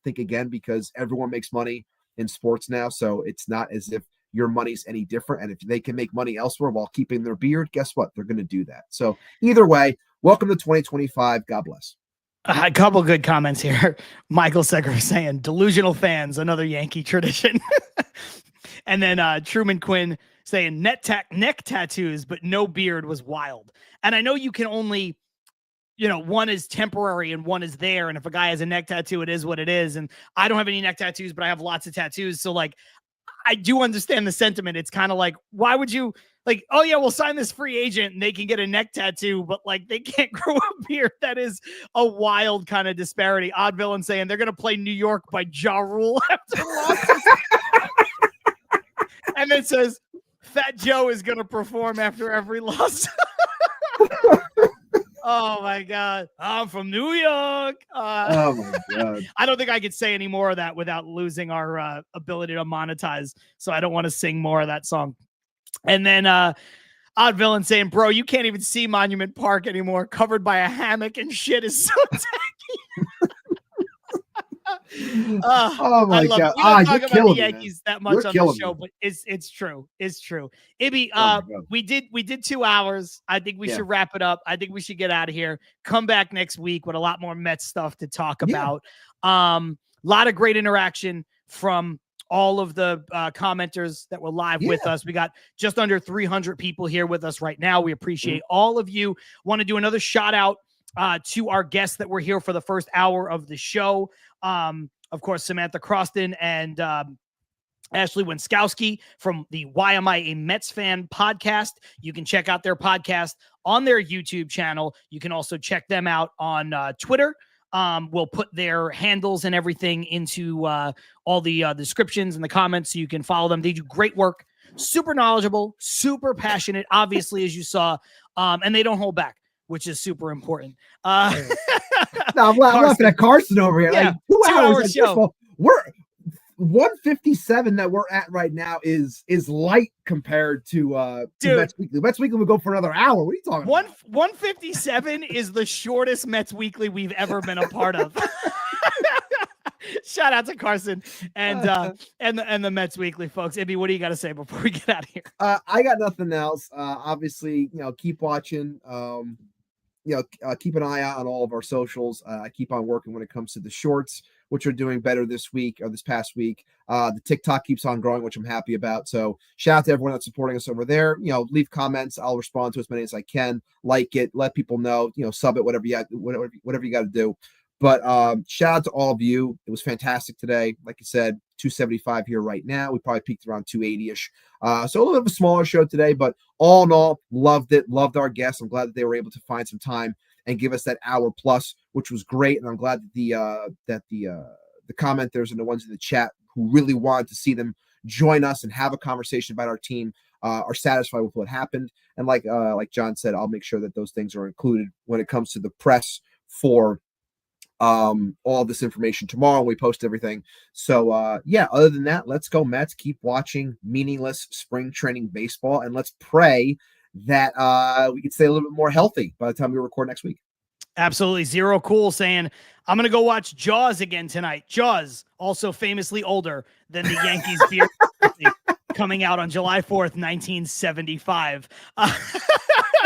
think again, because everyone makes money in sports now. So it's not as if your money's any different. And if they can make money elsewhere while keeping their beard, guess what? They're going to do that. So either way, welcome to 2025. God bless.
A couple good comments here. Michael Secker saying delusional fans, another Yankee tradition. And then Truman Quinn saying neck tattoos, but no beard was wild. And I know you can only, one is temporary and one is there. And if a guy has a neck tattoo, it is what it is. And I don't have any neck tattoos, but I have lots of tattoos. So like, I do understand the sentiment. It's kind of like, why would you like, oh yeah, we'll sign this free agent and they can get a neck tattoo, but like they can't grow a beard. That is a wild kind of disparity. Odd Villain saying they're going to play New York by Ja Rule after losses. And then says Fat Joe is going to perform after every loss. Oh my God. I'm from New York.
Oh my God.
I don't think I could say any more of that without losing our ability to monetize. So I don't want to sing more of that song. And then Odd Villain saying, bro, you can't even see Monument Park anymore. Covered by a hammock and shit is so tacky.
Oh my God.
We don't talk about the
me,
Yankees that much on the show, but it's true. It's true. Ibby, we did 2 hours. I think we should wrap it up. I think we should get out of here. Come back next week with a lot more Mets stuff to talk about. A lot of great interaction from all of the commenters that were live with us. We got just under 300 people here with us right now. We appreciate all of you. Want to do another shout out to our guests that were here for the first hour of the show. Of course, Samantha Croston and Ashley Wenskoski from the Why Am I a Mets Fan podcast. You can check out their podcast on their YouTube channel. You can also check them out on Twitter. We'll put their handles and everything into all the descriptions and the comments so you can follow them. They do great work, super knowledgeable, super passionate, obviously, as you saw, and they don't hold back, which is super important.
No, I'm laughing at Carson over here.
Yeah,
like 2 hours.
Like, show.
We're 157 that we're at right now is light compared to Mets Weekly. Mets Weekly will go for another hour. What are you talking about?
157 is the shortest Mets Weekly we've ever been a part of. Shout out to Carson and the Mets Weekly folks. Ibby, what do you got to say before we get out of here?
I got nothing else. Obviously, keep watching. Keep an eye out on all of our socials. I keep on working when it comes to the shorts, which are doing better this past week. The TikTok keeps on growing, which I'm happy about. So shout out to everyone that's supporting us over there. Leave comments. I'll respond to as many as I can. Like it, let people know, sub it, whatever you got to do. But shout out to all of you. It was fantastic today. Like I said, 275 here right now. We probably peaked around 280-ish. So a little bit of a smaller show today, but all in all, loved it. Loved our guests. I'm glad that they were able to find some time and give us that hour plus, which was great. And I'm glad that the commenters and the ones in the chat who really wanted to see them join us and have a conversation about our team are satisfied with what happened. And like John said, I'll make sure that those things are included when it comes to the press for all this information tomorrow. We post everything. So other than that, let's go Mets. Keep watching meaningless spring training baseball, and let's pray that we can stay a little bit more healthy by the time we record next week.
Absolutely. Zero Cool saying, I'm going to go watch Jaws again tonight. Jaws, also famously older than the Yankees beer coming out on July 4th, 1975.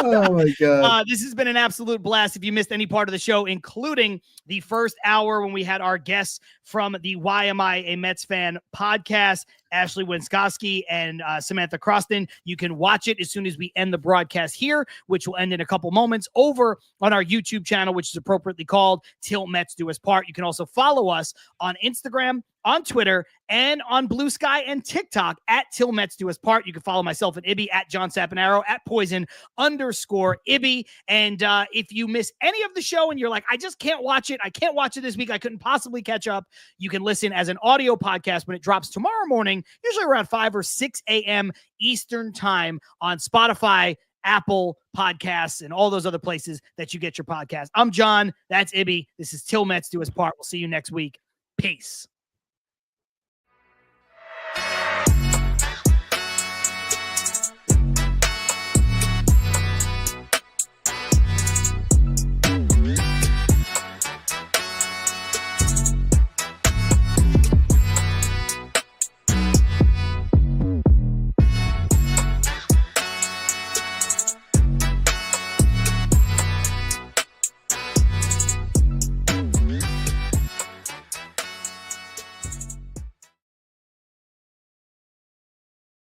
Oh my God.
This has been an absolute blast. If you missed any part of the show, including the first hour when we had our guests from the Why Am I a Mets Fan podcast, Ashley Wenskoski and Samantha Croston, you can watch it as soon as we end the broadcast here, which will end in a couple moments, over on our YouTube channel, which is appropriately called Til Mets Do Us Part. You can also follow us on Instagram, on Twitter, and on Blue Sky and TikTok at Til Mets Do Us Part. You can follow myself at Ibby, at John Saponaro, at Poison_Ibby. And if you miss any of the show and you're like, I just can't watch it, I can't watch it this week, I couldn't possibly catch up, you can listen as an audio podcast when it drops tomorrow morning, usually around 5 or 6 a.m. Eastern time on Spotify, Apple Podcasts, and all those other places that you get your podcast. I'm John. That's Ibby. This is Til Mets Do Us Part. We'll see you next week. Peace.